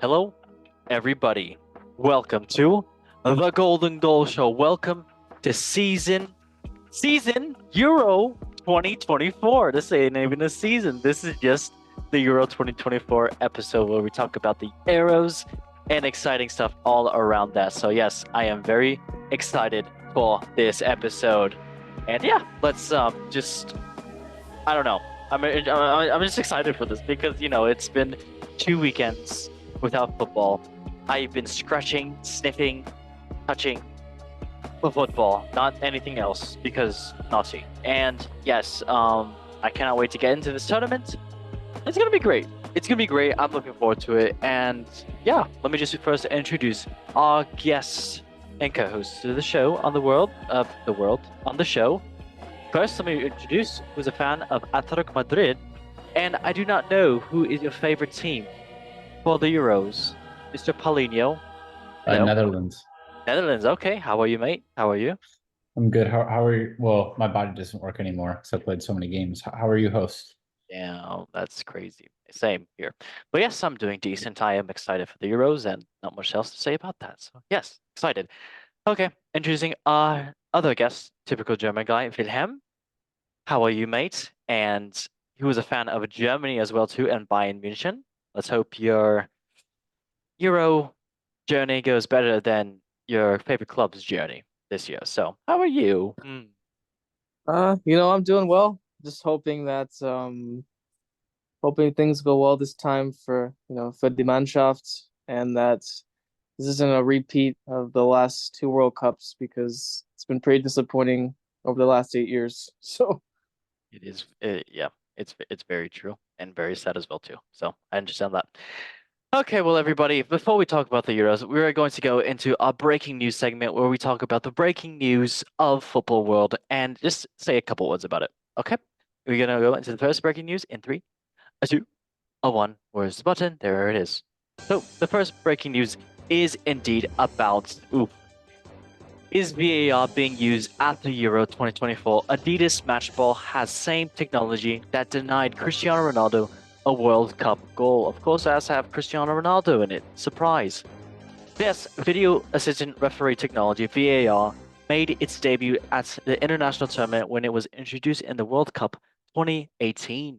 Hello, everybody. Welcome to the Golden Goal Show. Welcome to season Euro 2024. This ain't even a season. This is just the Euro 2024 episode where we talk about the arrows and exciting stuff all around that. So yes, I am very excited for this episode. And yeah, let's just I don't know. I'm just excited for this because it's been 2 weekends without football. I've been scratching, sniffing, touching the football, not anything else because naughty. And yes, I cannot wait to get into this tournament. It's gonna be great. It's gonna be great. I'm looking forward to it. And yeah, let me just first introduce our guest and co-host to the show on the show. First, let me introduce who's a fan of Athletic Madrid, and I do not know who is your favorite team for the Euros. Mr. Paulinho, hello. Netherlands. Netherlands, okay. How are you, mate? How are you? I'm good. How are you? Well, my body doesn't work anymore because I played so many games. How are you, host? Yeah, that's crazy. Same here. But yes, I'm doing decent. I am excited for the Euros, and not much else to say about that. So yes, excited. Okay, introducing our other guest, typical German guy, Wilhelm. How are you, mate? And he was a fan of Germany as well too, and Bayern München. Let's hope your Euro journey goes better than your favorite club's journey this year. So, how are you? I'm doing well. Just hoping that hoping things go well this time for the Mannschaft and that this isn't a repeat of the last two World Cups because it's been pretty disappointing over the last 8 years. So It is, yeah, it's very true and very sad as well too. So I understand that. Okay, well, everybody, before we talk about the Euros, we are going to go into our breaking news segment where we talk about the breaking news of football world and just say a couple words about it. Okay, we're gonna go into the first breaking news in three, a two, a one. Where's the button? There it is. So the first breaking news is indeed about is VAR being used at the Euro 2024? Adidas Matchball has same technology that denied Cristiano Ronaldo a World Cup goal. Of course, it has to have Cristiano Ronaldo in it. Surprise. Yes, video assistant referee technology, VAR, made its debut at the international tournament when it was introduced in the World Cup 2018.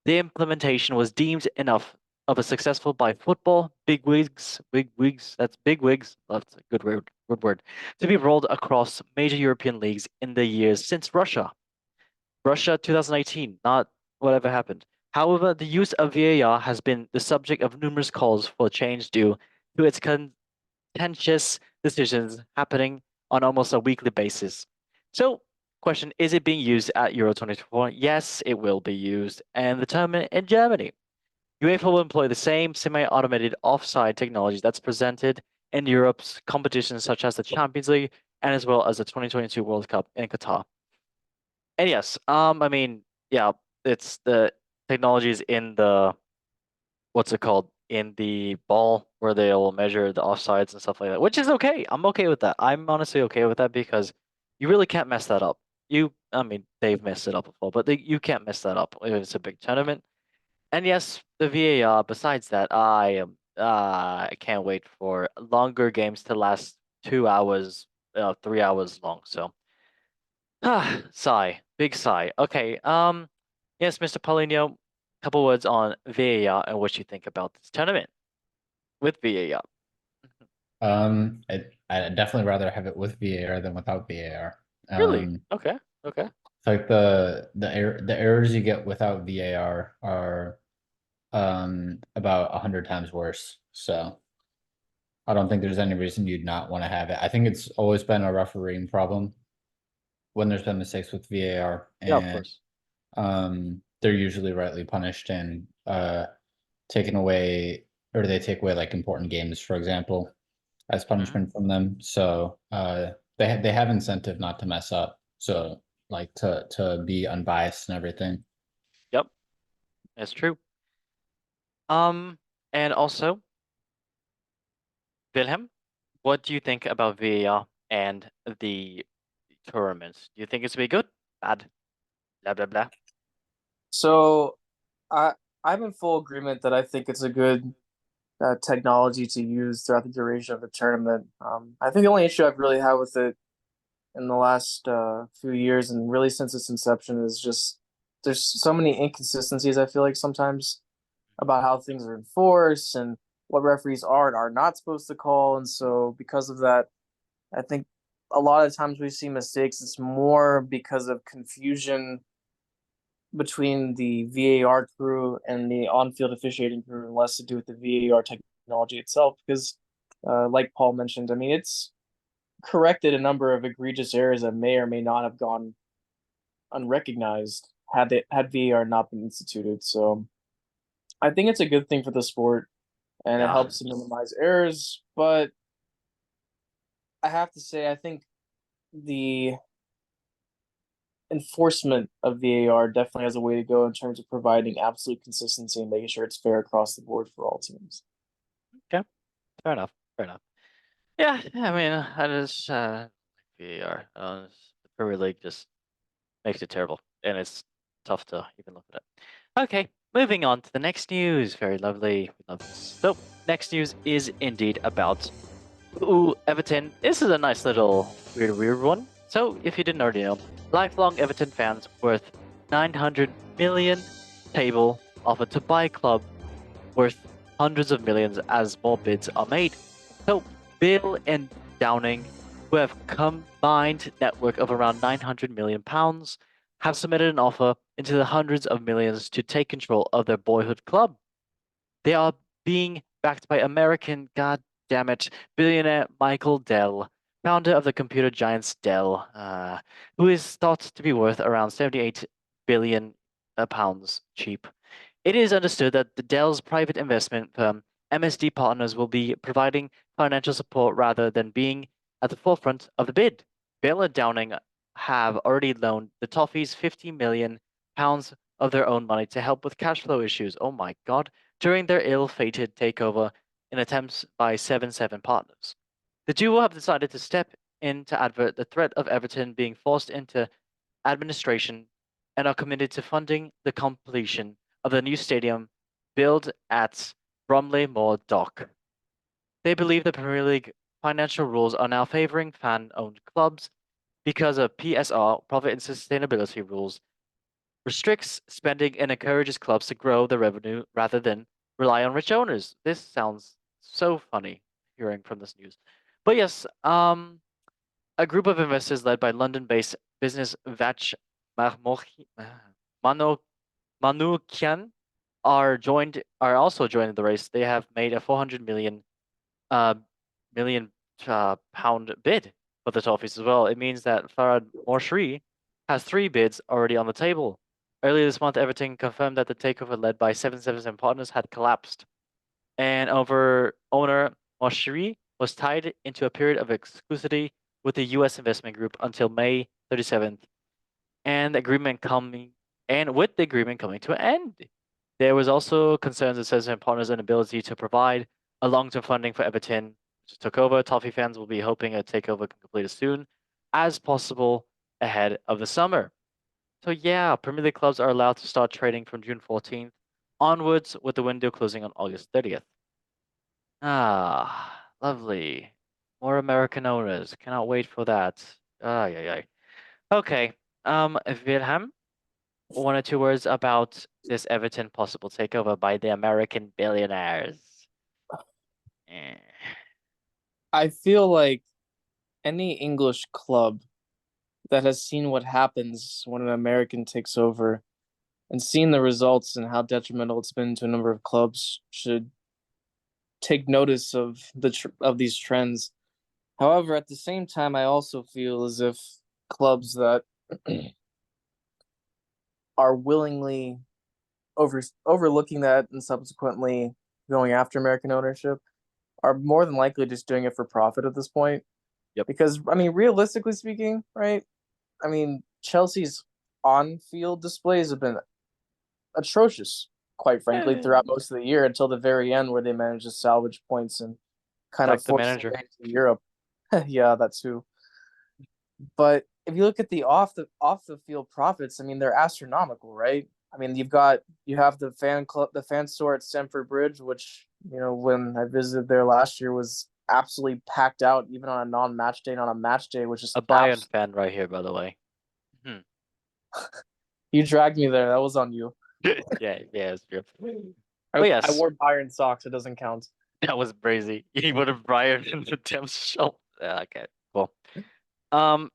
The implementation was deemed enough of a successful by football bigwigs, that's bigwigs, that's a good word, to be rolled across major European leagues in the years since Russia 2018, not whatever happened. However, the use of VAR has been the subject of numerous calls for change due to its contentious decisions happening on almost a weekly basis. So, question, is it being used at Euro 2024? Yes, it will be used, and the tournament in Germany. UEFA will employ the same semi-automated offside technology that's presented in Europe's competitions such as the Champions League and as well as the 2022 World Cup in Qatar. And yes, I mean, yeah, it's the technologies in the what's it called in the ball where they'll measure the offsides and stuff like that, which is okay. I'm okay with that. I'm honestly okay with that because you really can't mess that up. I mean, they've messed it up before, but you can't mess that up if it's a big tournament. And yes, the VAR. Besides that, I can't wait for longer games to last 2 hours, 3 hours long. So, sigh, big sigh. Okay. Yes, Mr. Paulinho, couple words on VAR and what you think about this tournament with VAR. I'd definitely rather have it with VAR than without VAR. Really? Um, Okay. Okay. it's like the errors you get without VAR are about 100 times worse. So I don't think there's any reason you'd not want to have it. I think it's always been a refereeing problem when there's been mistakes with VAR, Yeah, of and course. they're usually rightly punished and taken away, or they take away like important games, for example, as Hmm. punishment from them. So they have incentive not to mess up. So like to be unbiased and everything. Yep, that's true. Um, and also, Wilhelm, what do you think about VAR and the tournaments? Do you think it's be good? Bad? Blah blah blah. so I I'm in full agreement that I think it's a good technology to use throughout the duration of the tournament. I think the only issue I've really had with it in the last few years and really since its inception is just there's so many inconsistencies. I feel like sometimes about how things are enforced and what referees are and are not supposed to call, and so because of that, I think a lot of times we see mistakes. It's more because of confusion between the VAR crew and the on-field officiating crew, and less to do with the VAR technology itself. Because, like Paul mentioned, I mean, it's corrected a number of egregious errors that may or may not have gone unrecognized had VAR not been instituted. So I think it's a good thing for the sport, and it Yeah. helps to minimize errors. But I have to say, I think the enforcement of VAR definitely has a way to go in terms of providing absolute consistency and making sure it's fair across the board for all teams. Fair enough. Fair enough. Yeah, I mean, I just VAR. The Premier League just makes it terrible, and it's tough to even look at it. Okay, moving on to the next news. Very lovely. We love this. So, next news is indeed about Everton. This is a nice little weird one. So, if you didn't already know, lifelong Everton fans worth 900 million table offered to buy a club worth hundreds of millions as more bids are made. So, Bill and Downing, who have combined network of around 900 million pounds, have submitted an offer into the hundreds of millions to take control of their boyhood club. They are being backed by American, goddammit, billionaire Michael Dell, founder of the computer giants Dell, who is thought to be worth around 78 billion pounds cheap. It is understood that the Dell's private investment firm, MSD Partners, will be providing financial support rather than being at the forefront of the bid. Bill and Downing have already loaned the Toffees 50 million pounds of their own money to help with cash flow issues. Oh my god. During their ill-fated takeover in attempts by 7-7 Partners. The duo have decided to step in to avert the threat of Everton being forced into administration and are committed to funding the completion of the new stadium built at Bromley Moor Dock. They believe the Premier League financial rules are now favoring fan-owned clubs because of PSR, profit and sustainability rules, restricts spending and encourages clubs to grow their revenue rather than rely on rich owners. This sounds so funny hearing from this news. But yes, a group of investors led by London-based business Vach Manoukian are also joining the race. They have made a 400 million pound bid for the Toffees as well. It means that Farhad Morshri has 3 bids already on the table. Earlier this month, Everton confirmed that the takeover led by 777 Partners had collapsed, and owner Morshri was tied into a period of exclusivity with the U.S. investment group until May 37th, and with the agreement coming to an end. There was also concerns of 777 Partners' inability to provide a long-term funding for Everton, which took over. Toffee fans will be hoping a takeover can complete as soon as possible ahead of the summer. So yeah, Premier League clubs are allowed to start trading from June 14th onwards, with the window closing on August 30th. Ah, lovely. More American owners. Cannot wait for that. Yeah. Okay. Wilhelm, 1 or 2 words about this Everton possible takeover by the American billionaires. Eh. I feel like any English club that has seen what happens when an American takes over and seen the results and how detrimental it's been to a number of clubs should take notice of of these trends. However, at the same time, I also feel as if clubs that are willingly overlooking that and subsequently going after American ownership are more than likely just doing it for profit at this point. Yep. Because I mean, realistically speaking, right? I mean, Chelsea's on-field displays have been atrocious, quite frankly, throughout most of the year until the very end, where they managed to salvage points and kind Like of the force manager. their way to Europe. Yeah, that too. But if you look at the off the field profits, I mean, they're astronomical, right? I mean, you have the fan store at Stamford Bridge, which when I visited there last year was absolutely packed out, even on a non-match day. And on a match day, which is A Bayern fan right here, by the way. you dragged me there. That was on you. Yeah, it's true. I, But I yes, wore Bayern socks. It doesn't count. that was crazy. He would have Bayern in the Thames show. Yeah, okay, cool.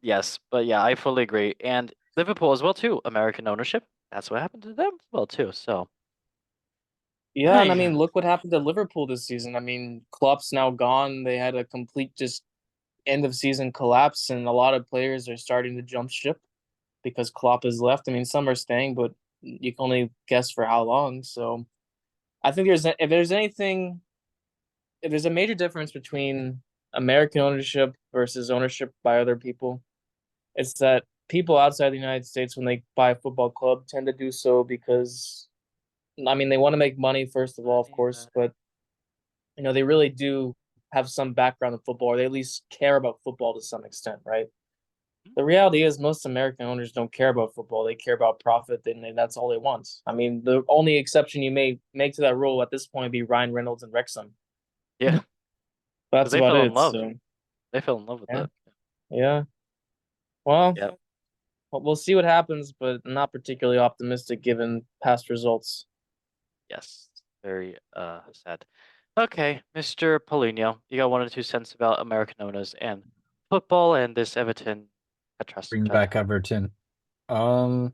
Yes, but yeah, I fully agree. And Liverpool as well too. American ownership. That's what happened to them as well too. So Yeah, and I yeah. mean, look what happened to Liverpool this season. I mean, Klopp's now gone. They had a complete just end of season collapse, and a lot of players are starting to jump ship because Klopp has left. I mean, some are staying, but you can only guess for how long. So I think if there's a major difference between American ownership versus ownership by other people, it's that people outside the United States, when they buy a football club, tend to do so because, I mean, they want to make money first of all, of course, but they really do have some background in football, or they at least care about football to some extent, right? The reality is most American owners don't care about football. They care about profit, and that's all they want. I mean, the only exception you may make to that rule at this point would be Ryan Reynolds and Wrexham. Yeah, But because that's they about fell in it. love. So They fell in love with yeah, it. yeah. Well, Yeah. we'll see what happens, but I'm not particularly optimistic given past results. Yes. Very sad. Okay, Mr. Paulinho, you got 1 or 2 cents about American owners and football and this Everton Bring atrocity. back Everton. Um,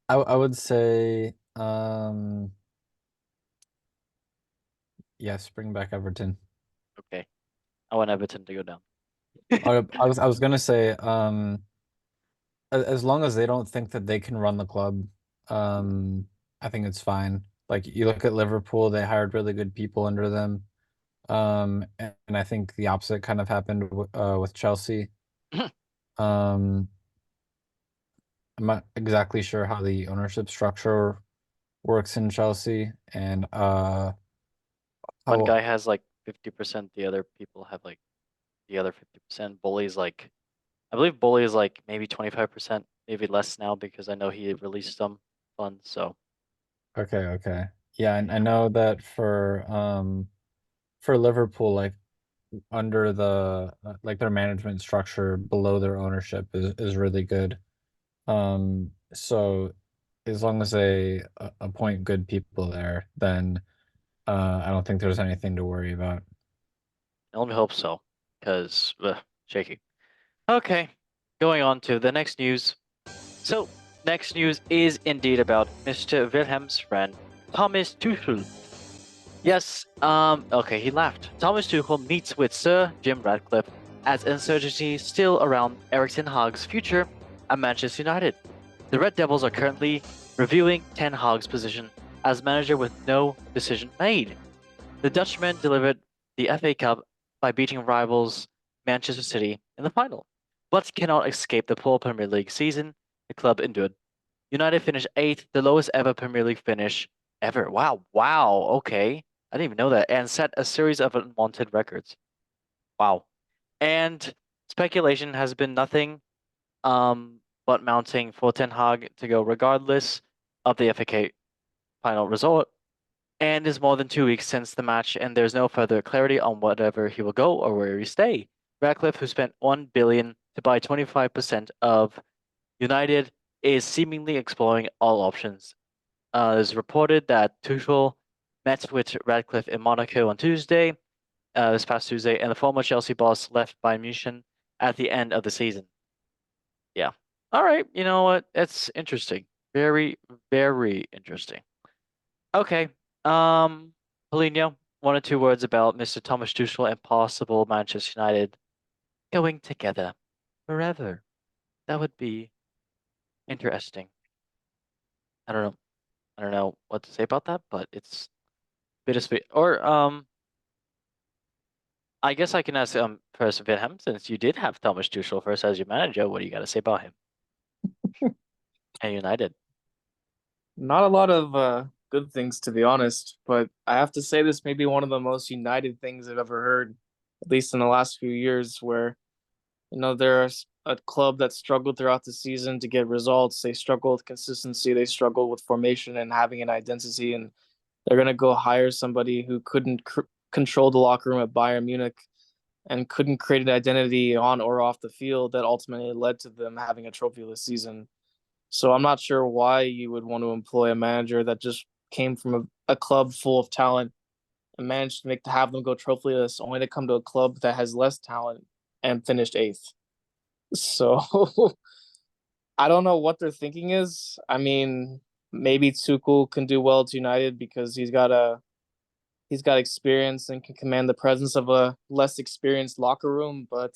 I would say yes, bring back Everton. Okay. I want Everton to go down. I was gonna say as long as they don't think that they can run the club, I think it's fine. Like you look at Liverpool, they hired really good people under them. And I think the opposite kind of happened with Chelsea. Um, I'm not exactly sure how the ownership structure works in Chelsea, and One how guy has like 50%, the other people have like the other 50%. Bully's like, I believe Bully is like maybe 25%, maybe less now because I know he released some funds. So okay. Yeah, and I know that for Liverpool, like under the like their management structure below their ownership is really good. So as long as they appoint good people there, then I don't think there's anything to worry about. I only hope so, because shaky. Okay, going on to the next news. So next news is indeed about Mr. Wilhelm's friend Thomas Tuchel. Yes, okay, he laughed. Thomas Tuchel meets with Sir Jim Ratcliffe as uncertainty still around Erik ten Hag's future at Manchester United. The Red Devils are currently reviewing Ten Hag's position as manager with no decision made. The Dutchman delivered the FA Cup by beating rivals Manchester City in the final, but cannot escape the poor Premier League season the club endured. United finished 8th, the lowest ever Premier League finish ever. Wow, okay. I didn't even know that. And set a series of unwanted records. Wow. And speculation has been nothing but mounting for Ten Hag to go regardless of the FA final result. And it's more than 2 weeks since the match, and there's no further clarity on whether he will go or where he stay. Ratcliffe, who spent 1 billion to buy 25% of United, is seemingly exploring all options. It's reported that Tuchel met with Radcliffe in Monaco on Tuesday, this past Tuesday, and the former Chelsea boss left Bayern Munich at the end of the season. Yeah. All right. You know what? It's interesting. Very, very interesting. Okay. Paulinho, 1 or 2 words about Mr. Thomas Tuchel and possible Manchester United going together forever. That would be interesting. I don't know. I don't know what to say about that, but it's bittersweet. Or I guess I can ask first Wilhelm, since you did have Thomas Tuchel first as your manager. What do you got to say about him and United? Not a lot of good things, to be honest, but I have to say this may be one of the most united things I've ever heard, at least in the last few years, where there's a club that struggled throughout the season to get results. They struggled with consistency. They struggled with formation and having an identity. And they're gonna go hire somebody who couldn't control the locker room at Bayern Munich and couldn't create an identity on or off the field that ultimately led to them having a trophyless season. So I'm not sure why you would want to employ a manager that just came from a club full of talent and managed to have them go trophyless, only to come to a club that has less talent and finished eighth. So I don't know what their thinking is. I mean, maybe Tuchel can do well to United because he's got experience and can command the presence of a less experienced locker room, but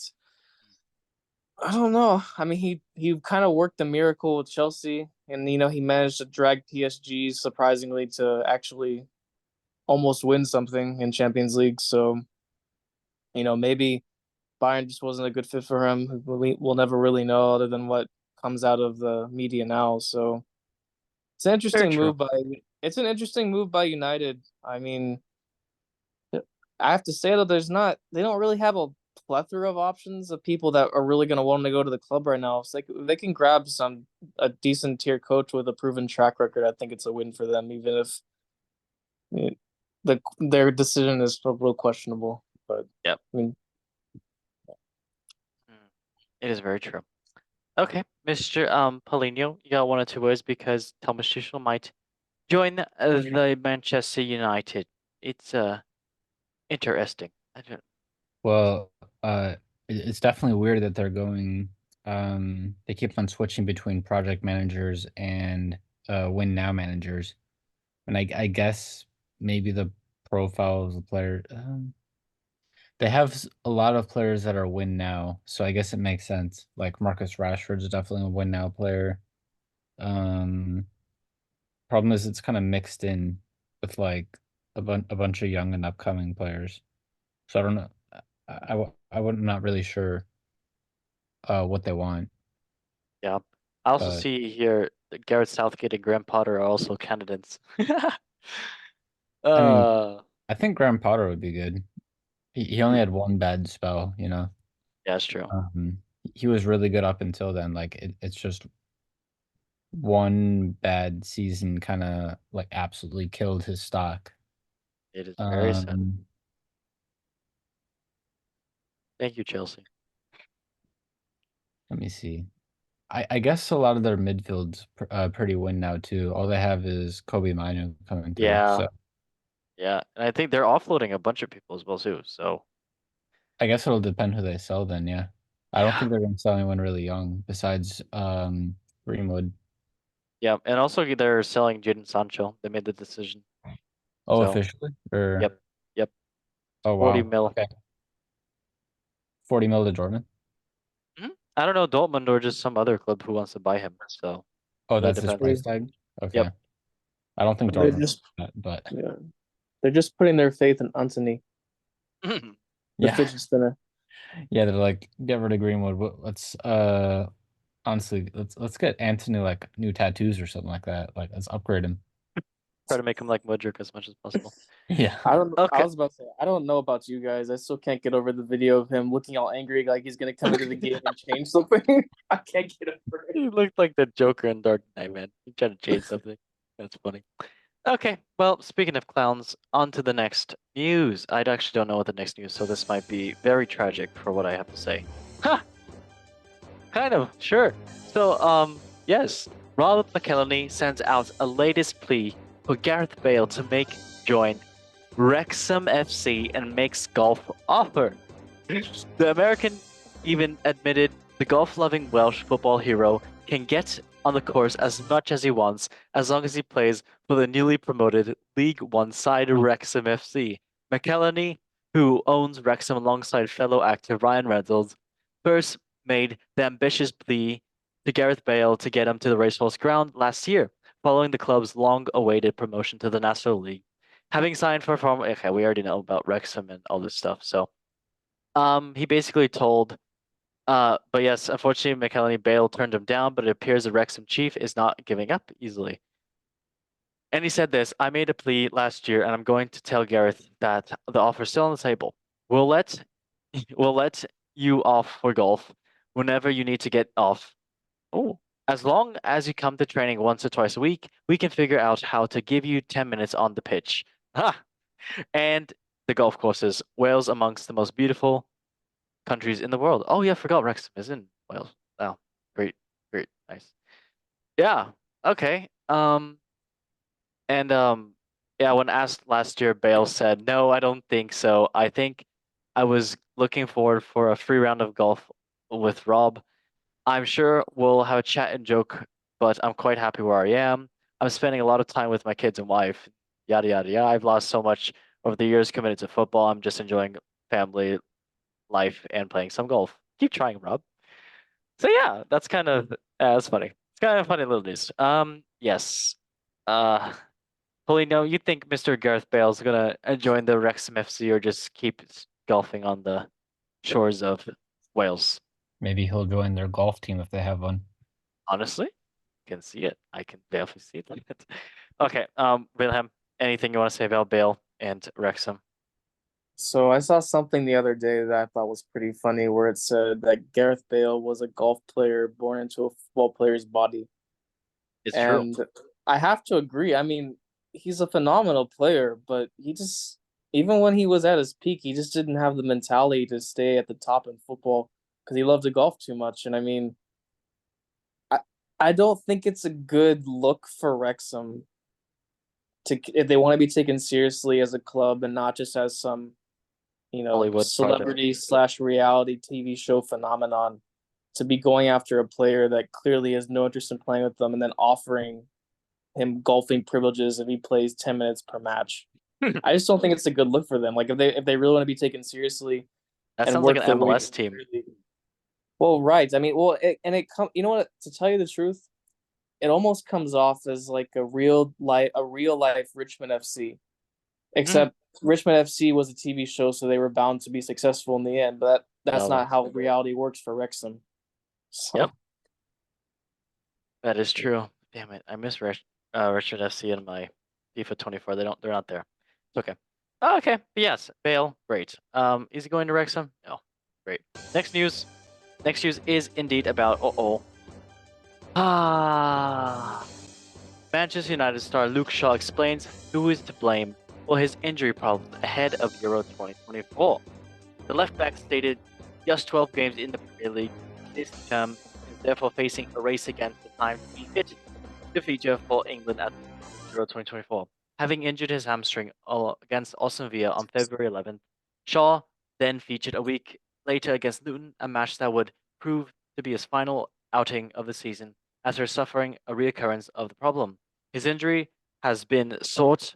I don't know. I mean, he kind of worked the miracle with Chelsea, and he managed to drag PSG surprisingly to actually almost win something in Champions League. So, maybe Bayern just wasn't a good fit for him. We'll never really know other than what comes out of the media now. So it's an Very interesting true. move by it's an interesting move by United. I mean, I have to say though, they don't really have a plethora of options of people that are really going to want to go to the club right now. It's like they can grab a decent tier coach with a proven track record. I think it's a win for them, even if their decision is a little questionable. But Yep. I mean, It is very true. Okay, Mr. Paulinho, you got 1 or 2 words because Thomas Tuchel might join the Manchester United. It's interesting. I don't. Well, it's definitely weird that they're going. They keep on switching between project managers and win now managers, and I guess maybe the profile of the player. They have a lot of players that are win now, so I guess it makes sense. Like Marcus Rashford's definitely a win now player. Um, Problem is it's kind of mixed in with like a bunch of young and upcoming players. So I don't know. I would not really sure what they want. Yeah. I also But see here that Gareth Southgate and Graham Potter are also candidates. I mean, uh, I think Graham Potter would be good. He only had one bad spell, you know. yeah, it's true. He was really good up until then. Like it's just one bad season kind of like absolutely killed his stock. It is very sad. Um, Thank you, Chelsea. Let me see. I guess a lot of their midfield's pretty win now too. All they have is Kobe Minu coming through. Yeah, So yeah, and I think they're offloading a bunch of people as well too. So I guess it'll depend who they sell then, yeah. I don't yeah, think they're gonna sell anyone really young besides Greenwood. yeah, and also they're selling Jadon Sancho. They made the decision. Oh, So officially? Or yep, yep, oh 40 wow. mil. Okay. 40 mil to Jordan. I don't know Dortmund or just some other club who wants to buy him. So Oh, really that's his depends. price tag? Yep. Okay. I don't think they're Dortmund just but yeah, they're just putting their faith in Anthony, the yeah. fidget spinner. Yeah, they're like, get rid of Greenwood. Let's honestly let's get Anthony like new tattoos or something like that. Like let's upgrade him. Try to make him like Mudrick as much as possible. Yeah. I don't. I Okay. was about to say. I don't know about you guys. I still can't get over the video of him looking all angry, like he's gonna come into the game and change something. I can't get over it. He looked like the Joker in Dark Knight, man. He tried to change something. That's funny. Okay, well, speaking of clowns, on to the next news. I actually don't know what the next news, so this might be very tragic for what I have to say. Ha! Kind of, sure. So, yes, Robert McElhenney sends out a latest plea for Gareth Bale to join Wrexham FC and makes golf offer. The American even admitted the golf-loving Welsh football hero can get on the course as much as he wants, as long as he plays for the newly promoted League One side Wrexham FC. McElhenney, who owns Wrexham alongside fellow actor Ryan Reynolds, first made the ambitious plea to Gareth Bale to get him to the Racehorse Ground last year, following the club's long-awaited promotion to the National League. Having signed for former, okay, we already know about Wrexham and all this stuff, so he basically told but yes, unfortunately, McElhenney Bale turned him down, but it appears the Wrexham chief is not giving up easily. And he said this, I made a plea last year, and I'm going to tell Gareth that the offer's still on the table. We'll let you off for golf whenever you need to get off. Oh, As long as you come to training once or twice a week, we can figure out how to give you 10 minutes on the pitch. Ha! And the golf courses. Wales amongst the most beautiful countries in the world. Oh yeah, I forgot Wrexham is in Wales. Wow. Great, great, nice. Yeah, okay. And yeah, when asked last year, Bale said, "No, I don't think so. I think I was looking forward for a free round of golf with Rob. I'm sure we'll have a chat and joke, but I'm quite happy where I am. I'm spending a lot of time with my kids and wife, yada yada yada. I've lost so much over the years committed to football. I'm just enjoying family life and playing some golf. Keep trying, Rob." So yeah, that's funny. It's kind of funny little news. Yes. Uh Polino, you think Mr. Gareth Bale's gonna join the Wrexham FC or just keep golfing on the shores of Wales? Maybe he'll join their golf team if they have one. Honestly, can see it. I can definitely see it like that. Okay, Wilhelm, anything you want to say about Bale and Wrexham? So I saw something the other day that I thought was pretty funny, where it said that Gareth Bale was a golf player born into a football player's body. It's true. And I have to agree. I mean, he's a phenomenal player, but he just, even when he was at his peak, he just didn't have the mentality to stay at the top in football because he loved to golf too much. And I mean, I I don't think it's a good look for Wrexham to, if they want to be taken seriously as a club and not just as some, Hollywood project. celebrity slash reality TV show phenomenon, to be going after a player that clearly has no interest in playing with them and then offering him golfing privileges if he plays 10 minutes per match. I just don't think it's a good look for them. Like if they really want to be taken seriously That and sounds like work an their way MLS to team. Premier League. Well, right. I mean, well, it come. You know what? To tell you the truth, it almost comes off as like a real life Richmond FC. Except Richmond FC was a TV show, so they were bound to be successful in the end. But that's No, not how reality works for Wrexham. So Yep. That is true. Damn it, I miss Richard FC in my FIFA 24. They're not there. It's okay. Oh, okay. But yes, Bale, great. Is he going to Wrexham? No. Great. Next news. Next news is indeed about Ah. Manchester United star Luke Shaw explains who is to blame for his injury problems ahead of Euro 2024. The left back stated just 12 games in the Premier League this term is therefore facing a race against the time to be fit to feature for England at Euro 2024. Having injured his hamstring against Aston Villa on February 11th, Shaw then featured a week later against Luton, a match that would prove to be his final outing of the season after suffering a reoccurrence of the problem. His injury has been sort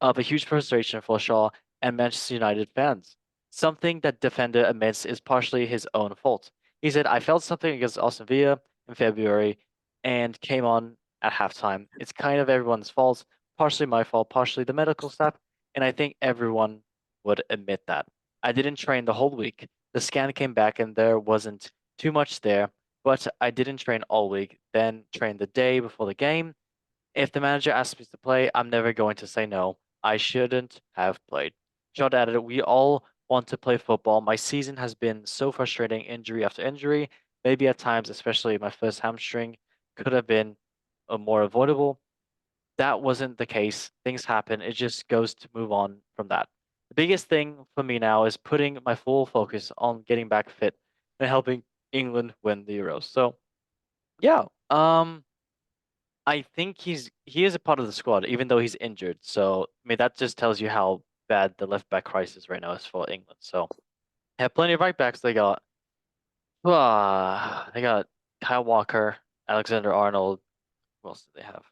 of a huge frustration for Shaw and Manchester United fans. Something that defender admits is partially his own fault. He said, "I felt something against Aston Villa in February and came on at halftime. It's kind of everyone's fault, partially my fault, partially the medical staff, and I think everyone would admit that. I didn't train the whole week. The scan came back and there wasn't too much there, but I didn't train all week, then trained the day before the game. If the manager asks me to play, I'm never going to say no. I shouldn't have played." Shaw added, "We all want to play football. My season has been so frustrating, injury after injury. Maybe at times, especially my first hamstring, could have been more avoidable. That wasn't the case. Things happen. It just goes to move on from that. The biggest thing for me now is putting my full focus on getting back fit and helping England win the Euros." So, yeah, I think he is a part of the squad, even though he's injured. So, I mean, that just tells you how bad the left back crisis right now is for England. So, they have plenty of right backs. They got Kyle Walker, Alexander Arnold. Who else do they have?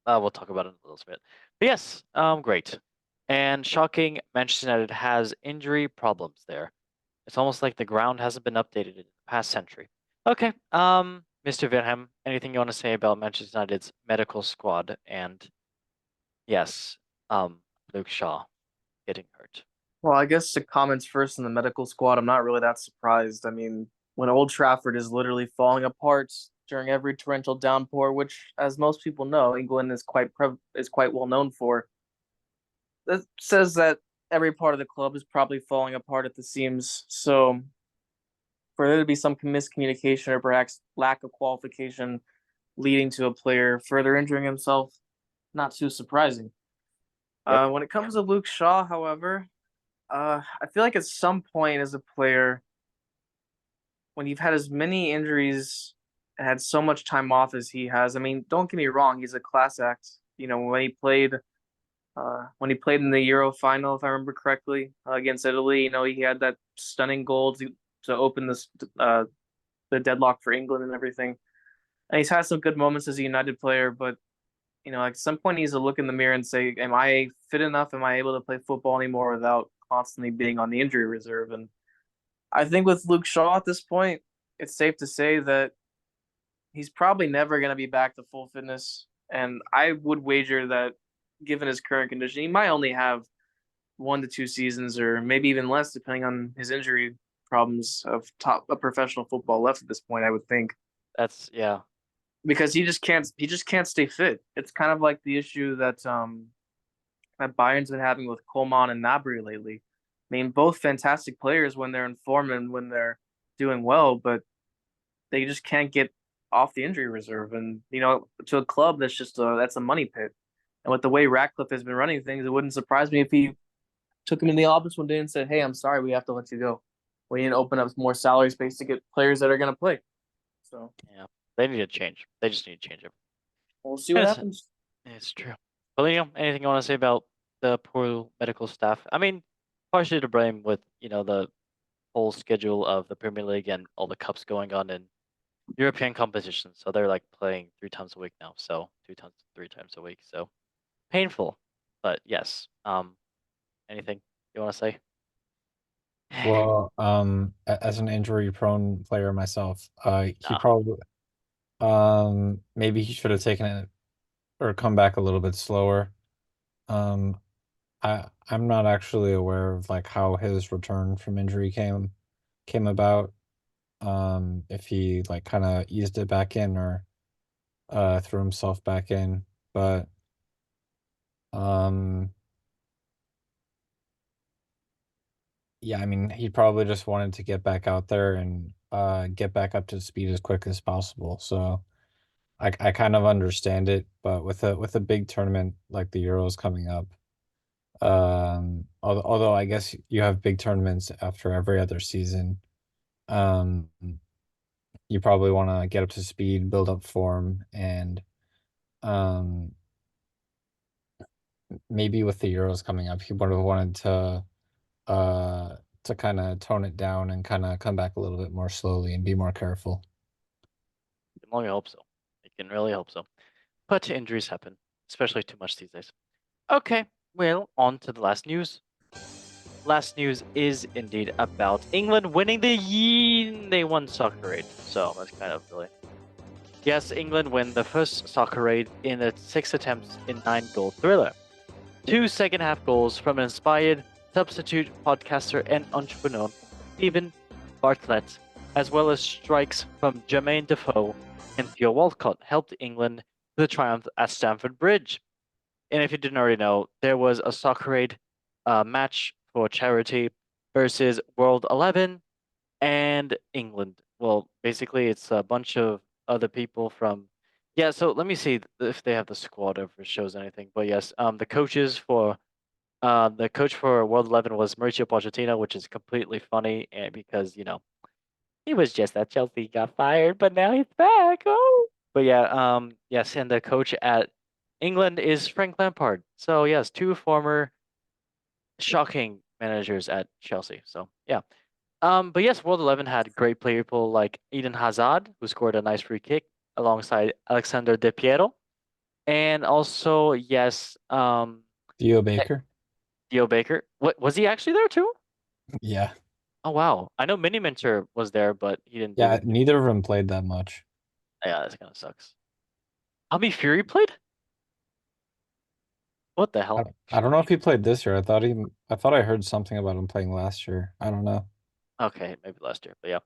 We'll talk about it in a little bit. But yes, great. And shocking, Manchester United has injury problems there. It's almost like the ground hasn't been updated in the past century. Okay, Mr. Wilhelm, anything you want to say about Manchester United's medical squad and yes, Luke Shaw getting hurt? well, I guess the comments first in the medical squad. I'm not really that surprised. I mean, when Old Trafford is literally falling apart during every torrential downpour, which, as most people know, England is quite well known for, that says that every part of the club is probably falling apart at the seams. So for there to be some miscommunication or perhaps lack of qualification leading to a player further injuring himself, not too surprising. Yep. When it comes to Luke Shaw, however, I feel like at some point as a player, when you've had as many injuries and had so much time off as he has, I mean, don't get me wrong, he's a class act. You know, when he played in the Euro final, if I remember correctly, against Italy, you know, he had that stunning goal to open the deadlock for England and everything. And he's had some good moments as a United player, but you know, at some point he needs to look in the mirror and say, "Am I fit enough? Am I able to play football anymore without constantly being on the injury reserve?" And I think with Luke Shaw at this point, it's safe to say that he's probably never going to be back to full fitness. And I would wager that, given his current condition, he might only have 1 to 2 seasons, or maybe even less, depending on his injury problems of professional football left at this point. I would think Yeah. because he just can't stay fit. It's kind of like the issue that Bayern's been having with Coleman and Gnabry lately. I mean, both fantastic players when they're in form and when they're doing well, but they just can't get off the injury reserve. And you know, to a club that's a money pit. And with the way Ratcliffe has been running things, it wouldn't surprise me if he took him in the office one day and said, "Hey, I'm sorry, we have to let you go. We need to open up more salary space to get players that are going to play." So Yeah. They need to change. They just need to change it. we'll see what Yes. happens. It's true. Paulinho, anything you want to say about the poor medical staff? I mean, partially to blame with, the whole schedule of the Premier League and all the cups going on in European competitions. So they're like playing 3 times a week now. So 3 times a week. So painful. But yes. Anything you want to say? Well, as an injury-prone player myself, he Ah. probably, maybe he should have taken it or come back a little bit slower. I'm not actually aware of like how his return from injury came about. If he like kind of eased it back in or threw himself back in, but yeah, I mean, he probably just wanted to get back out there and get back up to speed as quick as possible. So I kind of understand it, but with a big tournament like the Euros coming up, although I guess you have big tournaments after every other season, um, you probably want to get up to speed, build up form, and um, maybe with the Euros coming up, he would have wanted to kind of tone it down and kind of come back a little bit more slowly and be more careful. I can only hope so. I can really hope so. But injuries happen, especially too much these days. Okay, well, on to the last news. Last news is indeed about England winning they won Soccer Aid. So that's kind of really. Yes, England win the first Soccer Aid in its 6 attempts in 9-goal thriller. 2 second-half goals from an inspired substitute podcaster and entrepreneur Stephen Bartlett, as well as strikes from Jermaine Defoe and Theo Walcott, helped England to the triumph at Stamford Bridge. And if you didn't already know, there was a Soccer Aid match for charity versus World 11 and England. Well, basically, it's a bunch of other people from. Yeah, so let me see if they have the squad or if it shows anything. But yes, the coach for World 11 was Mauricio Pochettino, which is completely funny, and because he was just at Chelsea, got fired, but now he's back. Oh, but yeah, yes, and the coach at England is Frank Lampard. So yes, 2 former shocking managers at Chelsea. So yeah. But yes, World 11 had great people like Eden Hazard, who scored a nice free kick alongside Alexander De Piero. And also, yes, Theo Baker. Theo Baker. What was he actually there too? Yeah. Oh wow. I know Mini Minter was there, but he didn't do Yeah, it. neither of them played that much. Yeah, that kind of sucks. Tommy Fury played? What the hell? I don't know if he played this year. I thought I heard something about him playing last year. I don't know. Okay, maybe last year, but yeah.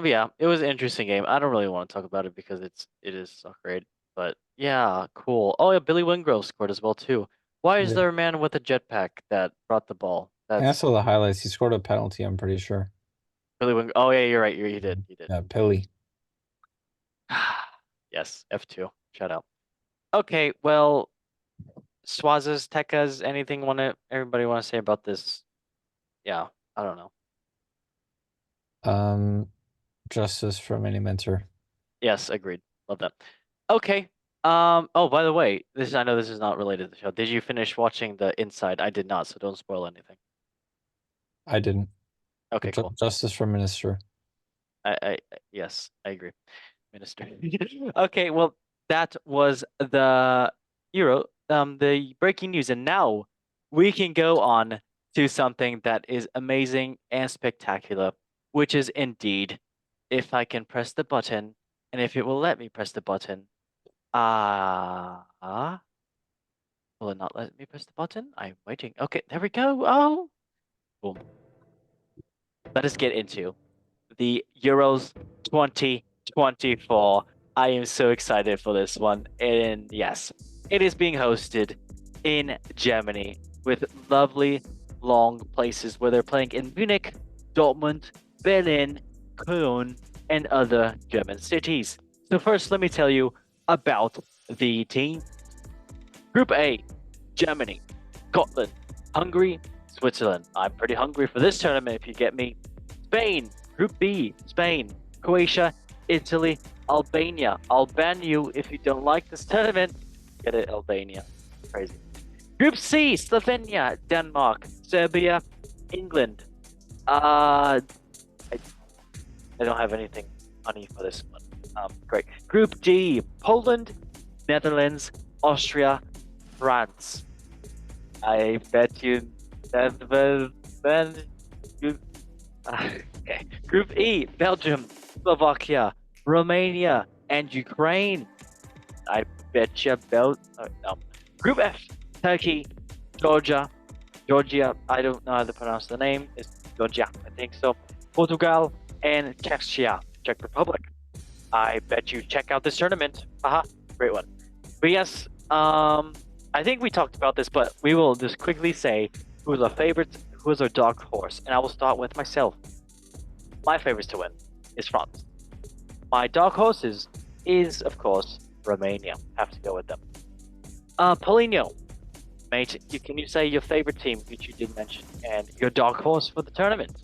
Yeah, it was an interesting game. I don't really want to talk about it because it is so great. But yeah, cool. Oh yeah, Billy Wingrove scored as well too. Why is Yeah. there a man with a jetpack that brought the ball? I That's saw the highlights. He scored a penalty, I'm pretty sure. Really wouldn't- Oh yeah, you're right. You did. You did. Yeah, Pilly. Yes, F2. Shout out. Okay, well, Swazes, Tekkas, anything everybody want to say about this? Yeah, I don't know. Justice from any mentor. Yes, agreed. Love that. Okay. Oh, by the way, I know this is not related to the show. Did you finish watching the Inside? I did not, so don't spoil anything. I didn't. Okay, cool. Justice from Minister. Yes, I agree. Minister. Okay, well, that was the the breaking news, and now we can go on to something that is amazing and spectacular, which is indeed, if I can press the button, and if it will let me press the button. Will it not let me press the button? I'm waiting. Okay, there we go. Oh, boom. Let us get into the Euros 2024. I am so excited for this one. And yes, it is being hosted in Germany with lovely long places where they're playing in Munich, Dortmund, Berlin, Cologne, and other German cities. So first, let me tell you about the team. Group A, Germany, Scotland, Hungary, Switzerland. I'm pretty hungry for this tournament if you get me. Spain, Group B, Spain, Croatia, Italy, Albania. I'll ban you if you don't like this tournament. Get it, Albania. Crazy. Group C, Slovenia, Denmark, Serbia, England. I don't have anything funny for this one. Great. Group D, Poland, Netherlands, Austria, France. I bet you okay. Group E, Belgium, Slovakia, Romania, and Ukraine. I bet you no. Group F, Turkey, Georgia, I don't know how to pronounce the name. It's Georgia, I think so. Portugal, and Czechia, Czech Republic. I bet you check out this tournament. Haha, great one. But yes, I think we talked about this, but we will just quickly say who's our favorites, who's our dark horse, and I will start with myself. My favorites to win is France. My dark horses is of course Romania. Have to go with them. Paulinho, mate, can you say your favorite team, which you did mention, and your dark horse for the tournament?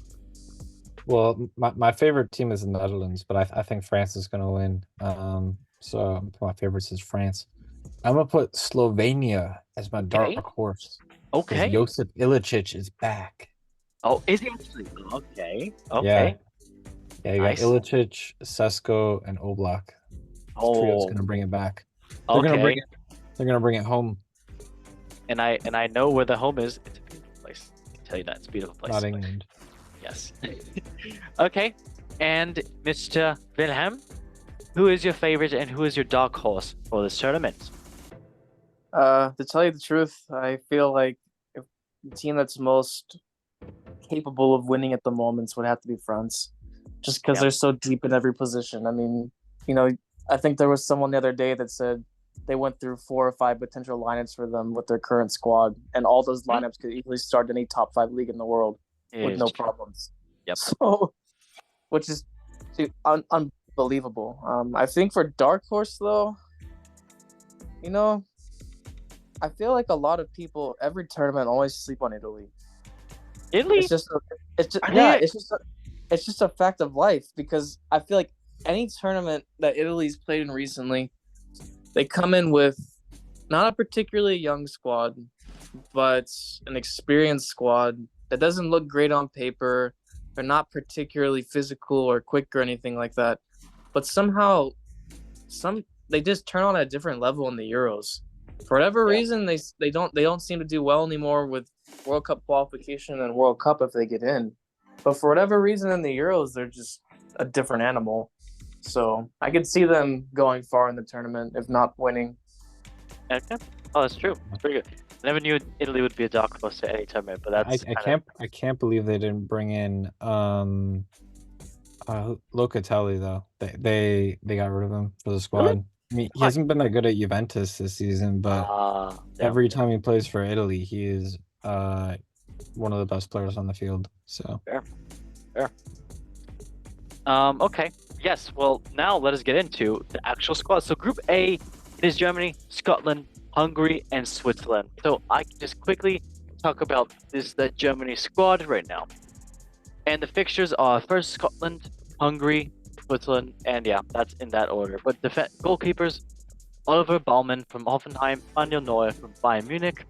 Well, my favorite team is the Netherlands, but I think France is gonna win. So my favorites is France. I'm gonna put Slovenia as my dark horse. Okay. Josip Ilicic is back. Oh, is he actually? Okay. Yeah, you got Nice. Ilicic, Sesko, and Oblak. Trio's gonna bring it back. They're okay. gonna bring it home. And I know where the home is. It's a beautiful place. I can tell you that it's a beautiful place. Not England. Yes. Okay. And Mr. Wilhelm, who is your favorite and who is your dark horse for this tournament? To tell you the truth, I feel like if the team that's most capable of winning at the moments would have to be France, just because they're so deep in every position. I mean, I think there was someone the other day that said they went through 4 or 5 potential lineups for them with their current squad, and all those lineups could easily start any top 5 league in the world with no problems. Yep. So, which is unbelievable. I think for dark horse though, I feel like a lot of people every tournament always sleep on Italy. Italy? It's just a fact of life, because I feel like any tournament that Italy's played in recently, they come in with not a particularly young squad, but an experienced squad that doesn't look great on paper. They're not particularly physical or quick or anything like that, but somehow they just turn on a different level in the Euros. For whatever reason, they don't seem to do well anymore with World Cup qualification and World Cup if they get in. But for whatever reason in the Euros, they're just a different animal. So I could see them going far in the tournament, if not winning. Okay. Oh, that's true. That's pretty good. I never knew Italy would be a dark horse at any tournament, but that's I can't believe they didn't bring in Locatelli though. They got rid of him for the squad. Really? I mean, he hasn't been that good at Juventus this season, but every time he plays for Italy, he is one of the best players on the field. So fair. Okay. Yes. Well, now let us get into the actual squad. So Group A, it is Germany, Scotland, Hungary, and Switzerland. So I can just quickly talk about the Germany squad right now. And the fixtures are first Scotland, Hungary, Switzerland, and yeah, that's in that order. But goalkeepers, Oliver Baumann from Hoffenheim, Manuel Neuer from Bayern Munich,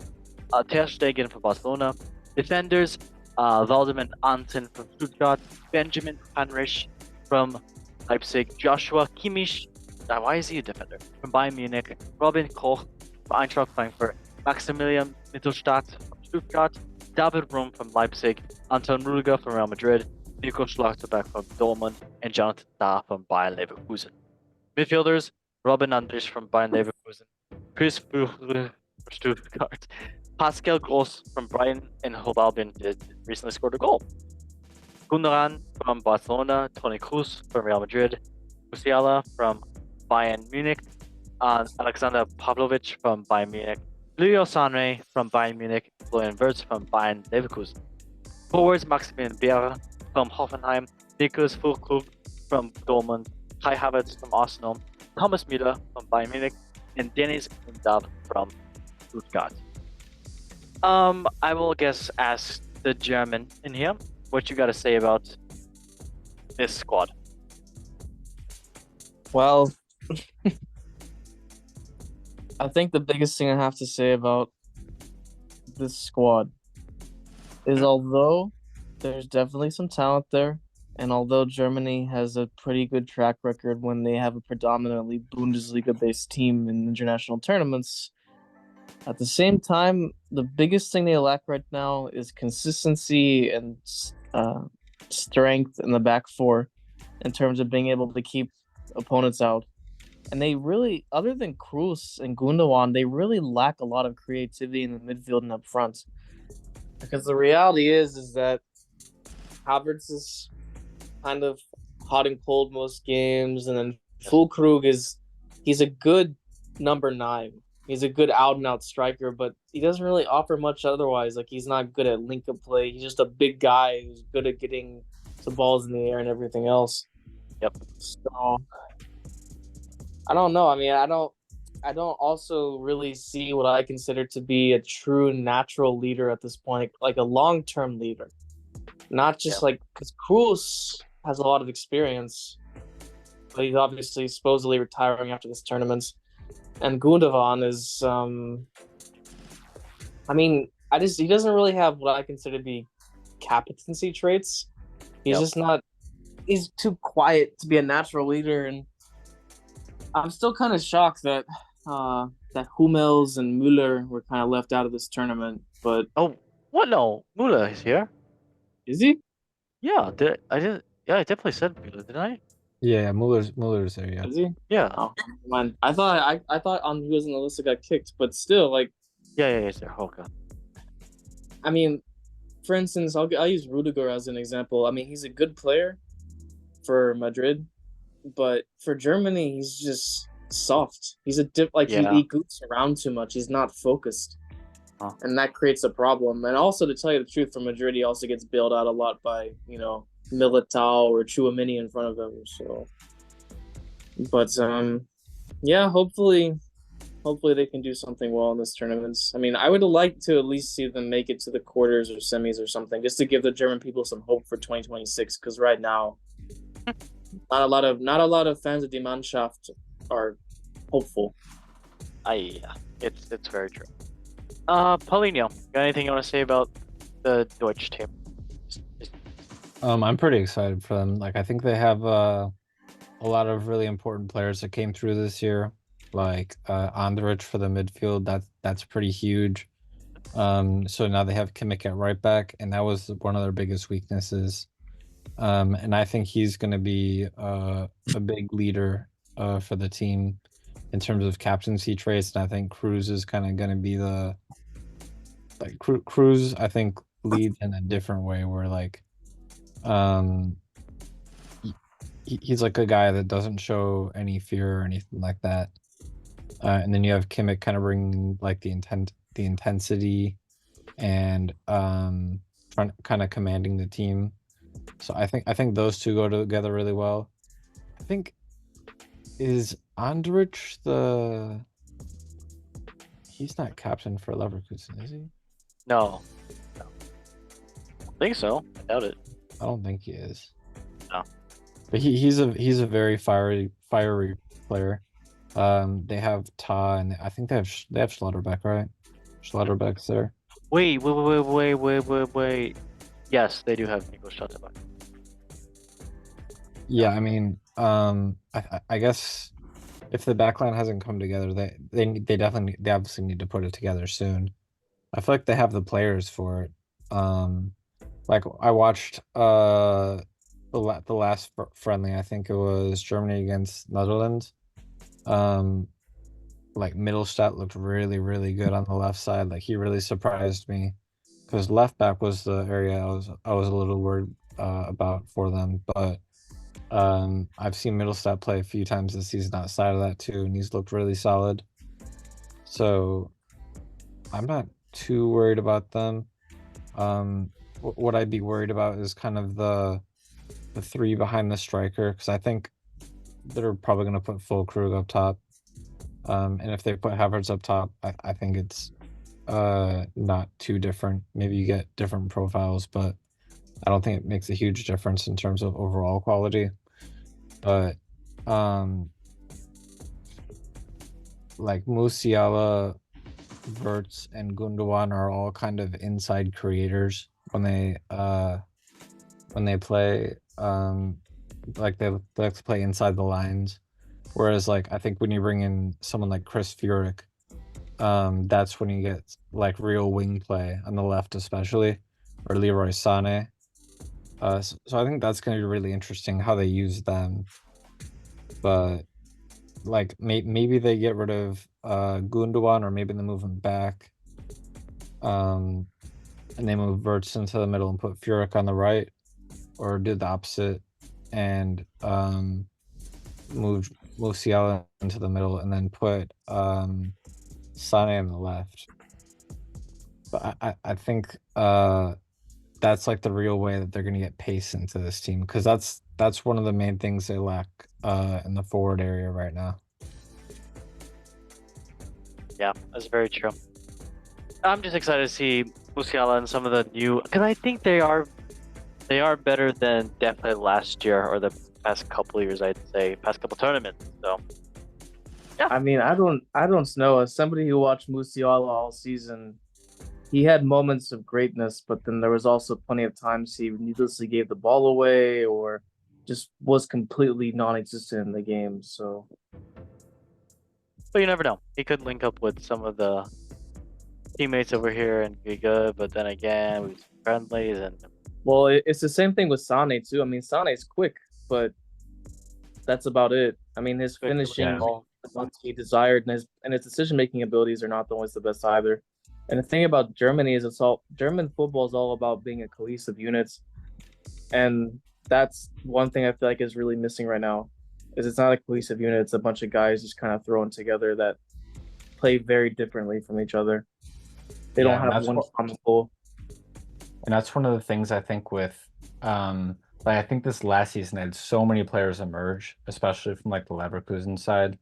Ter Stegen from Barcelona. Defenders, Waldemar Anton from Stuttgart, Benjamin Heinrich from Leipzig, Joshua Kimmich, why is he a defender? From Bayern Munich, Robin Koch from Eintracht Frankfurt, Maximilian Mittelstadt from Stuttgart, David Rum from Leipzig, Anton Rudiger from Real Madrid, Nico Schlotterbeck from Dortmund, and Jonathan Tah from Bayern Leverkusen. Midfielders, Robin Andrich from Bayern Leverkusen, Chris Buchler from Stuttgart, Pascal Gross from Brighton, and Hove Albion did recently scored a goal. Gundogan from Barcelona, Toni Kroos from Real Madrid, Musiala from Bayern Munich, Alexander Pavlovic from Bayern Munich, Leo Sané from Bayern Munich, Florian Wirtz from Bayern Leverkusen. Forwards, Maximilian Beer from Hoffenheim, Niklas Füllkrug from Dortmund, Kai Havertz from Arsenal, Thomas Müller from Bayern Munich, and Dennis Undav from Stuttgart. I will guess ask the German in here what you got to say about this squad. Well, I think the biggest thing I have to say about this squad is although there's definitely some talent there, and although Germany has a pretty good track record when they have a predominantly Bundesliga-based team in international tournaments, at the same time, the biggest thing they lack right now is consistency and strength in the back four in terms of being able to keep opponents out. And they really, other than Kroos and Gundogan, they really lack a lot of creativity in the midfield and up front. Because the reality is that Havertz is kind of hot and cold most games, and then Füllkrug he's a good number 9. He's a good out and out striker, but he doesn't really offer much otherwise. Like, he's not good at link up play. He's just a big guy who's good at getting the balls in the air and everything else. Yep. So I don't know. I mean, I don't also really see what I consider to be a true natural leader at this point, like a long-term leader. Not just like, because Kroos has a lot of experience, but he's obviously supposedly retiring after this tournament. And Gundogan is, I mean, he doesn't really have what I consider to be captaincy traits. He's just not, he's too quiet to be a natural leader. And I'm still kind of shocked that Hummels and Müller were kind of left out of this tournament. But oh, what? No, Müller is here. Is he? Yeah, I definitely said Müller, didn't I? Yeah, Muller's there. Yeah. Is he? Yeah. Oh, man. I thought he was on the list that got kicked, but still, like. Yeah, he's there. Oh god. I mean, for instance, I'll use Rudiger as an example. I mean, he's a good player for Madrid, but for Germany, he's just soft. He's he goofs around too much. He's not focused. Oh. And that creates a problem. And also, to tell you the truth, for Madrid, he also gets bailed out a lot by, Militao or Tchouaméni in front of him. So, but yeah, hopefully they can do something well in this tournament. I mean, I would like to at least see them make it to the quarters or semis or something, just to give the German people some hope for 2026. Because right now, not a lot of fans of Die Mannschaft are hopeful. It's very true. Paulinho, got anything you want to say about the Deutsch team? I'm pretty excited for them. Like, I think they have a lot of really important players that came through this year, like Andrich for the midfield. That's pretty huge. So now they have Kimmich at right back, and that was one of their biggest weaknesses. And I think he's going to be a big leader for the team in terms of captaincy traits. And I think Kroos is kind of going to be Kroos, I think, leads in a different way, where like he's like a guy that doesn't show any fear or anything like that. And then you have Kimmich kind of bringing like the intensity and kind of commanding the team. So I think those two go together really well. I think is Andrich he's not captain for Leverkusen, is he? No. No. I think so. I doubt it. I don't think he is. No. But he's a very fiery player. They have Ta and I think they have Schlotterbeck, right? Schlotterbeck's there. Wait. Yes, they do have Nico Schlotterbeck. Yeah, I mean, I guess if the backline hasn't come together, they obviously need to put it together soon. I feel like they have the players for it. Like I watched the last friendly, I think it was Germany against Netherlands. Like Middlestat looked really, really good on the left side. Like he really surprised me because left back was the area I was a little worried about for them. But I've seen Middlestat play a few times this season outside of that too, and he's looked really solid. So I'm not too worried about them. What I'd be worried about is kind of the three behind the striker because I think they're probably going to put Füllkrug up top. And if they put Havertz up top, I think it's not too different. Maybe you get different profiles, but I don't think it makes a huge difference in terms of overall quality. But like Musiala, Verts, and Gundogan are all kind of inside creators when they play. Like they like to play inside the lines. Whereas like I think when you bring in someone like Chris Furyk, that's when you get like real wing play on the left, especially, or Leroy Sané. So I think that's going to be really interesting how they use them. But like maybe they get rid of Gundogan, or maybe they move him back. And they move Verts into the middle and put Furyk on the right, or do the opposite and move Musiala into the middle and then put Sané on the left. But I think that's like the real way that they're gonna get pace into this team, because that's one of the main things they lack in the forward area right now. Yeah, that's very true. I'm just excited to see Musiala and some of the new, because I think they are better than definitely last year or the past couple years. I'd say past couple tournaments. So I mean, I don't know. As somebody who watched Musiala all season, he had moments of greatness, but then there was also plenty of times he needlessly gave the ball away or just was completely non-existent in the game. So, but you never know. He could link up with some of the teammates over here and be good. But then again, we friendlies and well, it's the same thing with Sané too. I mean, Sané's quick, but that's about it. I mean, his quick to the finishing, ball. once he desired, and his decision-making abilities are not always the best either. And the thing about Germany is German football is all about being a cohesive unit, and that's one thing I feel like is really missing right now. Is it's not a cohesive unit; it's a bunch of guys just kind of thrown together that play very differently from each other. They Yeah, don't and have that's one what- common goal. And that's one of the things I think with like I think this last season had so many players emerge, especially from like the Leverkusen side,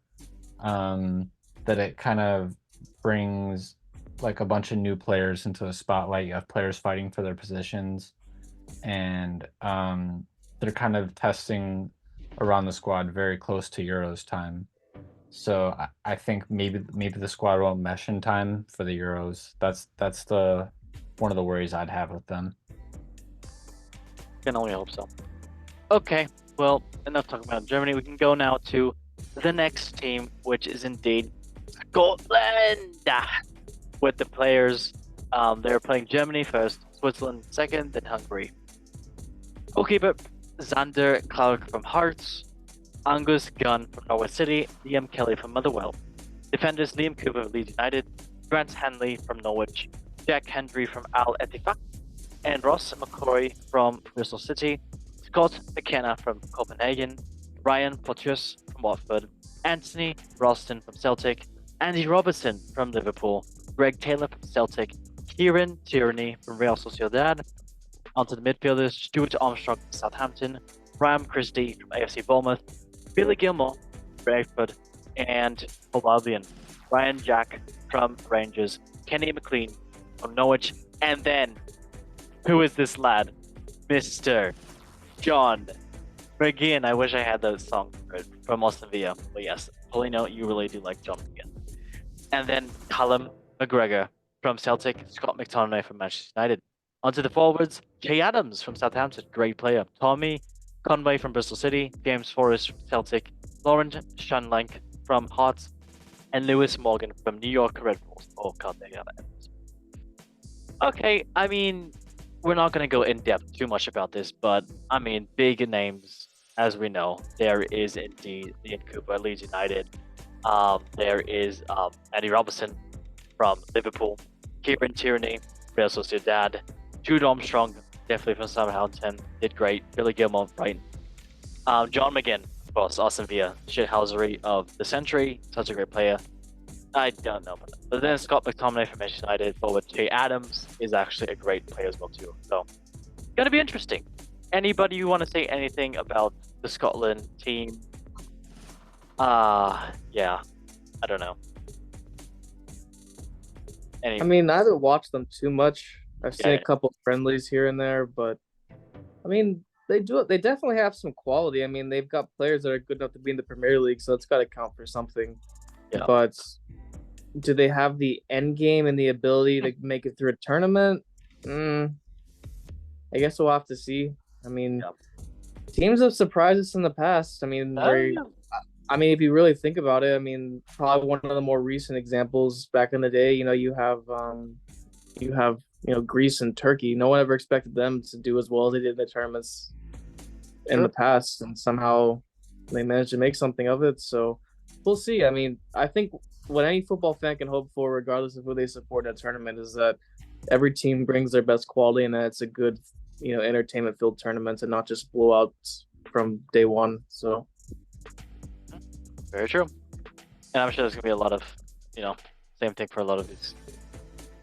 that it kind of brings like a bunch of new players into the spotlight. You have players fighting for their positions, and they're kind of testing around the squad very close to Euros time. So I think maybe the squad won't mesh in time for the Euros. That's the one of the worries I'd have with them. Can only hope so. Okay, well, enough talking about Germany. We can go now to the next team, which is indeed Scotland. With the players, they're playing Germany first, Switzerland second, then Hungary. Goalkeeper Xander Clark from Hearts, Angus Gunn from Norwich City, Liam Kelly from Motherwell. Defenders Liam Cooper of Leeds United, Grant Hanley from Norwich, Jack Hendry from Al Ettifaq, and Ross McCrory from Bristol City, Scott McKenna from Copenhagen, Ryan Potius from Watford, Anthony Ralston from Celtic, Andy Robertson from Liverpool, Greg Taylor from Celtic, Kieran Tierney from Real Sociedad, Onto the midfielders, Stuart Armstrong from Southampton, Graham Christie from AFC Bournemouth, Billy Gilmore from Brentford, and Hull Albion, Ryan Jack from Rangers, Kenny McLean from Norwich, and then, who is this lad? Mr. John McGinn. I wish I had the song from Aston Villa, but yes, Paulino, you really do like John McGinn. And then Callum McGregor from Celtic, Scott McTominay from Manchester United. Onto the forwards, Jay Adams from Southampton, great player. Tommy Conway from Bristol City, James Forrest from Celtic, Laurent Shanlank from Hearts, and Lewis Morgan from New York Red Bulls. Oh god, they got it. Okay, I mean, we're not going to go in depth too much about this, but I mean, big names, as we know. There is indeed Ian Cooper, Leeds United. There is Andy Robertson from Liverpool, Kieran Tierney, Real Sociedad, Jude Armstrong, definitely from Southampton, did great. Billy Gilmore, Brighton. John McGinn, of course, Aston Villa, shithousery of the century, such a great player. I don't know, but then Scott McTominay from Manchester United, forward Jay Adams is actually a great player as well too. So, gonna be interesting. Anybody you want to say anything about the Scotland team? Yeah, I don't know. I mean, I haven't watched them too much. I've seen Yeah. a couple friendlies here and there, but I mean, they definitely have some quality. I mean, they've got players that are good enough to be in the Premier League, so it's got to count for something. Yeah. But do they have the end game and the ability to make it through a tournament? I guess we'll have to see. I mean, Yeah. teams have surprised us in the past. I mean, if you really think about it, I mean, probably one of the more recent examples back in the day, you have Greece and Turkey. No one ever expected them to do as well as they did in the tournaments in the past, and somehow they managed to make something of it. So we'll see. I mean, I think what any football fan can hope for, regardless of who they support in that tournament, is that every team brings their best quality and that it's a good, entertainment filled tournament and not just blowouts from day one. So Very true. And I'm sure there's gonna be a lot of, same thing for a lot of these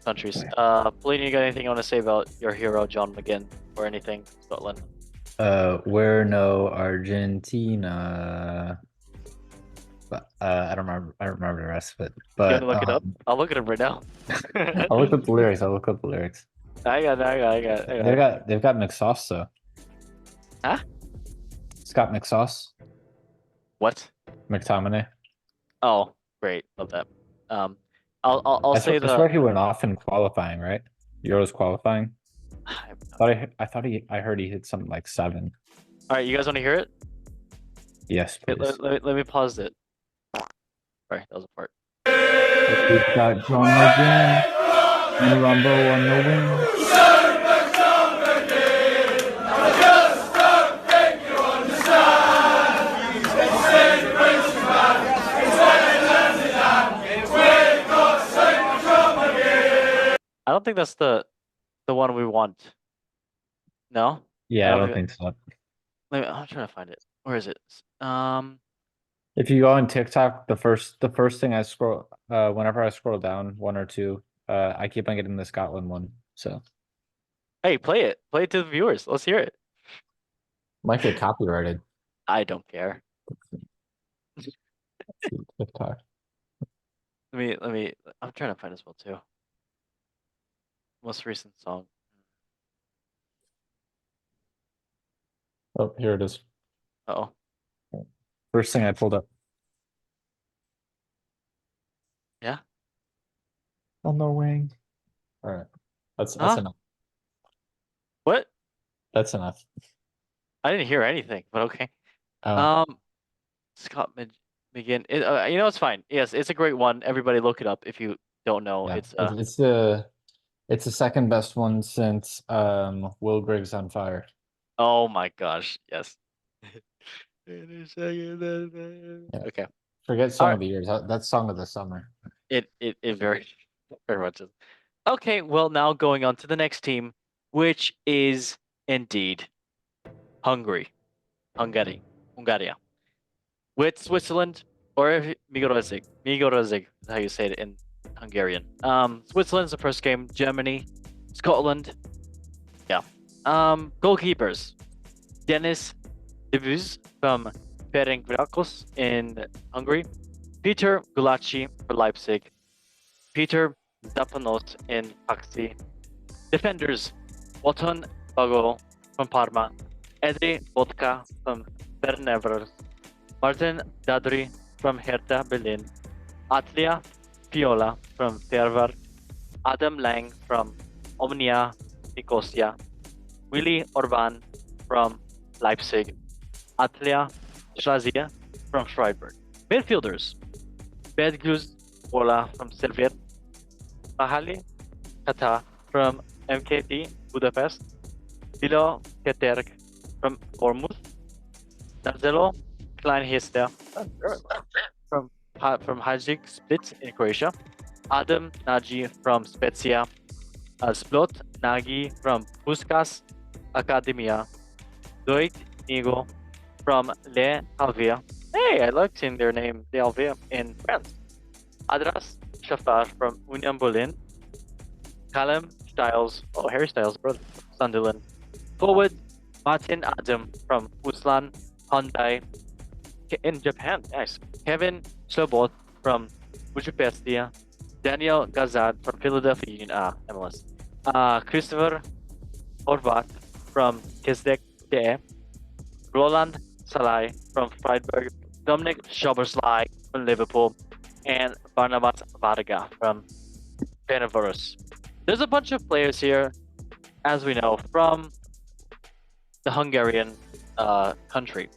countries. Pauline, you got anything you want to say about your hero John McGinn or anything Scotland? We're no Argentina. But I don't remember the rest of it. You But gonna look it up? I'll look it up right now. I'll look up the lyrics. I got. They've got McSauce though. Huh? Scott McSauce, What? McTominay. Oh, great. Love that. I'll say I swear he went off in qualifying, right? Euros qualifying. I heard he hit something like 7. All right, you guys want to hear it? Yes, Okay, please. let me pause it. Sorry, that was a part. We've got John McGinn and Rumble on the wing. I don't think that's the one we want. No? Yeah, I don't Okay. think so. I'm trying to find it. Where is it? If you go on TikTok, the first thing I scroll, whenever I scroll down 1 or 2, I keep on getting the Scotland one. So Hey, play it. Play it to the viewers. Let's hear it. might get copyrighted. I don't care. TikTok. Let me. I'm trying to find as well too. Most recent song. Oh, here it is. Oh, First thing I pulled up. Yeah? On the wing. All right. That's Huh? enough. what? That's enough. I didn't hear anything, but okay. Oh, Scott McGinn. It's fine. Yes, it's a great one. Everybody look it up if you don't know. yeah. It's It's the second best one since Will Griggs on Fire. oh my gosh, yes. Okay. Forget Song Alright. of the Year. That's Song of the Summer. It very very much is. Okay, well now going on to the next team, which is indeed Hungary. With Switzerland, or if Migorozic is how you say it in Hungarian. Switzerland's the first game, Germany, Scotland. Yeah. Goalkeepers: Denis Dibuz from Ferencváros in Hungary, Peter Gulacsi for Leipzig, Peter Zapanos in Paxi. Defenders: Wotan Bago from Parma, Edri Vodka from Bernevers, Martin Dadri from Hertha Berlin, Atlia Piola from Fervar, Adam Lang from Omnia Nicosia, Willy Orban from Leipzig, Atlia Shazia from Freiburg. Midfielders: Bedguz Ola from Servet, Mahali Kata from MKT Budapest, Dilo Keterk from Bournemouth, Marcelo Kleinhester from Hajduk Split in Croatia, Adam Nagy from Spezia, Splot Nagy from Puskas Academia, Doit Nigo from Le Havre. Hey, I like seeing their name, Le Havre, in France. Adras Shafar from Union Berlin, Callum Styles, oh, Harry Styles' brother, Sunderland. Forward: Martin Adam from Uslan Hyundai in Japan. Nice. Kevin Slobot from Budapestia, Daniel Gazad from Philadelphia Union, MLS. Christopher Horvat from Kisdek De, Roland Salai from Freiburg, Dominic Szoboszlai from Liverpool, and Barnabas Varga from Fenerbahce. There's a bunch of players here, as we know, from the Hungarian country.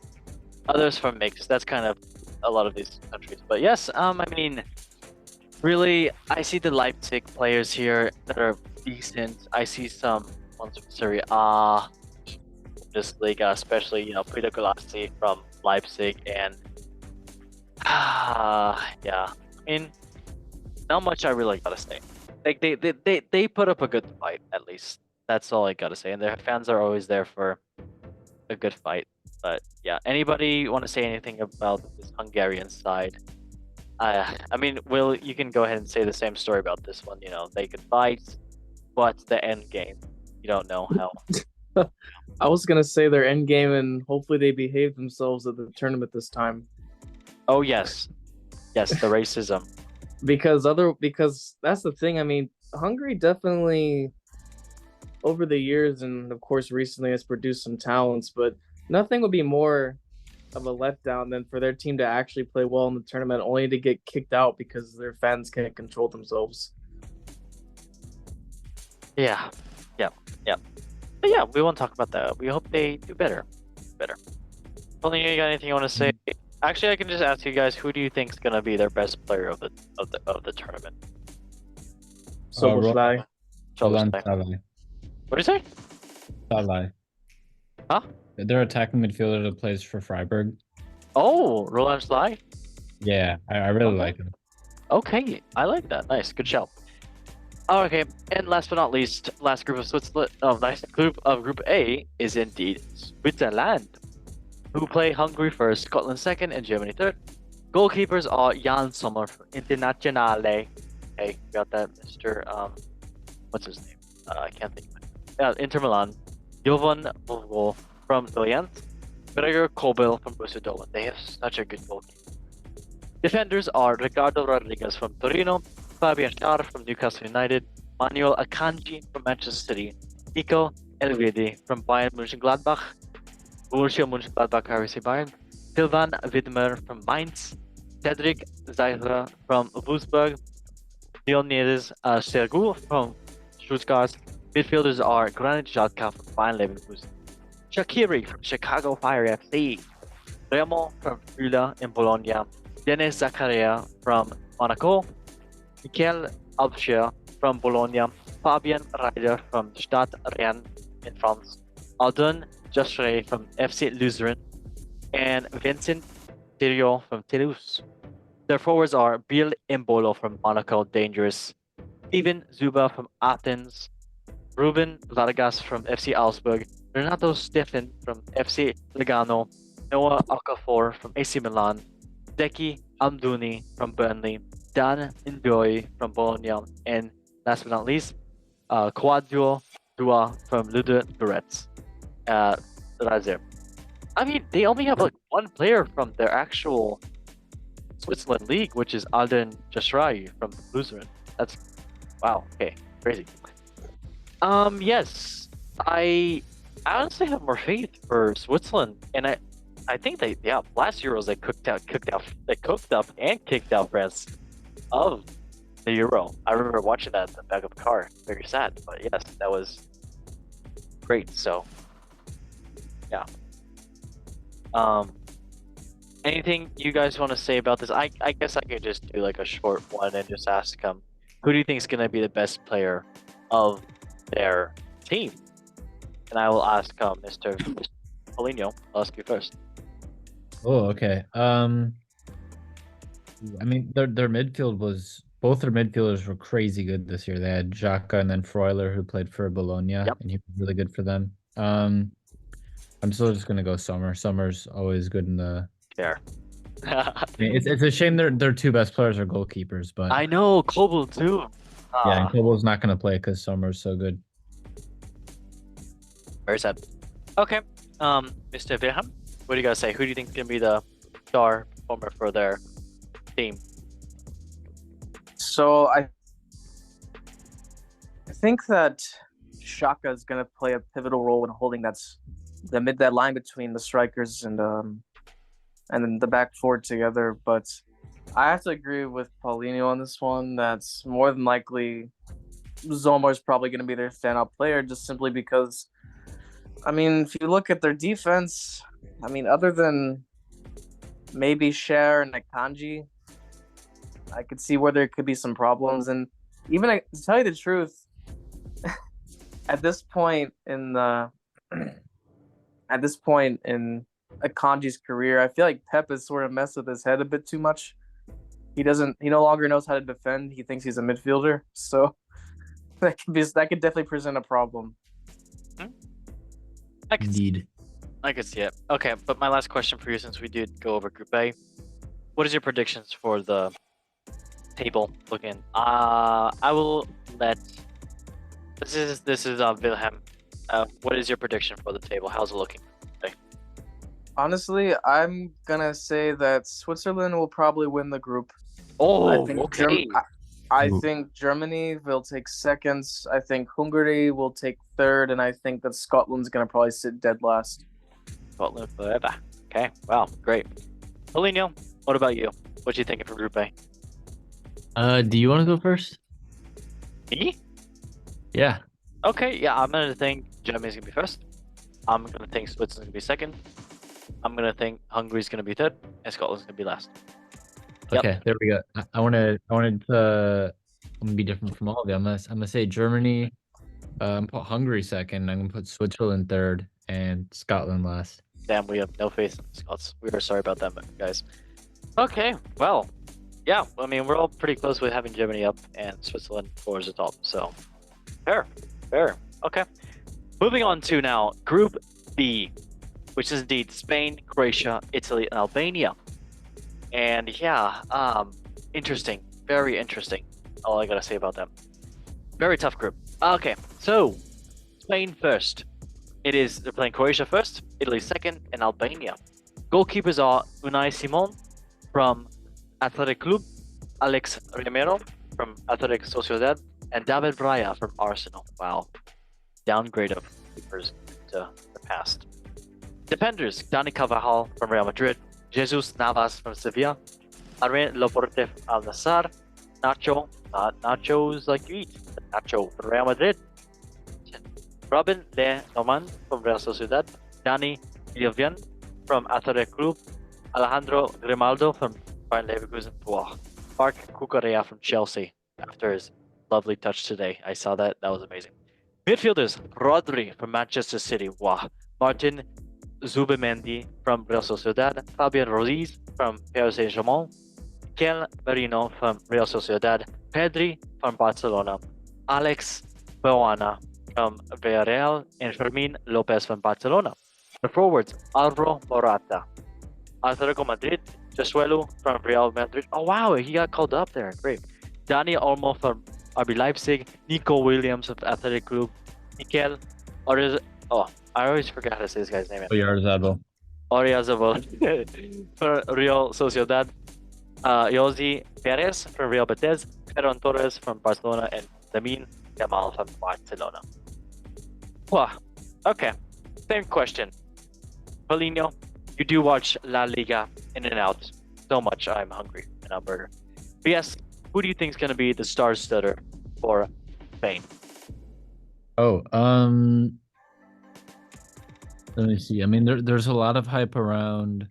Others from mixed. That's kind of a lot of these countries. But yes, I mean, really, I see the Leipzig players here that are decent. I see some ones from Serie A, Bundesliga, especially, you know, Peter Galassi from Leipzig, and yeah, I mean, not much I really gotta say. Like they put up a good fight, at least. That's all I gotta say. And their fans are always there for a good fight. But yeah, anybody want to say anything about this Hungarian side? I mean, Will, you can go ahead and say the same story about this one. You know, they could fight, but the end game, you don't know how. I was gonna say their end game, and hopefully they behave themselves at the tournament this time. Oh yes, yes, the racism. Because that's the thing. I mean, Hungary definitely over the years and of course recently has produced some talents, but nothing would be more of a letdown than for their team to actually play well in the tournament only to get kicked out because their fans can't control themselves. Yeah, yeah, yeah. But yeah, we won't talk about that. We hope they do better. Tony, you got anything you want to say? Actually, I can just ask you guys, who do you think is gonna be their best player of the tournament? Soboslai. Roland Szoboszlai. Salai. What do you say? Salai. Huh? They're attacking midfielder that plays for Freiburg. Oh, Roland Sly. Yeah, I really Okay. like him. Okay, I like that. Nice, good shout. Oh, okay, and last but not least, last group of Switzerland, group of Group A is indeed Switzerland, who play Hungary first, Scotland second, and Germany third. Goalkeepers are Jan Sommer from Internazionale. Hey, got that, Mr. What's his name? I can't think of it. Inter Milan. Jovan Volvo from Lorient. Gregor Kobel from Borussia Dortmund. They have such a good goalkeeper. Defenders are Ricardo Rodriguez from Torino, Fabian Schär from Newcastle United, Manuel Akanji from Manchester City, Nico Elvedi from Bayern Mönchengladbach, Borussia Mönchengladbach, RC Bayern, Silvan Widmer from Mainz, Cedric Zeiser from Wolfsburg, Leonidas Sergu from Stuttgart. Midfielders are Granit Xhaka from Bayern Leverkusen, Shaqiri from Chicago Fire FC, Remo from Friuli in Bologna, Denis Zakaria from Monaco, Mikel Abshir from Bologna, Fabian Reider from Stade Rennes in France, Aldon Joshre from FC Luzern, and Vincent Thiriot from Toulouse. Their forwards are Bill Imbolo from Monaco, dangerous, Steven Zuba from Athens, Ruben Vargas from FC Augsburg, Renato Steffen from FC Lugano, Noah Okafor from AC Milan, Deki Amdouni from Burnley, Dan Ndoye from Bologna, and last but not least, Quadio Dua from Ludogorets. Razir. I mean, they only have like one player from their actual Switzerland league, which is Alden Jashrai from Lutheran. That's wow. Okay, crazy. Yes, I honestly have more faith for Switzerland, and I think last Euros they cooked up and kicked out France of the Euro. I remember watching that in the back of the car. Very sad, but yes, that was great. So, yeah. Anything you guys want to say about this? I guess I could just do like a short one and just ask who do you think is gonna be the best player of their team? And I will ask Mr. Paulinho. I'll ask you first. Oh, okay. I mean, their midfield was both their midfielders were crazy good this year. They had Xhaka and then Freuler, who played for Bologna, Yep. and he was really good for them. I'm still just gonna go Sommer. Sommer's always good in the. There. I mean, it's a shame their two best players are goalkeepers, but I know Kobel too. yeah, and Kobel's not gonna play because Sommer's so good. Very sad. Okay. Mr. Wilhelm, what do you guys say? Who do you think is gonna be the star performer for their team? So I think that Shaka is going to play a pivotal role in holding that line between the strikers and then the back four together. But I have to agree with Paulinho on this one. That's more than likely Zomar is probably going to be their standout player, just simply because, I mean, if you look at their defense, I mean, other than maybe Cher and Akanji, I could see where there could be some problems. And even to tell you the truth, at this point in Akanji's career, I feel like Pep has sort of messed with his head a bit too much. He no longer knows how to defend. He thinks he's a midfielder. So that could definitely present a problem. Indeed. I could see it. Okay, but my last question for you, since we did go over Group A, what is your predictions for the table looking? I will let. This is Wilhelm. What is your prediction for the table? How's it looking? Honestly, I'm gonna say that Switzerland will probably win the group. Oh, I think okay. I think Germany will take second. I think Hungary will take third, and I think that Scotland's gonna probably sit dead last. Scotland forever. Okay, wow, great. Paulinho, what about you? What do you think for Group A? Do you want to go first? Me? Yeah. Okay, yeah, I'm gonna think Germany's gonna be first. I'm gonna think Switzerland's gonna be second. I'm gonna think Hungary's gonna be third, and Scotland's gonna be last. Yep. Okay, there we go. I wanted to I'm gonna be different from all of you. I'm gonna say Germany, put Hungary second. I'm gonna put Switzerland third and Scotland last. Damn, we have no faith in the Scots. We are sorry about that, guys. Okay, well, yeah, I mean, we're all pretty close with having Germany up and Switzerland towards the top, so fair. Okay, moving on to now Group B, which is indeed Spain, Croatia, Italy, and Albania. And yeah, interesting, very interesting. All I gotta say about them. Very tough group. Okay, so Spain first. They're playing Croatia first, Italy second, and Albania. Goalkeepers are Unai Simon from Athletic Club, Alex Romero from Athletic Sociedad, and David Raya from Arsenal. Wow, downgrade of keepers to the past. Defenders: Dani Carvajal from Real Madrid, Jesus Navas from Sevilla, Alain Laporte from Al Nassr, Nacho, not nachos like you eat, Nacho from Real Madrid, Robin Le Normand from Real Sociedad, Dani Ilvian from Athletic Club, Alejandro Grimaldo from Bayern Leverkusen, Marc Cucurella from Chelsea after his lovely touch today. I saw that was amazing. Midfielders: Rodri from Manchester City, Martin Zubimendi from Real Sociedad, Fabian Ruiz from Paris Saint-Germain, Kel Merino from Real Sociedad, Pedri from Barcelona, Alex Boana from Villarreal, and Fermin Lopez from Barcelona. The forwards: Alvaro Morata, Atletico Madrid, Josuelu from Real Madrid. Oh wow, he got called up there. Great. Dani Olmo from RB Leipzig, Nico Williams of Athletic Club, Mikel Oriz. Oh, I always forget how to say this guy's name. Oyarzabal. Oriazabal for Real Sociedad. Josi Perez from Real Betis, Ferran Torres from Barcelona, and Lamine Yamal from Barcelona. Wow. Okay. Same question. Paulinho, you do watch La Liga in and out so much. I'm hungry and I'm burger. But yes, who do you think is going to be the star stutter for Spain? Oh, let me see. I mean, there's a lot of hype around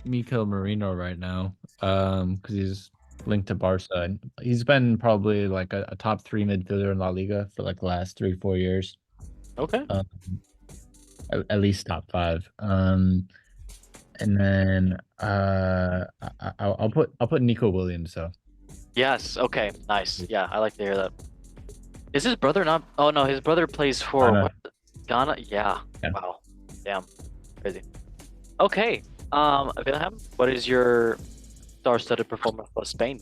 Miko Marino right now. Because he's linked to Barca. And he's been probably like a top 3 midfielder in La Liga for like the last 3-4 years. Okay. At least top 5. And then I'll put Nico Williams though. Yes. Okay. Nice. Yeah, I like to hear that. Is his brother not? Oh no, his brother plays for Ghana. what? Ghana. Yeah. Yeah. Wow. Damn. Crazy. Okay. Wilhelm, what is your star-studded performance for Spain?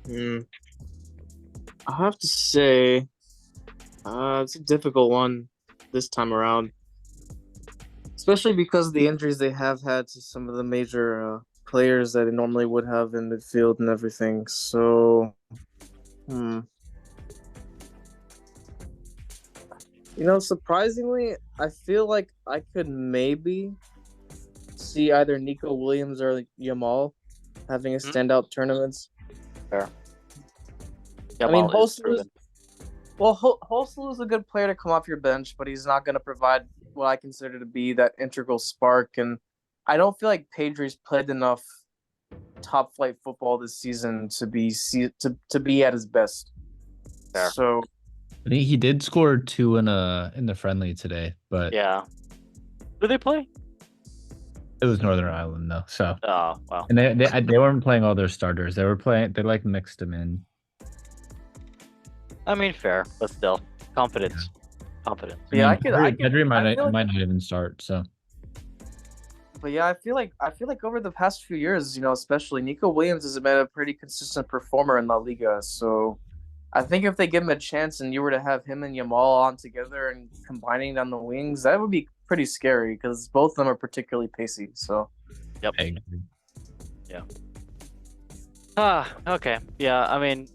I have to say, it's a difficult one this time around, especially because of the injuries they have had to some of the major players that they normally would have in midfield and everything. So, surprisingly, I feel like I could maybe see either Nico Williams or Yamal having a standout tournaments. Fair. I mean, Yamal is Hoslu proven. Hoslu is a good player to come off your bench, but he's not going to provide what I consider to be that integral spark. And I don't feel like Pedri's played enough top flight football this season to be at his best. Fair. So I think he did score 2 in the friendly today, but Yeah. Who do they play? it was Northern Ireland though. So Oh, wow. and they weren't playing all their starters. They like mixed them in. I mean, fair, but still, confidence. Confidence. Yeah, I mean, Pedri I feel like- might not even start. So But yeah, I feel like over the past few years, especially Nico Williams has been a pretty consistent performer in La Liga. So I think if they give him a chance and you were to have him and Yamal on together and combining down the wings, that would be pretty scary because both of them are particularly pacey. So I agree. Okay. Yeah, I mean,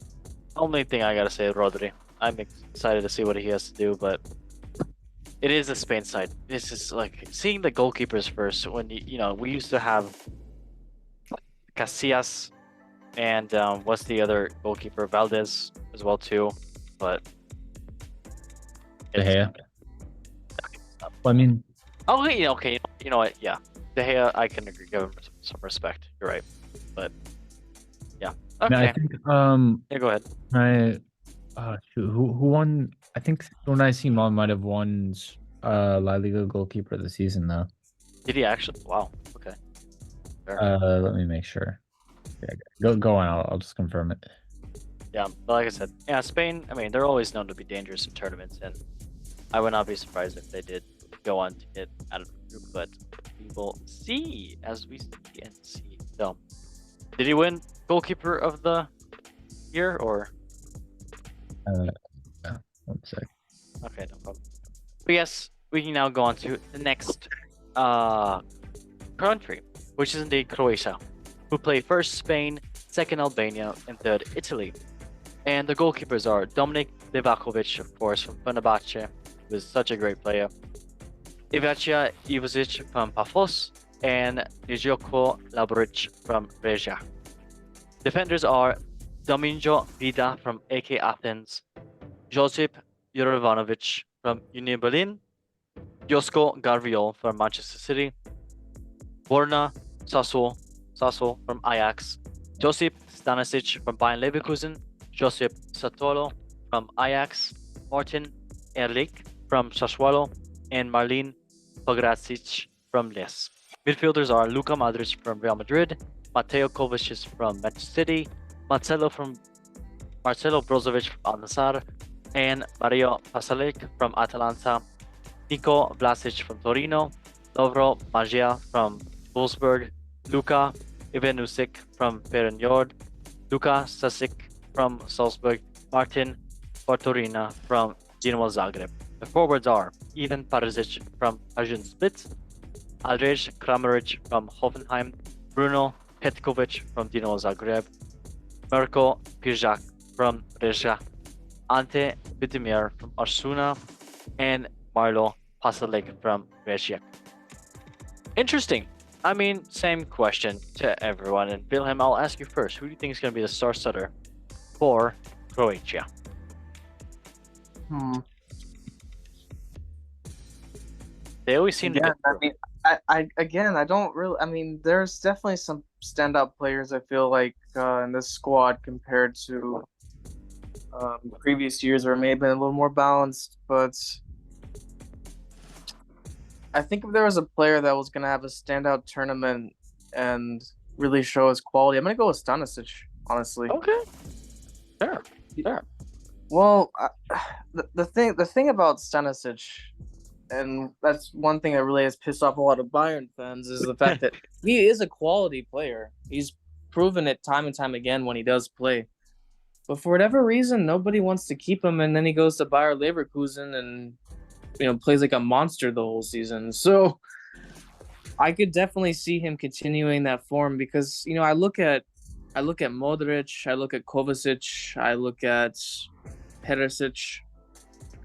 only thing I gotta say is Rodri. I'm excited to see what he has to do, but it is the Spain side. This is like seeing the goalkeepers first. When we used to have Casillas and what's the other goalkeeper? Valdez as well too, but De Gea. Well, I mean, okay. You know what? Yeah, De Gea, I can agree. Give him some respect. You're right, but yeah. I mean, Okay. I think Yeah, go ahead. who won? I think Unai Simon might have won La Liga goalkeeper of the season though. Did he actually? Wow. Okay. Let me make sure. Yeah, go on. I'll just confirm it. Yeah, but like I said, yeah, Spain. I mean, they're always known to be dangerous in tournaments, and I would not be surprised if they did go on to get out of the group. But we will see as we see and see. So, did he win goalkeeper of the year or? Yeah, 1 sec. Okay, no problem. But yes, we can now go on to the next country, which is indeed Croatia, who play first Spain, second Albania, and third Italy. And the goalkeepers are Dominik Livakovic, of course, from Fenerbahce, who is such a great player, Ivacia Ivosic from Pafos, and Nijoko Laboric from Reja. Defenders are Domingo Vida from AK Athens, Josip Juranovic from Union Berlin, Josko Garviol from Manchester City, Borna Sasso from Ajax, Josip Stanisic from Bayern Leverkusen, Josip Satolo from Ajax, Martin Erlich from Sassuolo, and Marlin Pogracic from Les. Midfielders are Luka Modric from Real Madrid, Mateo Kovacic from Manchester City, Marcelo Brozovic from Al Nassr, and Mario Pasalic from Atalanta, Niko Vlasic from Torino, Lovro Magia from Wolfsburg, Luka Ivanusik from Feyenoord, Luka Sasic from Salzburg, Martin Bartorina from Dinamo Zagreb. The forwards are Ivan Parzic from Arjun Split, Aldrej Kramaric from Hoffenheim, Bruno Petkovic from Dinamo Zagreb, Mirko Pijak from Rijeka, Ante Budimir from Arsuna, and Marlo Pasalic from Rijeka. Interesting. I mean, same question to everyone. And Wilhelm, I'll ask you first. Who do you think is going to be the star setter for Croatia? They always seem to Yeah, get I through. mean, I don't really. I mean, there's definitely some standout players I feel like in this squad compared to previous years, where it may have been a little more balanced. But I think if there was a player that was gonna have a standout tournament and really show his quality, I'm gonna go with Stanisic. Honestly, Okay. Fair. Fair. well, the thing about Stanisic, and that's one thing that really has pissed off a lot of Bayern fans, is the fact that he is a quality player. He's proven it time and time again when he does play. But for whatever reason, nobody wants to keep him, and then he goes to Bayer Leverkusen and plays like a monster the whole season. So I could definitely see him continuing that form because I look at Modric, I look at Kovacic, I look at Perisic,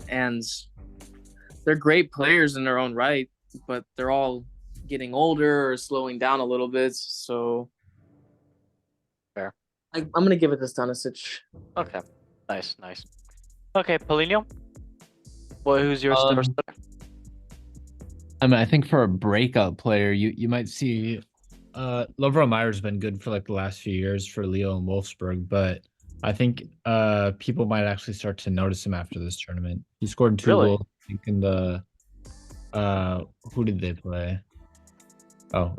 and they're great players in their own right, but they're all getting older or slowing down a little bit. So Fair. I'm gonna give it to Stanisic. Okay. Nice. Okay, Paulinho. Well, who's your star setter? I mean, I think for a breakout player, you might see Lovro Meyer's been good for like the last few years for Leo and Wolfsburg, but I think people might actually start to notice him after this tournament. He scored 2 Really? goals, I think, in the who did they play? Oh,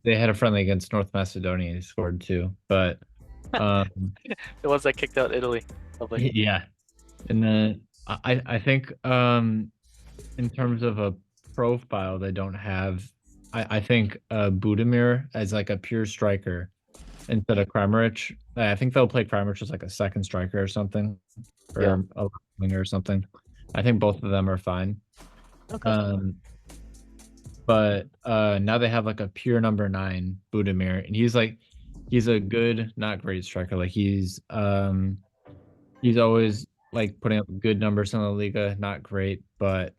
they had a friendly against North Macedonia. He scored 2, but The ones that kicked out Italy. Lovely. yeah. And then I think in terms of a profile, they don't have. I think Budimir as like a pure striker instead of Kramaric. I think they'll play Kramaric as like a second striker or something, or Yeah. a winger or something. I think both of them are fine. Okay. But now they have like a pure number 9, Budimir, and he's a good, not great striker. Like he's always like putting up good numbers in the Liga, not great, but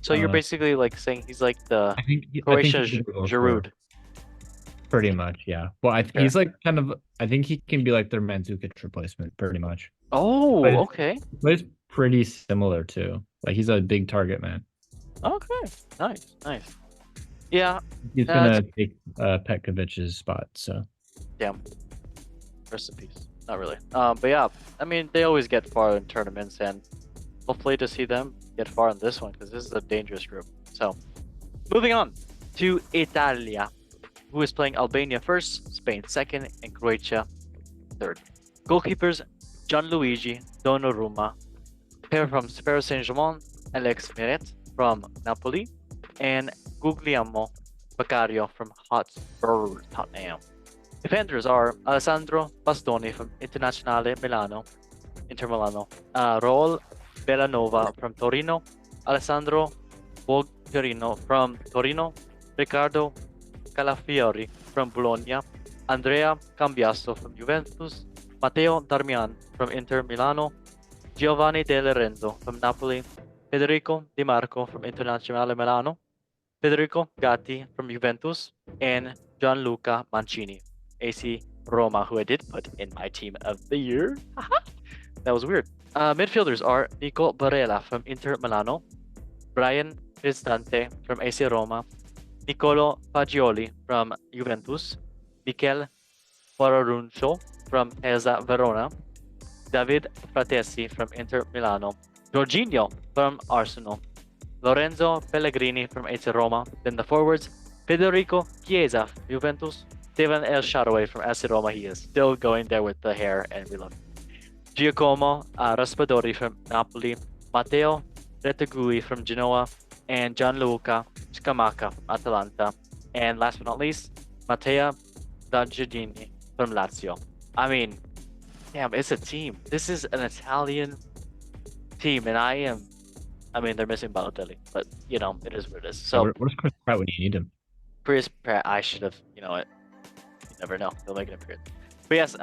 So you're basically like saying he's like the I think Croatian he's a good goal scorer. Giroud. Pretty much, yeah. Well, Fair. he's like kind of. I think he can be like their Mandzukic replacement, pretty much. Oh, But- okay. But it's pretty similar too. Like he's a big target man. Okay. Nice. Yeah, He's Yeah, gonna take Petkovic's spot. So rest in peace. Not really. But yeah, I mean, they always get far in tournaments, and hopefully to see them get far in this one because this is a dangerous group. So, moving on to Italia, who is playing Albania first, Spain second, and Croatia third. Goalkeepers: Gianluigi Donnarumma, pair from Paris Saint-Germain, Alex Meret from Napoli, and Guglielmo Baccario from Hotspur Tottenham. Defenders are Alessandro Bastoni from Internazionale Milano, Inter Milano, Raul Bellanova from Torino, Alessandro Bogherino from Torino, Riccardo Calafiori from Bologna, Andrea Cambiasso from Juventus, Matteo Darmian from Inter Milano, Giovanni De Lorenzo from Napoli, Federico Di Marco from Internazionale Milano, Federico Gatti from Juventus, and Gianluca Mancini, AC Roma, who I did put in my team of the year. That was weird. Midfielders are Nico Barella from Inter Milano, Brian Cristante from AC Roma, Nicolo Fagioli from Juventus, Michel Foraruncio from Hesa Verona, David Fratesi from Inter Milano, Jorginho from Arsenal, Lorenzo Pellegrini from AC Roma. Then the forwards, Federico Chiesa, Juventus, Steven El Shaarawy from AC Roma. He is still going there with the hair, and we love it. Giacomo Raspadori from Napoli, Matteo Retegui from Genoa, and Gianluca Scamacca from Atalanta. And last but not least, Matteo D'Angedini from Lazio. I mean, damn, it's a team. This is an Italian team, and I mean, they're missing Balotelli, but you know, it is what it is. So So where's Chris Pratt when you need him? Chris Pratt, I should have, you know what? You never know. They'll make an appearance. But yes,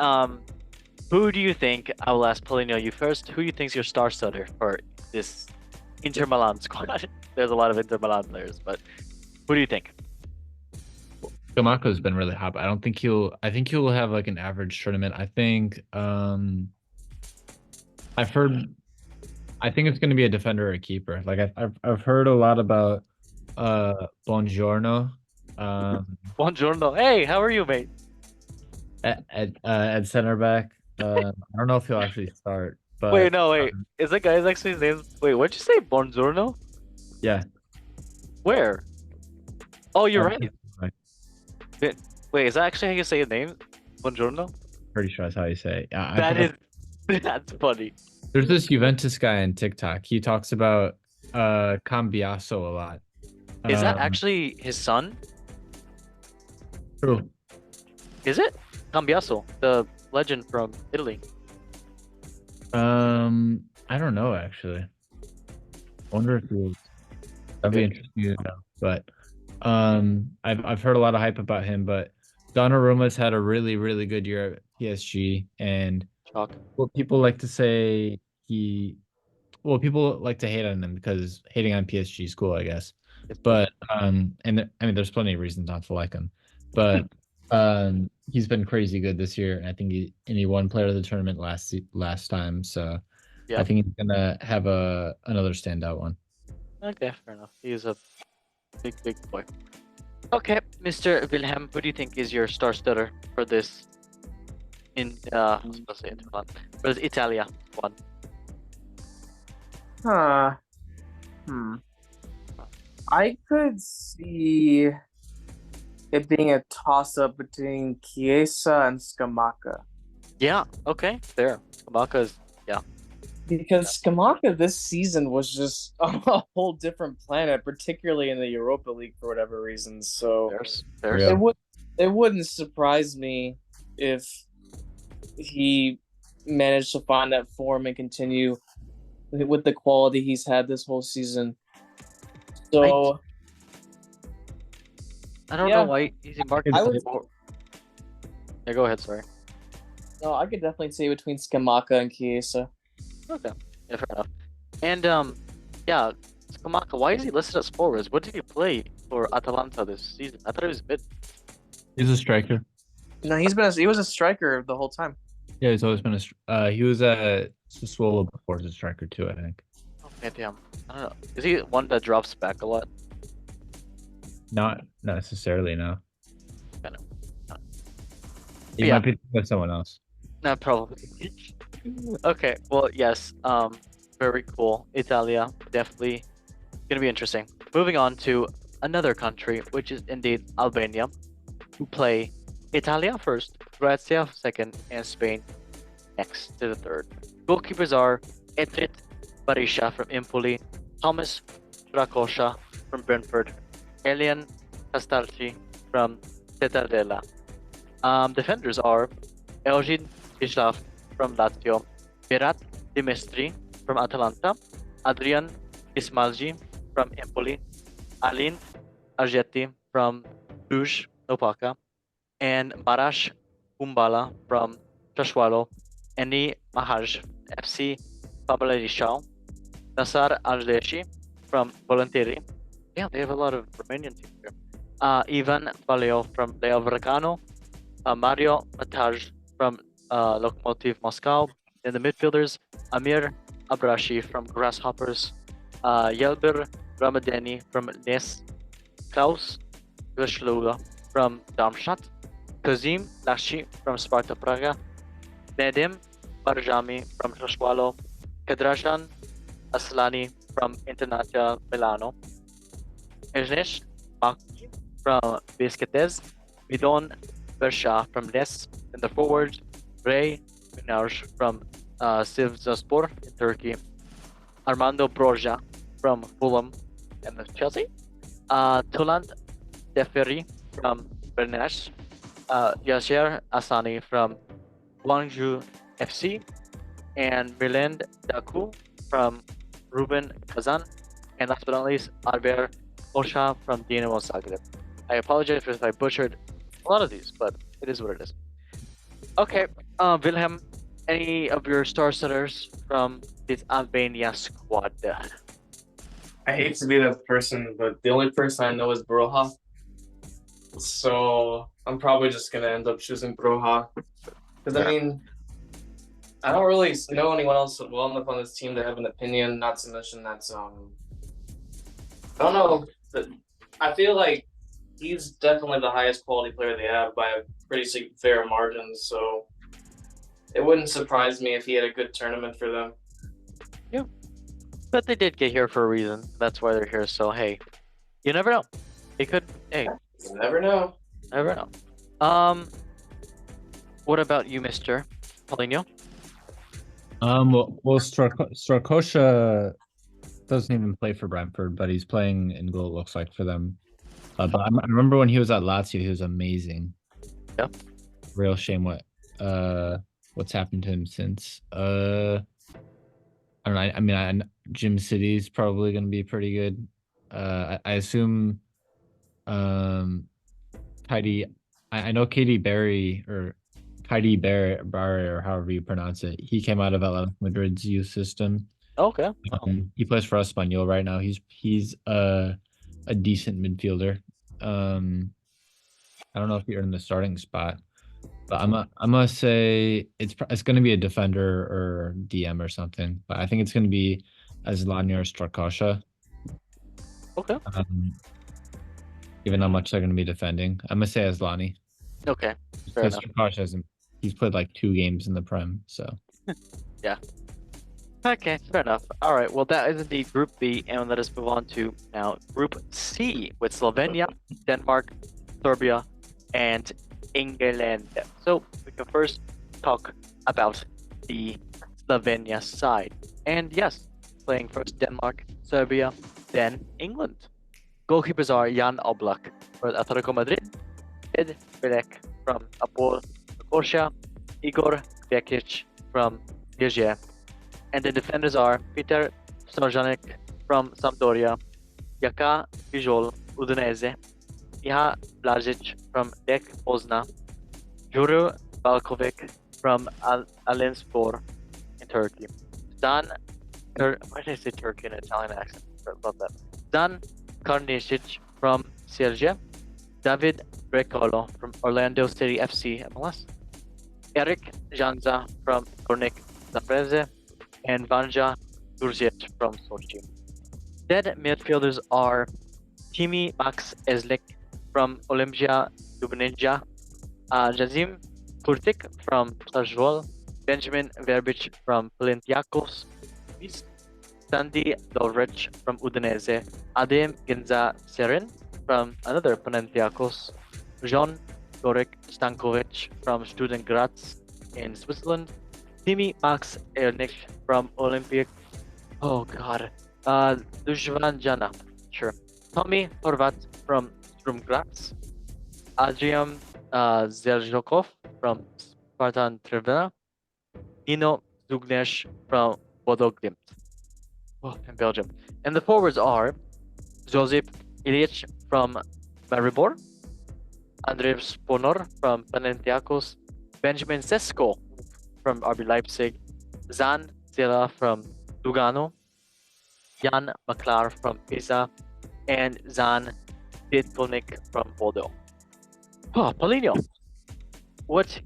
who do you think? I will ask Polino you first. Who do you think's your star stutter for this Inter Milan squad? There's a lot of Inter Milan players, but who do you think? Scamacca's been really hot, but I don't think he'll. I think he'll have like an average tournament. I think. I've heard. I think it's going to be a defender or a keeper. Like I've heard a lot about Buongiorno Buongiorno. Hey, how are you, mate? at center back. I don't know if he'll actually start, but Wait, no, wait. Is that guy's actually his name? Wait, what'd you say? Buongiorno? yeah. Where? Oh, you're Um, right. Wait, is that actually how you say his name? Buongiorno? Pretty sure that's how you say it. Yeah, That is, that's funny. There's this Juventus guy on TikTok. He talks about Cambiaso a lot. Is that actually his son? True? Is it? Cambiaso, the legend from Italy. I don't know actually. Wonder if he was. That'd be interesting to know. But I've heard a lot of hype about him. But Donnarumma's had a really, really good year at PSG, and Shock. well, people like to say people like to hate on him because hating on PSG is cool, I guess. But I mean, there's plenty of reasons not to like him. But he's been crazy good this year. And I think he won player of the tournament last time. So Yeah. I think he's gonna have another standout one. Okay, fair enough. He's a big boy. Okay, Mr. Wilhelm, who do you think is your star stutter for this I was supposed to say Inter Milan, for this Italia one? Huh. I could see it being a toss-up between Chiesa and Scamacca. Yeah, okay, fair. Scamacca is, Because Scamacca this season was just on a whole different planet, particularly in the Europa League for whatever reason. So there's Yeah. it wouldn't surprise me if he managed to find that form and continue with the quality he's had this whole season. So I don't Yeah. know why he's marketed I would- for. Yeah, go ahead, sorry. no, I could definitely say between Scamacca and Chiesa. Okay, yeah, fair enough. And yeah, Scamacca, why is he listed as forwards? What did he play for Atalanta this season? I thought he was mid. He's a striker. No, he was a striker the whole time. Yeah, he's always been he was a Sassuolo before as a striker too, I think. Okay, damn. I don't know. Is he one that drops back a lot? Not necessarily, no. Kind of. He Yeah. might be with someone else. No, probably. Okay, well, yes. Very cool. Italia, definitely gonna be interesting. Moving on to another country, which is indeed Albania, who play Italia first, Croatia second, and Spain next to the third. Goalkeepers are Edrit Barisha from Empoli, Thomas Rakosha from Brentford, Elian Castalci from Cittadella. Defenders are Elgin Islav from Lazio, Berat Dimestri from Atalanta, Adrian Ismalji from Empoli, Alin Argeti from Cluj Opaka, and Barash Kumbala from Sassuolo, Eni Mahaj FC Famalicão, Nassar Aldeshi from Volontieri. Yeah, they have a lot of Romanian teams here. Ivan Valeo from Leo Vracano, Mario Mataj from Lokomotiv Moscow. In the midfielders, Amir Abrashi from Grasshoppers, Yelbir Ramadani from Nes, Klaus Vishluga from Darmstadt, Kazim Lashi from Sparta Praga, Nedim Barjami from Sassuolo, Kadrajan Aslani from Internazionale Milano, Ejnesh Maki from Biscates, Midon Bersha from Nes in the forwards, Ray Minaj from Sivasspor in Turkey, Armando Broja from Fulham and Chelsea, Tuland Deferi from Bernesh, Yasser Asani from Gwangju FC, and Miland Daku from Ruben Kazan, and last but not least, Albert Osha from Dinamo Zagreb. I apologize if I butchered a lot of these, but it is what it is. Okay, Wilhelm, any of your star setters from this Albania squad? I hate to be that person, but the only person I know is Broha. So I'm probably just gonna end up choosing Broha. Because I mean, I don't really know anyone else well enough on this team to have an opinion. Not to mention that I don't know. I feel like he's definitely the highest quality player they have by a pretty fair margin. So it wouldn't surprise me if he had a good tournament for them. But they did get here for a reason. That's why they're here. So hey, you never know. It could. Hey, You never know. never know. What about you, Mr. Paulinho? Well, Strakosha doesn't even play for Brentford, but he's playing in goal. It looks like for them. But I remember when he was at Lazio, he was amazing. Yeah. Real shame what's happened to him since. I don't know. I mean, Gym City's probably going to be pretty good. I assume. Kaidi, I know Katie Barry or Kaidi Barry or however you pronounce it. He came out of Atletico Madrid's youth system. Okay. He plays for Espanyol right now. He's a decent midfielder. I don't know if you're in the starting spot, but I'm gonna say it's gonna be a defender or DM or something. But I think it's gonna be Asllani or Strakosha. Okay. Given how much they're gonna be defending, I'm gonna say Asllani. Okay. Fair Because enough. Strakosha hasn't. He's played like 2 games in the Prem, so. Okay, fair enough. All right, well, that is indeed Group B, and let us move on to now Group C with Slovenia, Denmark, Serbia, and England. So we can first talk about the Slovenia side. And yes, playing first Denmark, Serbia, then England. Goalkeepers are Jan Oblak for Atletico Madrid, Ed Bilek from Apol Nicosia, Igor Vekic from Liège. And the defenders are Peter Stojanek from Sampdoria, Jaka Vijol, Udinese, Iha Blažić from Lech Poznan, Juro Balkovic from Alenspor in Turkey, why did I say Turkey in an Italian accent? I love that. Dan Karnicic from Celje, David Brecolo from Orlando City FC MLS, Eric Janza from Gornik Zabrze, and Vanja Durzic from Sochi. Dead midfielders are Timi Max Ezlik from Olimpia Ljubljana, Jazim Kurtik from Stazvol, Benjamin Verbic from Olympiacos, Sandy Dovrich from Udinese, Adem Ginza Serin from another Olympiacos, Jean Gorik Stankovic from Student Graz in Switzerland, Timi Max Ernik from Olympic. Oh god. Ljubljana. Sure. Tommy Horvat from Sturm Graz. Adrian Zeljokov from Spartan Trevena. Nino Zugnesh from Bodo Glimt. Oh, in Belgium. And the forwards are Josip Ilic from Maribor, Andrej Sponor from Panathinaikos, Benjamin Sesko from RB Leipzig, Zan Zela from Lugano, Jan Maklar from Pisa, and Zan Ditkonik from Bordeaux. Oh, Paulinho, what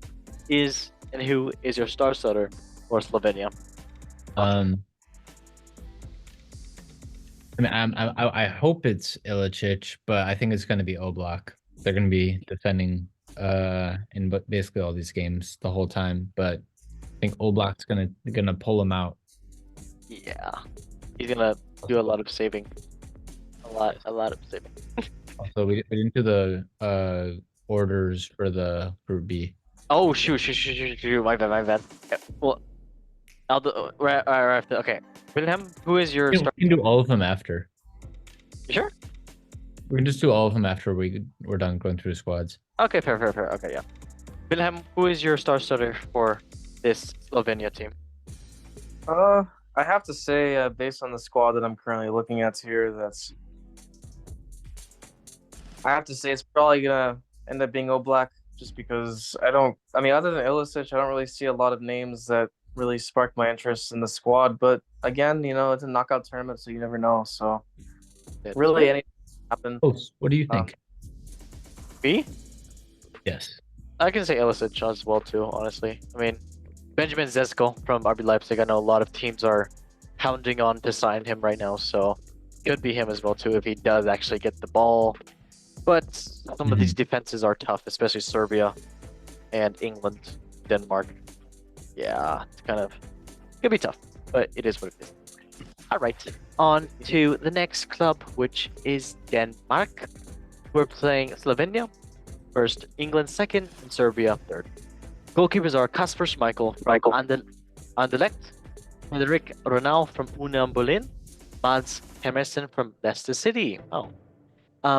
is and who is your star setter for Slovenia? I mean, I hope it's Ilicic, but I think it's going to be Oblak. They're going to be defending in basically all these games the whole time, but I think Oblak's gonna pull him out. Yeah, he's gonna do a lot of saving. A lot of saving. Also, we didn't do the orders for the Group B. Oh shoot! My bad. Okay, well, I'll do right after. Okay, Wilhelm, who is your We star? can do all of them after. You sure? We can just do all of them after we're done going through the squads. Okay, fair. Okay, yeah. Wilhelm, who is your star starter for this Slovenia team? I have to say, based on the squad that I'm currently looking at here, I have to say it's probably gonna end up being Oblak, just because I mean, other than Ilicic, I don't really see a lot of names that really sparked my interest in the squad. But again, it's a knockout tournament, so you never know. So That's really, fair. anything can happen. What do you Um, think? Me? Yes. I can say Ilicic as well too, honestly. I mean, Benjamin Zesko from RB Leipzig. I know a lot of teams are hounding on to sign him right now, so could be him as well too if he does actually get the ball. But some of these defenses are tough, especially Serbia and England, Denmark. Yeah, it's could be tough, but it is what it is. All right, on to the next club, which is Denmark. We're playing Slovenia first, England second, and Serbia third. Goalkeepers are Kasper Schmeichel from Anderlecht, Frederik Ronau from Union Berlin, Mads Hermansen from Leicester City. Oh.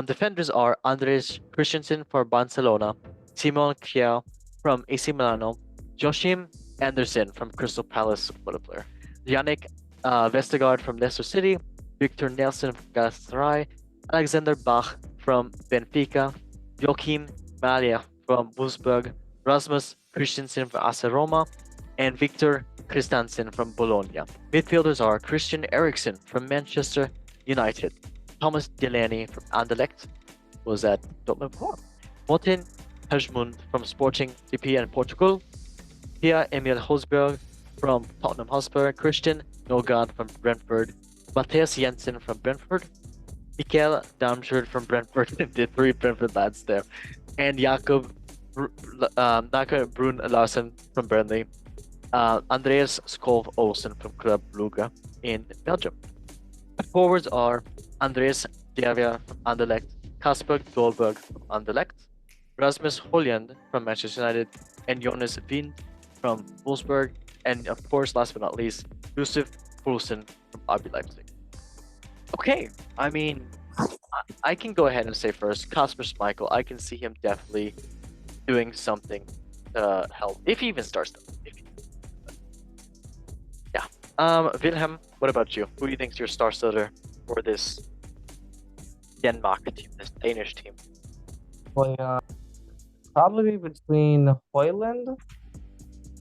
Defenders are Andres Christensen for Barcelona, Simon Kjær from AC Milano, Joachim Andersen from Crystal Palace, what a player, Yannick Vestergaard from Leicester City, Victor Nelson from Galatasaray, Alexander Bach from Benfica, Joachim Malia from Wolfsburg, Rasmus Christensen from AC Roma, and Victor Christensen from Bologna. Midfielders are Christian Eriksen from Manchester United, Thomas Delaney from Anderlecht, was at Dortmund before, Martin Hejmund from Sporting CP in Portugal, Pierre-Emil Hosberg from Tottenham Hotspur, Christian Nørgaard from Brentford, Matthias Jensen from Brentford, Mikael Damsgaard from Brentford, the three Brentford lads there, and Jakob Brun Larsen from Burnley, Andreas Skov Olsen from Club Brugge in Belgium. Forwards are Andreas Diavia from Anderlecht, Kasper Dolberg from Anderlecht, Rasmus Højlund from Manchester United, and Jonas Wind from Wolfsburg, and of course, last but not least, Yusuf Poulsen from RB Leipzig. Okay, I mean, I can go ahead and say first, Kasper Schmeichel, I can see him definitely doing something to help, if he even starts them. Wilhelm, what about you? Who do you think is your star starter for this Denmark team, this Danish team? Well, probably between Højlund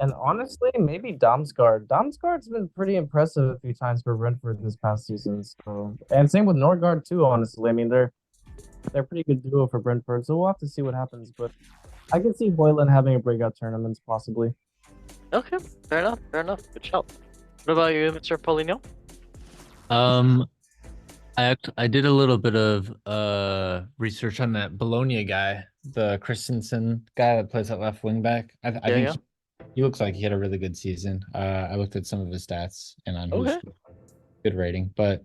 and honestly, maybe Damsgaard. Damsgaard's been pretty impressive a few times for Brentford this past season. So, and same with Nørgaard too. Honestly, I mean they're a pretty good duo for Brentford. So we'll have to see what happens. But I can see Højlund having a breakout tournament possibly. Okay, fair enough, good shout. What about you, Mr. Paulinho? I did a little bit of research on that Bologna guy, the Christensen guy that plays at left wing back. I think yeah. he looks like he had a really good season. I looked at some of his stats and on Okay. who's good rating, but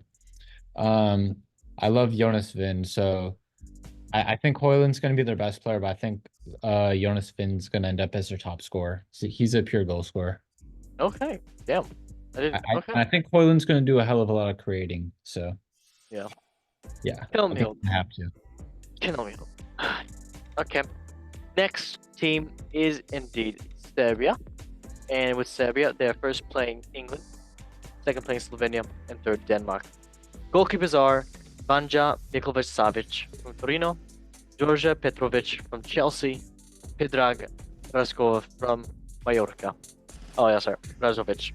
I love Jonas Vind, so I think Højlund's going to be their best player, but I think Jonas Vind's going to end up as their top scorer. So he's a pure goal scorer. Okay, damn. I think Højlund's going to do a hell of a lot of creating. So Yeah. yeah, Kill I me. think we have to. Kill me. Okay. Next team is indeed Serbia. And with Serbia, they're first playing England, second playing Slovenia, and third Denmark. Goalkeepers are Vanja Mikovic-Savic from Torino, Georgia Petrovic from Chelsea, Predrag Raskov from Mallorca. Oh yeah, sorry, Razovic.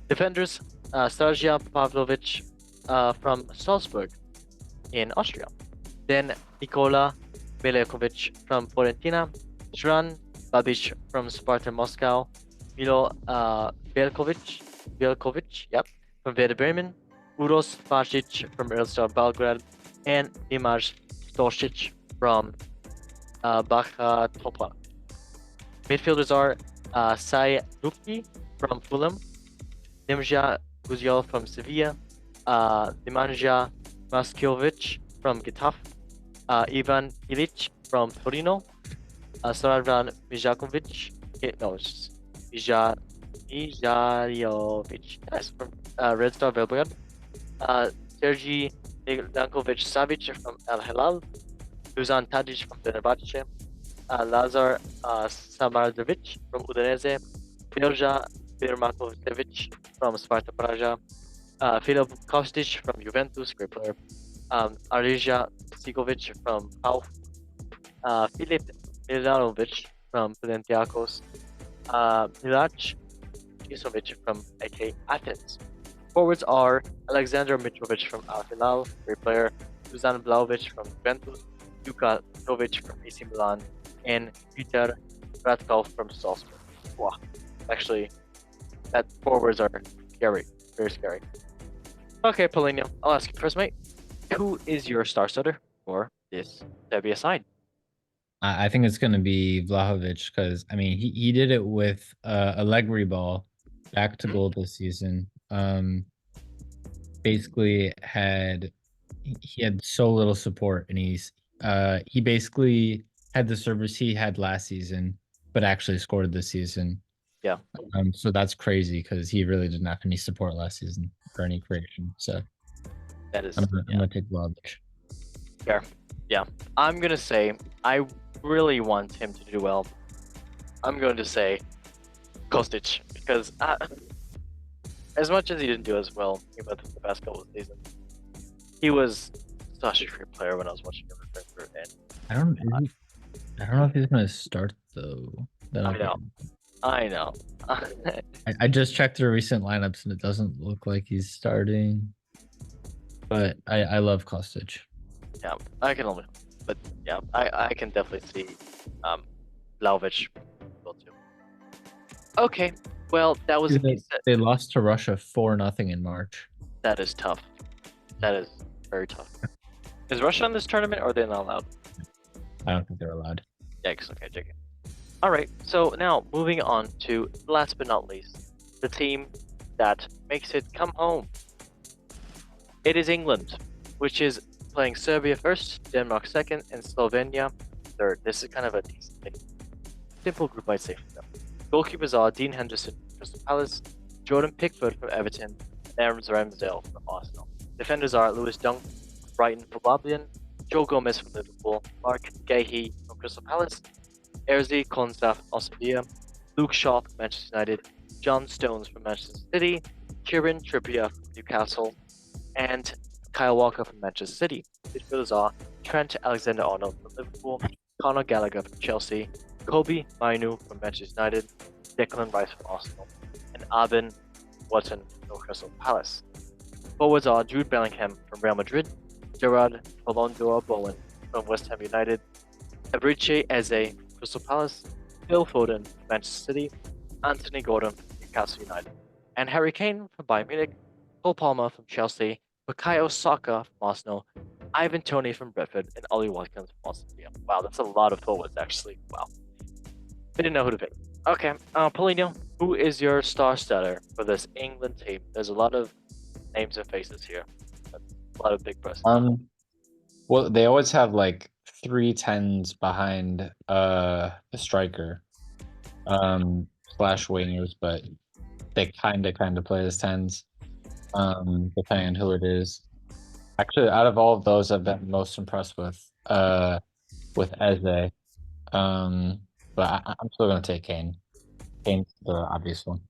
Defenders, Straja Pavlovic from Salzburg in Austria. Then Nikola Milekovic from Fiorentina, Shran Babic from Sparta Moscow, Milo Velkovic, yep, from Werder Bremen, Uros Farsic from Real Star Belgrade, and Dimash Stosic from Bacha Topa. Midfielders are Sai Duki from Fulham, Nemanja Guziel from Sevilla, Nemanja Maskiovic from Getafe, Ivan Ilic from Torino, Saravan Mijakovic, Mijariovic, yes, from Red Star Belgrade, Sergei Dankovic-Savic from Al Hilal, Dusan Tadic from Fenerbahce, Lazar Samardovic from Udinese, Mirja Birmakovic from Sparta Praga, Filip Kostic from Juventus, great player. Arija Sigovic from PAOK. Filip Milanovic from Panathinaikos. Milac Isovic from AK Athens. Forwards are Alexander Mitrovic from Al Hilal, great player. Dusan Vlahovic from Juventus. Luka Jovic from AC Milan. And Peter Ratkov from Salzburg. Wow. Actually, that forwards are scary. Very scary. Okay, Paulinho, I'll ask you first, mate. Who is your star stutter for this Serbia side? I think it's going to be Vlahovic because I mean he did it with Allegri ball back to goal this season. Basically he had so little support and he basically had the service he had last season, but actually scored this season. Yeah. So that's crazy because he really didn't have any support last season for any creation. So That is I'm yeah, gonna take Vlahovic. fair. Yeah, I'm gonna say I really want him to do well. I'm going to say Kostic because as much as he didn't do as well with the past couple of seasons, he was such a great player when I was watching him in Frankfurt, and I don't know if he's gonna start though. I know. I know. I just checked the recent lineups and it doesn't look like he's starting. But I love Kostic. Yeah, I can only, but yeah, I can definitely see Vlahovic will too. Okay, well that was They lost to Russia 4-0 in March. that is tough. That is very tough. Is Russia in this tournament or are they not allowed? I don't think they're allowed. Yikes, okay, JK. Alright, so now moving on to last but not least, the team that makes it come home. It is England, which is playing Serbia first, Denmark second, and Slovenia third. This is kind of a decent, simple group, I'd say, for them. Goalkeepers are Dean Henderson from Crystal Palace, Jordan Pickford from Everton, and Aaron Ramsdale from Arsenal. Defenders are Lewis Dunk from Brighton for Albion, Joe Gomez from Liverpool, Mark Gahey from Crystal Palace, Erzi Konsa from Aston Villa, Luke Shaw from Manchester United, John Stones from Manchester City, Kieran Trippier from Newcastle, and Kyle Walker from Manchester City. Midfielders are Trent Alexander-Arnold from Liverpool, Conor Gallagher from Chelsea, Kobe Mainu from Manchester United, Declan Rice from Arsenal, and Arben Watson from Crystal Palace. Forwards are Jude Bellingham from Real Madrid, Gerard Polondor Bowen from West Ham United, Ebriche Eze from Crystal Palace, Phil Foden from Manchester City, Anthony Gordon from Newcastle United, and Harry Kane from Bayern Munich, Cole Palmer from Chelsea, Bukayo Saka from Arsenal, Ivan Toney from Brentford, and Ollie Watkins from Aston Villa. Wow, that's a lot of forwards actually. Wow. I didn't know who to pick. Okay, Paulinho, who is your star starter for this England team? There's a lot of names and faces here. A lot of big breasts. Well, they always have like 3 10s behind a striker. Slash wingers, but they kind of play as 10s. Depending on who it is. Actually, out of all of those, I've been most impressed with Eze. But I'm still gonna take Kane. Kane's the obvious one.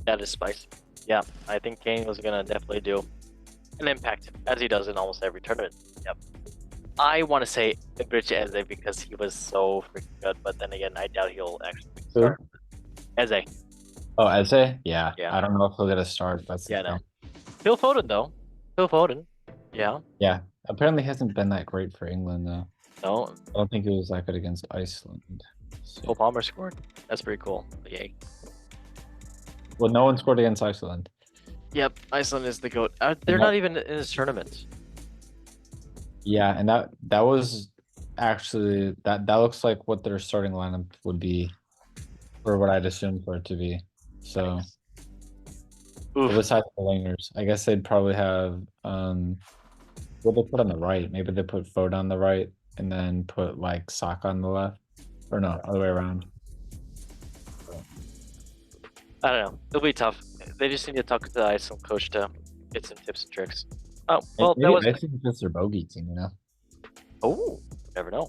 That is spicy. Yeah, I think Kane was gonna definitely do an impact, as he does in almost every tournament. Yep. I want to say Ebriche Eze because he was so freaking good, but then again, I doubt he'll actually start. Eze. Oh, Eze? Yeah. Yeah. I don't know if he'll get a start. That's the Yeah, no. thing. Phil Foden though. Phil Foden. Yeah. Yeah. Apparently hasn't been that great for England though. No. I don't think he was that good against Iceland. So- Cole Palmer scored. That's pretty cool. Yay. Well, no one scored against Iceland. Yep. Iceland is the goat. They're No. not even in this tournament. Yeah, and that was actually that looks like what their starting lineup would be, or what I'd assume for it to be. So Oof. besides the wingers, I guess they'd probably have what they put on the right. Maybe they put Foden on the right and then put like Saka on the left, or no, other way around. I don't know. It'll be tough. They just need to talk to the Iceland coach to get some tips and tricks. Oh well, Maybe that was. I think it's their bogey team, you know. Oh, never know.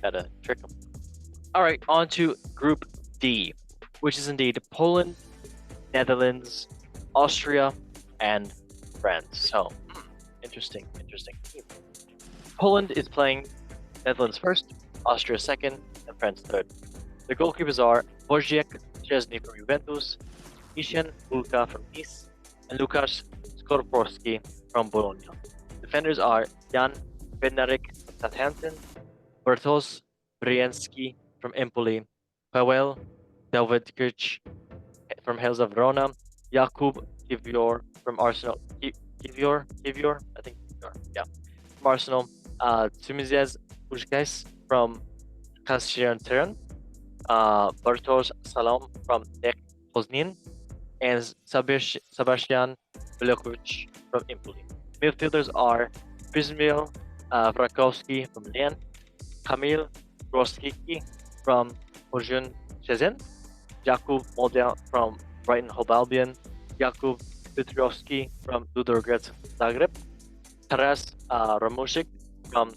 Gotta trick them. All right, on to Group D, which is indeed Poland, Netherlands, Austria, and France. So, interesting team. Poland is playing Netherlands first, Austria second, and France third. The goalkeepers are Wojciech Szczesny from Juventus, Ishan Bulka from Nice, and Lukasz Skorporski from Bologna. Defenders are Jan Bednarek from Southampton, Bartosz Brienski from Empoli, Paweł Davidkic from Helza Verona, Jakub Kivior from Arsenal. Kivior, I think Kivior, yeah, from Arsenal. Timizes Ujkes from Kastrian, Bartosz Salom from Lech Poznan, and Sebastian Milokovic from Empoli. Midfielders are Bizmil Frakowski from Lens, Kamil Groskicki from Ojun Szczecin, Jakub Moldau from Brighton Hove Albion, Jakub Petrovski from Ludogorets Zagreb, Taras Ramusik from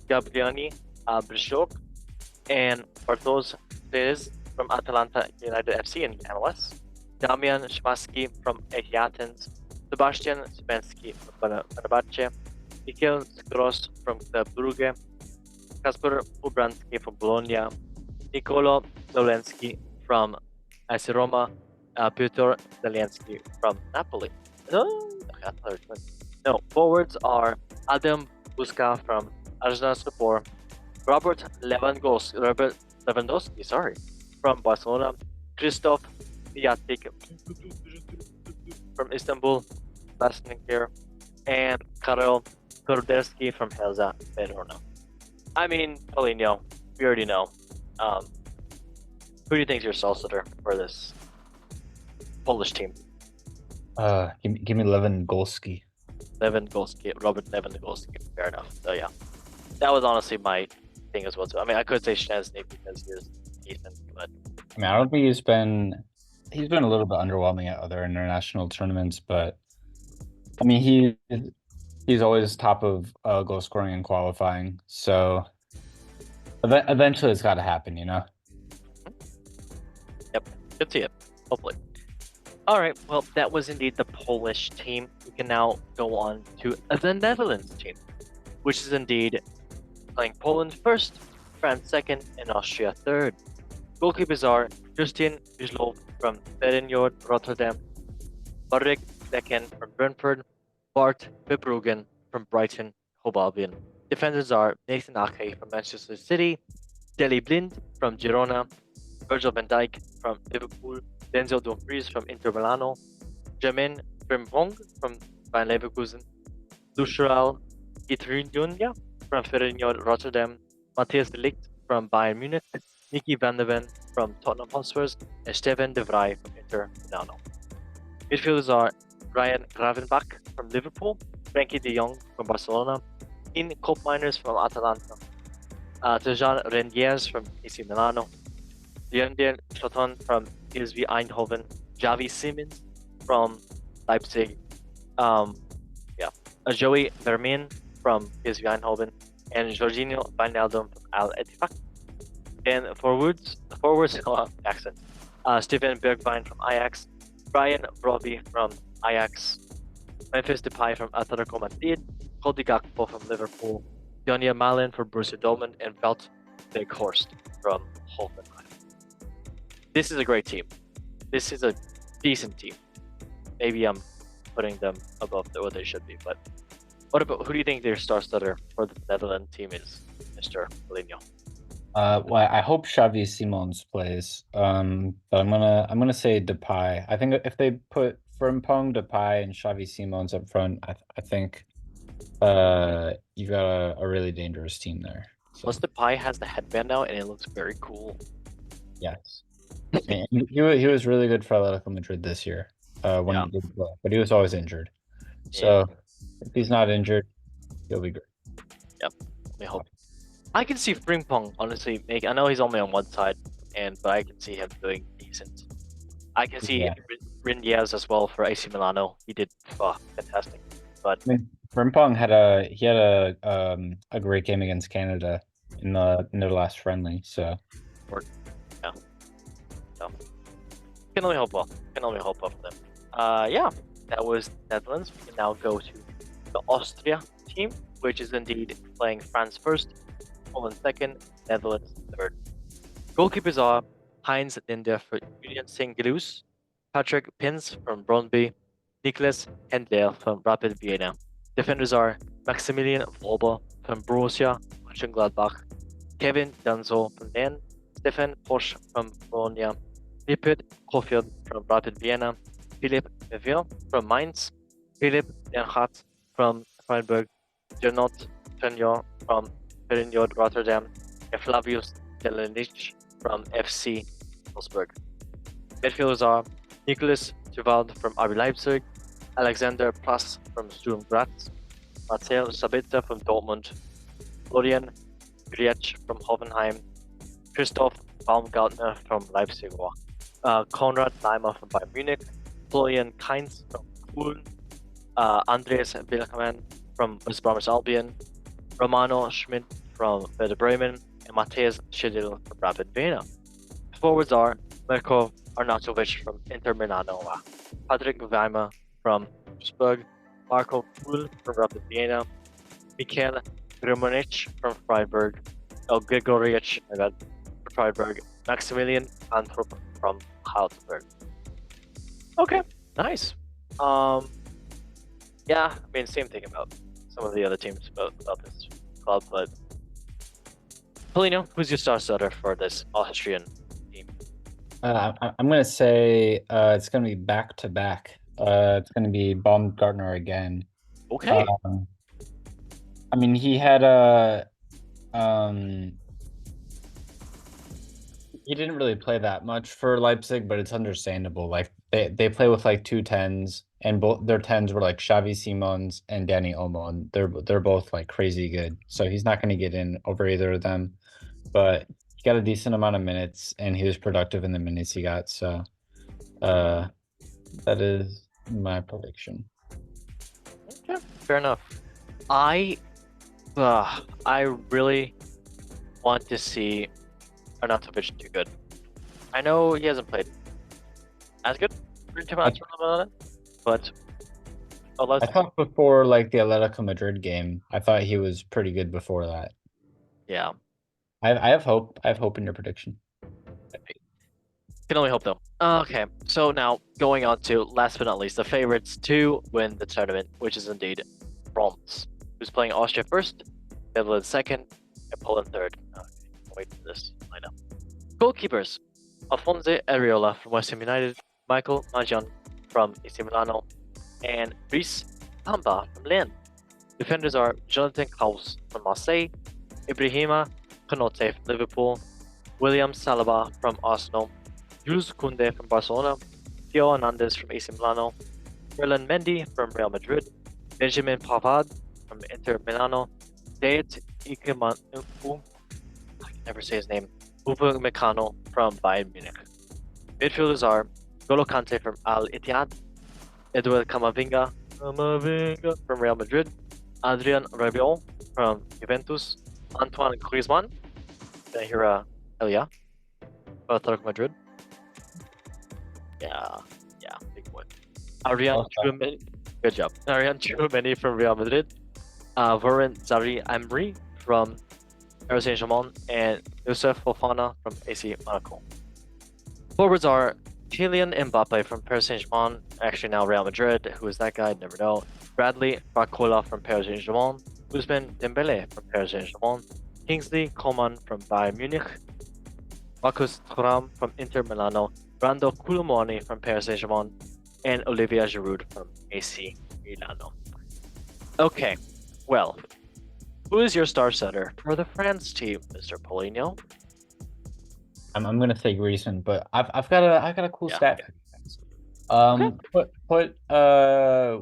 Gabriani Brishok, and Bartosz Perez from Atalanta United FC in MLS, Damian Szmaski from AEK Athens, Sebastian Spensky from Fenerbahce, Mikhail Skros from Club Brugge, Kasper Ubranski from Bologna, Nicolo Dolensky from AS Roma, Piotr Zelinsky from Napoli. No, forwards are Adam Buska from Arsenal, Robert Lewandowski, from Barcelona, Christoph Piatek from Istanbul, Basniker, and Karel Korderski from Helza Verona. I mean, Paulinho, we already know. Who do you think is your star starter for this Polish team? Give me Lewandowski. Robert Lewandowski. Fair enough. So yeah, that was honestly my thing as well too. I mean, I could say Szczesny because he was decent, but I mean, I don't think he's been a little bit underwhelming at other international tournaments, but I mean, he's always top of goal scoring and qualifying. So eventually, it's got to happen, you know. Yep, good to see it. Hopefully. All right. Well, that was indeed the Polish team. We can now go on to the Netherlands team, which is indeed playing Poland first, France second, and Austria third. Goalkeepers are Justin Bijlov from Feyenoord Rotterdam, Marek Dekken from Brentford, Bart Verbruggen from Brighton Hove Albion. Defenders are Nathan Ake from Manchester City, Deli Blind from Girona, Virgil van Dijk from Liverpool, Denzel Dumfries from Inter Milano, Jermaine Frimpong from Bayern Leverkusen, Lucial Itrindunya from Feyenoord Rotterdam, Matthias de Ligt from Bayern Munich, Nicky van der Ven from Tottenham Hotspur, and Steven de Vrij from Inter Milano. Midfielders are Ryan Gravenbach from Liverpool, Frankie de Jong from Barcelona, Ian Koopmeiners from Atalanta, Tejan Reniers from AC Milano, Leander Schoton from PSV Eindhoven, Javi Simons from Leipzig, Joey Vermin from PSV Eindhoven, and Jorginho Wijnaldum from Al Ettifaq. And forwards accent. Steven Bergwijn from Ajax, Brian Brobbey from Ajax, Memphis Depay from Atletico Madrid, Cody Gakpo from Liverpool, Jonia Malin from Borussia Dortmund, and Wout Weghorst from Hoffenheim. This is a great team. This is a decent team. Maybe I'm putting them above what they should be, but who do you think their star starter for the Netherlands team is, Mr. Paulinho? Well, I hope Xavi Simons plays. But I'm gonna say Depay. I think if they put Frimpong, Depay, and Xavi Simons up front, I think you got a really dangerous team there. So, Plus, Depay has the headband now, and it looks very cool. yes. And he was really good for Atletico Madrid this year. When he did play, but he was always injured. So if he's not injured, he'll be great. Yep. Let me hope. I can see Frimpong honestly I know he's only on one side, but I can see him doing decent. I can see Rin Diaz as well for AC Milano. He did fantastic. But I mean, Frimpong had a great game against Canada in their last friendly. So can only hope well. For them. Yeah, that was Netherlands. We can now go to the Austria team, which is indeed playing France first, Poland second, Netherlands third. Goalkeepers are Heinz Linde for Union St. Patrick Pins from Brøndby, Niklas Hendler from Rapid Vienna. Defenders are Maximilian Wolber from Borussia Mönchengladbach, Kevin Danzo from Lens, Stefan Posch from Bologna, Lipit Kofeld from Rapid Vienna, Philipp Neville from Mainz, Philipp Denhat from Freiburg, Gernot Tenyor from Feyenoord Rotterdam, and Flavius Delenic from FC Wolfsburg. Midfielders are Nicholas Tuvald from RB Leipzig, Alexander Plas from Sturm Graz, Marcel Sabitzer from Dortmund, Florian Griech from Hoffenheim, Christoph Baumgartner from Leipzig, Konrad Leimer from Bayern Munich, Florian Kainz from Köln, Andreas Wilhelm from West Bromwich Albion, Romano Schmidt from Werder Bremen, and Matthias Schedel from Rapid Vienna. Forwards are Mirko Arnautovic from Inter Milano, Patrick Weimer from Wolfsburg, Marco Kuhl from Rapid Vienna, Mikhail Grimonic from Freiburg, Gregoric from Freiburg, Maximilian Anthrop from Heidelberg. Okay, nice. Yeah, I mean, same thing about some of the other teams about this club, but Polino, who's your star starter for this Austrian team? I'm gonna say it's gonna be back to back. It's gonna be Baumgartner again. Okay. I mean, he had a he didn't really play that much for Leipzig, but it's understandable. Like they play with like 2 10s, and both their 10s were like Xavi Simons and Danny Olmo, and they're both like crazy good. So he's not going to get in over either of them, but he got a decent amount of minutes, and he was productive in the minutes he got. So, that is my prediction. Yeah, fair enough. I really want to see Arnautovic do good. I know he hasn't played as good for International, but I thought before like the Atletico Madrid game, I thought he was pretty good before that. yeah, I have hope. I have hope in your prediction. can only hope though. Okay, so now going on to last but not least, the favorites to win the tournament, which is indeed France, who's playing Austria first, Netherlands second, and Poland third. Okay, wait for this lineup. Goalkeepers: Alphonse Areola from West Ham United, Michael Majan from AC Milano, and Brice Samba from Lens. Defenders are Jonathan Klaus from Marseille, Ibrahima Konaté from Liverpool, William Saliba from Arsenal, Jules Koundé from Barcelona, Theo Hernandez from AC Milano, Ferland Mendy from Real Madrid, Benjamin Pavard from Inter Milano, Dayet Ikeman, I can never say his name, Upamecano from Bayern Munich. Midfielders are Golo Kante from Al Ittihad, Eduard Camavinga from Real Madrid, Adrian Rabiot from Juventus, Antoine Griezmann. Did I hear hell yeah? Athletic Madrid. Yeah, big one. Ariane Tchouameni, good job. Ariane Tchouameni from Real Madrid, Varane Zaire Emery from Paris Saint-Germain, and Youssef Fofana from AC Monaco. Forwards are Kylian Mbappe from Paris Saint-Germain, actually now Real Madrid. Who is that guy? Never know. Bradley Barcola from Paris Saint-Germain, Ousmane Dembele from Paris Saint-Germain, Kingsley Coman from Bayern Munich, Marcus Thuram from Inter Milano, Brando Koulibaly from Paris Saint-Germain, and Olivier Giroud from AC Milano. Okay, well, who is your star setter for the France team, Mr. Polino? I'm gonna say Griezmann, but I've got a cool Yeah. stat. Put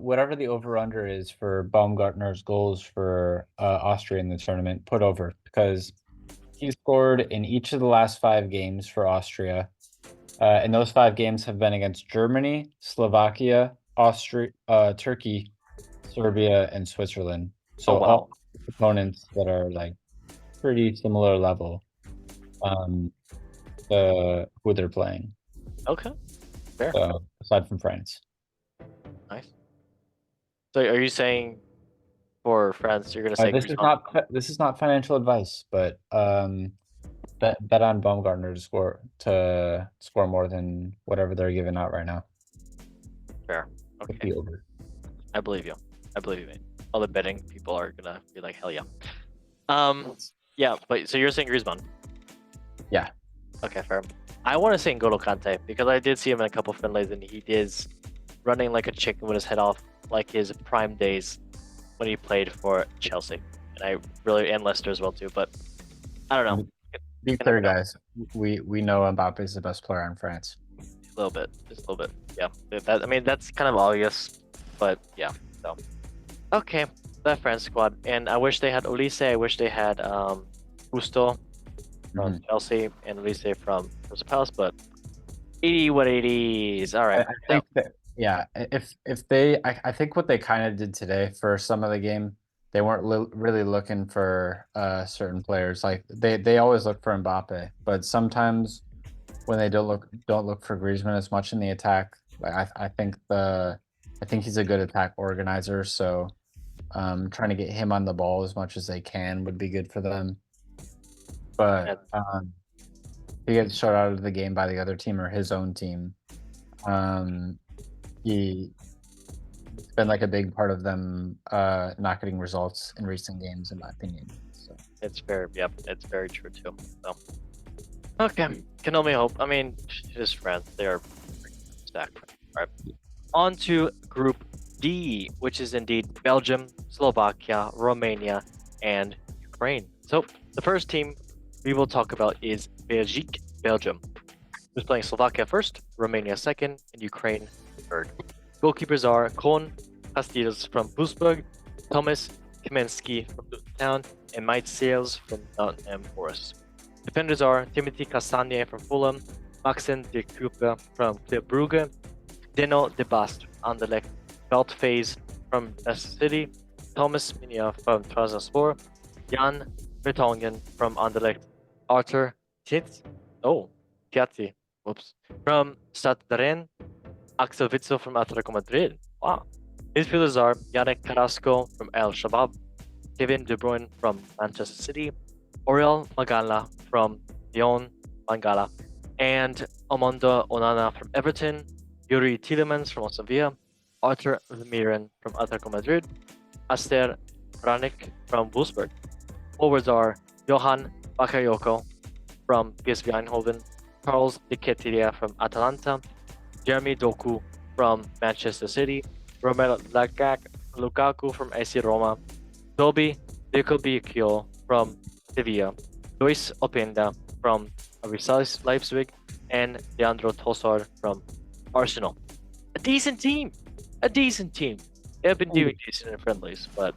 whatever the over under is for Baumgartner's goals for Austria in the tournament. Put over, because he scored in each of the last 5 games for Austria, and those 5 games have been against Germany, Slovakia, Austria, Turkey, Serbia, and Switzerland. So Oh, wow. all opponents that are like pretty similar level. Who they're playing. Okay, fair. So aside from France. So are you saying for France, you're gonna say Griezmann? This is not financial advice, but bet on Baumgartner to score more than whatever they're giving out right now. Fair. With Okay. the over. I believe you. I believe you, mate. All the betting people are gonna be like, hell yeah. Yeah, but so you're saying Griezmann? Yeah. Okay, fair. I want to say N'Golo Kante because I did see him in a couple friendlies and he is running like a chicken with his head off, like his prime days when he played for Chelsea, and I really and Leicester as well too. But I don't know, Be You never clear, know. guys. We know Mbappe is the best player in France. a little bit, just a little bit. Yeah, that I mean that's kind of obvious, but yeah. So okay, that France squad, and I wish they had Olise. I wish they had Gusto from Chelsea and Olise from Crystal Palace, but 80 what 80s. All right. I think that yeah, if they I think what they kind of did today for some of the game, they weren't really looking for certain players. Like they always look for Mbappe, but sometimes when they don't look for Griezmann as much in the attack, like I think he's a good attack organizer. So trying to get him on the ball as much as they can would be good for them. But he gets shut out of the game by the other team or his own team. He's been like a big part of them not getting results in recent games, in my opinion. So It's fair. Yep, it's very true too. So, okay, can only hope. I mean, his friends, they are stacked. All right, on to Group D, which is indeed Belgium, Slovakia, Romania, and Ukraine. So the first team we will talk about is Belgique, Belgium, who's playing Slovakia first, Romania second, and Ukraine third. Goalkeepers are Kohn Castillos from Wolfsburg, Thomas Kaminsky from Town, and Mike Sales from Nottingham Forest. Defenders are Timothy Castagne from Fulham, Maxen de Krupe from Club Brugge, Dino de Bast from Anderlecht, Veldface from Leicester City, Thomas Minia from Trabzonspor, Jan Vertonghen from Anderlecht, Arthur Tiati, from Stade Rennes, Axel Witsel from Atletico Madrid. Wow. Midfielders are Yannick Carrasco from El Shabab, Kevin De Bruyne from Manchester City, Oriol Mangala from Lyon Mangala, and Armando Onana from Everton, Yuri Tielemans from Aston Villa, Arthur Vermeeren from Atletico Madrid, Aster Ranik from Wolfsburg. Forwards are Johan Bakayoko from PSV Eindhoven, Charles De Ketelaere from Atalanta, Jeremy Doku from Manchester City, Romelu Lukaku from AC Roma, Toby Dekobikio from Sevilla, Luis Openda from RB Leipzig, and Leandro Trossard from Arsenal. A decent team. They have been doing decent in friendlies, but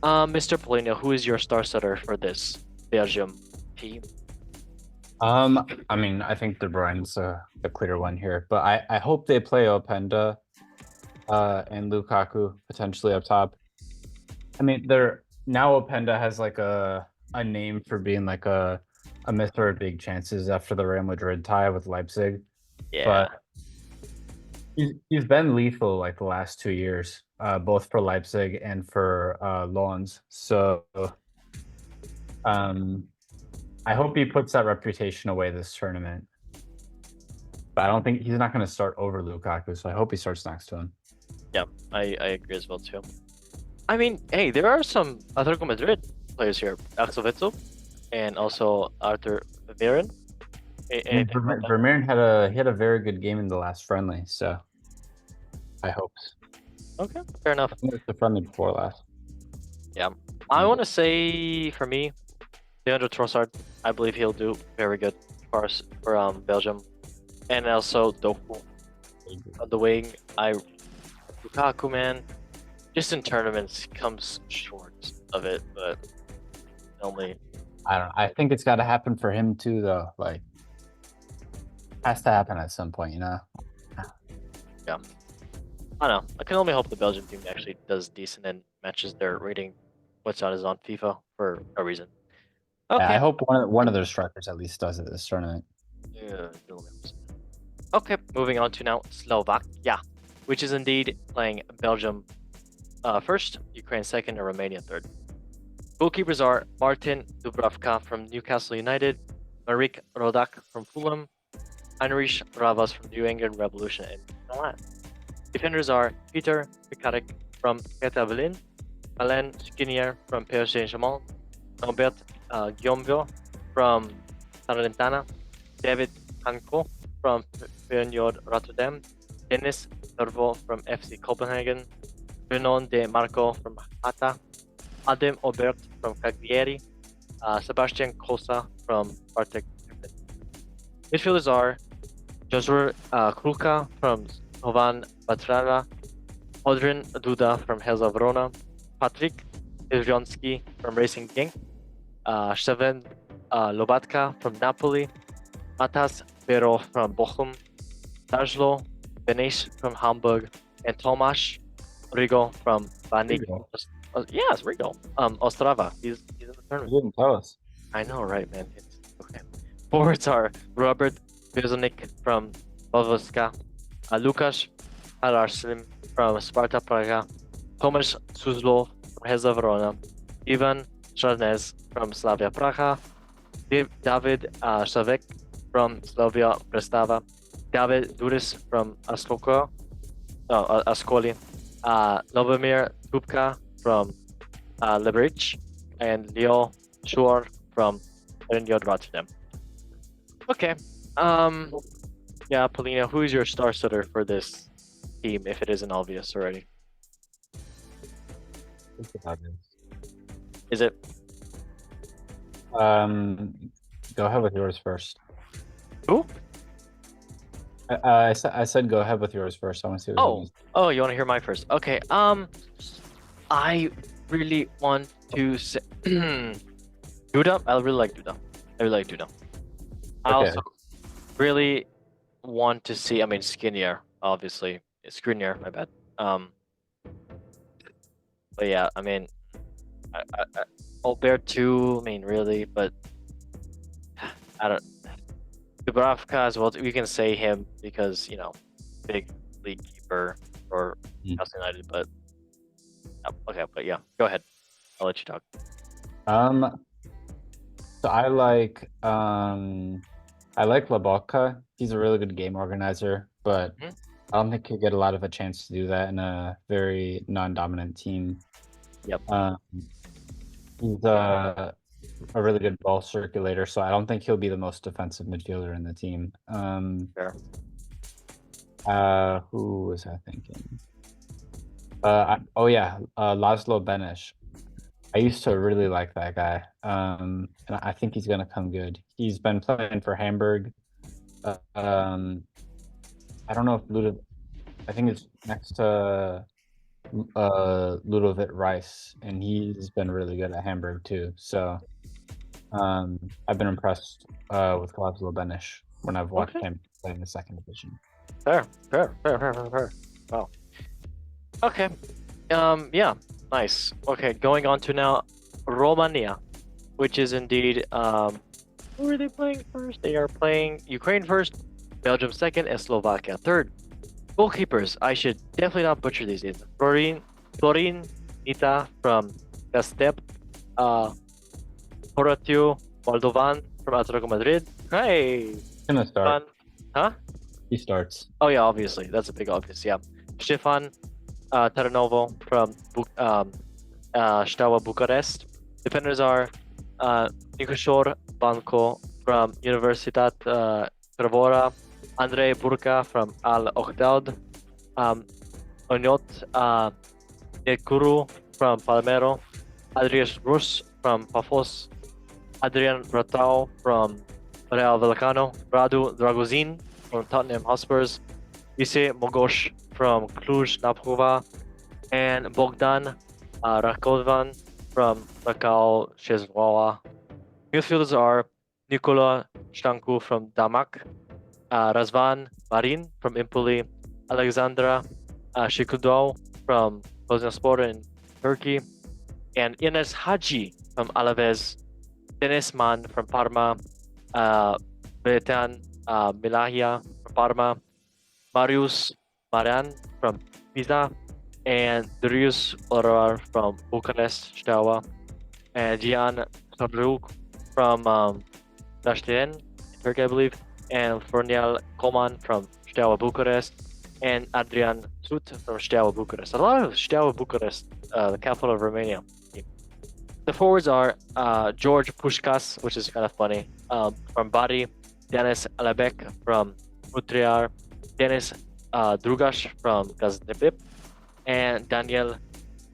Mr. Polino, who is your star setter for this Belgium team? I mean, I think De Bruyne's the clear one here, but I hope they play Openda and Lukaku potentially up top. I mean, now Openda has like a name for being like a misser of big chances after the Real Madrid tie with Leipzig. Yeah. But he's been lethal like the last 2 years, both for Leipzig and for Lons. So I hope he puts that reputation away this tournament. But I don't think he's not going to start over Lukaku, so I hope he starts next to him. Yeah, I agree as well too. I mean, hey, there are some Atletico Madrid players here, Axel Witsel, and also Arthur Vermeeren. Vermeeren had a very good game in the last friendly, so I hope. Okay, fair enough. I think it was the friendly before last. I want to say for me, Leandro Trossard, I believe he'll do very good for us for Belgium, and also Doku on the wing. Lukaku, man, just in tournaments comes short of it, but only. I don't know. I think it's got to happen for him too, though. Like, has to happen at some point, you know. I don't know. I can only hope the Belgian team actually does decent and matches their rating. What's on is on FIFA for a reason. Okay. Yeah, I hope one of their strikers at least does it this tournament. Yeah, okay, moving on to now Slovakia, which is indeed playing Belgium first, Ukraine second, and Romania third. Goalkeepers are Martin Dubravka from Newcastle United, Marik Rodak from Fulham, Heinrich Ravas from New England Revolution in Milan. Defenders are Peter Pekarik from Hertha Berlin, Alain Skriniar from PSG Saint-Germain, Norbert Guillaume from Salernitana, David Hanko from Feyenoord Rotterdam, Dennis Dervo from FC Copenhagen, Renan De Marco from Hatta, Adem Obert from Cagliari, Sebastian Kosa from Spartak. Midfielders are Joshua Kruka from Slovan Bratislava, Odrin Duda from Helza Verona, Patrik Zivjonsky from Racing Genk, Steven Lobatka from Napoli, Matas Bero from Bochum, Dajlo Benes from Hamburg, and Tomasz Rigo from Banik. Rigo. Yes, Rigo. Ostrava. He's in the You tournament. didn't tell us. I know, right, man? It's okay. Forwards are Robert Bezonik from Volvoska, Lukasz Alarsim from Sparta Praga, Tomasz Suzlo from Heza Verona, Ivan Sharnez from Slavia Praha, David Savek from Slavia Brestava, David Duris from Ascoli, Lovomir Kupka from Lebrich, and Leo Shore from Feyenoord Rotterdam. Okay. Yeah, Polina, who is your star setter for this team, if it isn't obvious already? Is it? Go ahead with yours first. Who? I said go ahead with yours first. I want to see. Oh, you want to hear mine first? Okay. I really want to say Duda. I really like Duda. I Okay. also really want to see. I mean, Skriniar, obviously. Skriniar, my bad. But yeah, I mean, Albert too. I mean, really, but I don't. Dubravka as well. We can say him because big league keeper for Newcastle United. But okay, but yeah, go ahead. I'll let you talk. So I like Lobotka. He's a really good game organizer, but Mhm. I don't think he'll get a lot of a chance to do that in a very non-dominant team. Yep. He's a really good ball circulator, so I don't think he'll be the most defensive midfielder in the team. Fair. Who was I thinking? Laszlo Benes. I used to really like that guy, and I think he's gonna come good. He's been playing for Hamburg. I don't know if I think it's next to Ludovic Rice, and he's been really good at Hamburg too. So I've been impressed with Laszlo Benes when I've watched Okay. him play in the second division. Fair. Wow. Okay. Yeah. Nice. Okay. Going on to now Romania, which is indeed who are they playing first? They are playing Ukraine first, Belgium second, and Slovakia third. Goalkeepers. I should definitely not butcher these names. Florin Nita from Gastep, Horatio Moldovan from Atletico Madrid. Hey. He's gonna start. Huh? He starts. Oh yeah, obviously. That's a big obvious. Yeah. Stefan Taranovo from Steaua Bucharest. Defenders are Nicușor Banco from Universitat Craiova, Andrei Burca from Al Ohteld, Oniot Necuru from Palmero, Adrian Rus from Pafos, Adrian Ratau from Real Vallecano, Radu Dragozin from Tottenham Hotspurs, Ise Mogosh from Cluj-Napoca, and Bogdan Rakovan from Rakal Shezwawa. Midfielders are Nikola Stancu from Damak, Razvan Marin from Empoli, Alexandra Shikudou from Kozyaspor in Turkey, and Ines Haji from Alaves, Denis Man from Parma, Betan Milahia from Parma, Marius Maran from Pisa, and Darius Orar from Bucharest, Steaua, and Gian Torluk from Dashtiren, Turkey, I believe, and Florian Coman from Steaua Bucharest, and Adrian Sut from Steaua Bucharest. A lot of Steaua Bucharest, the capital of Romania. The forwards are George Pushkas, which is kind of funny, from Bari, Denis Alabek from Utriar, Denis Drugash from Gaziantep, and Daniel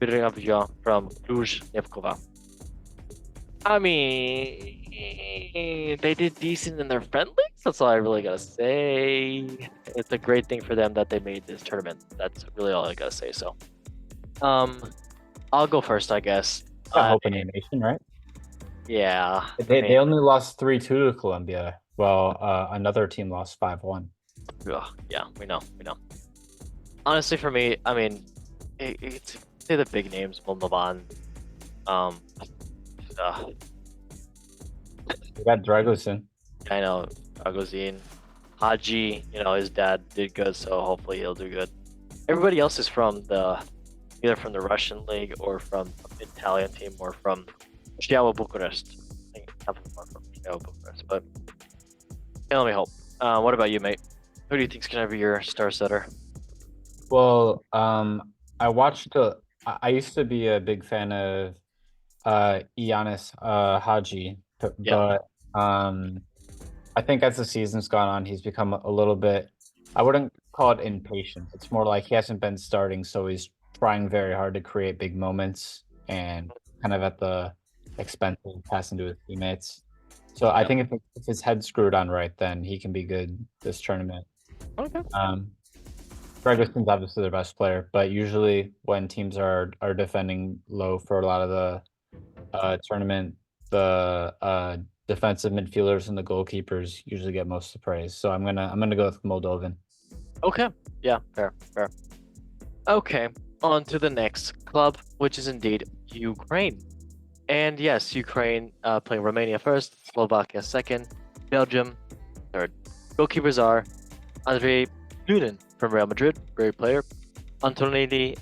Birgavia from Cluj-Napoca. I mean, they did decent in their friendlies. That's all I really gotta say. It's a great thing for them that they made this tournament. That's really all I gotta say. So, I'll go first, I guess. Got hope in your nation, right? Yeah. They only lost 3-2 to Colombia. Well, another team lost 5-1. Yeah, we know. Honestly, for me, I mean, it's say the big names, Moldovan. We got Dragosin. I know Agozin, Haji. You know, his dad did good, so hopefully he'll do good. Everybody else is from either from the Russian league or from the Italian team or from Steaua Bucharest. I think half of them are from Steaua Bucharest, but yeah, let me hope. What about you, mate? Who do you think's gonna be your star setter? Well, I watched I used to be a big fan of Giannis Haji, but I think as the season's gone on, he's become a little bit, I wouldn't call it impatient. It's more like he hasn't been starting, so he's trying very hard to create big moments and kind of at the expense of passing to his teammates. So I think if his head's screwed on right, then he can be good this tournament. Okay. Dragosin's obviously their best player, but usually when teams are defending low for a lot of the tournament, the defensive midfielders and the goalkeepers usually get most of the praise. So I'm gonna go with Moldovan. Okay. Yeah, fair. Okay, on to the next club, which is indeed Ukraine. And yes, Ukraine playing Romania first, Slovakia second, Belgium third. Goalkeepers are Andrei Lunin from Real Madrid, great player, Antonelli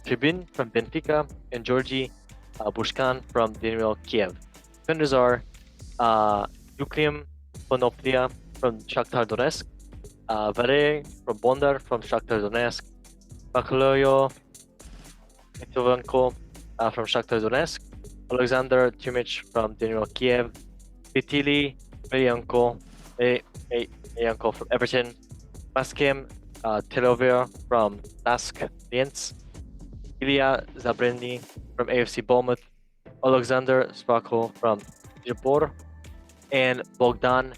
Tribin from Benfica, and Georgi Bushkan from Dynamo Kiev. Defenders are Yukrim Ponoplia from Shakhtar Donetsk, Vare from Bondar from Shakhtar Donetsk, Bakaloyo Mitovenko from Shakhtar Donetsk, Alexander Timic from Dynamo Kiev, Vitili Melyanko from Everton, Baskem Telovir from Lask Linz, Ilya Zabrenny from AFC Bournemouth, Alexander Spako from Japor, and Bogdan,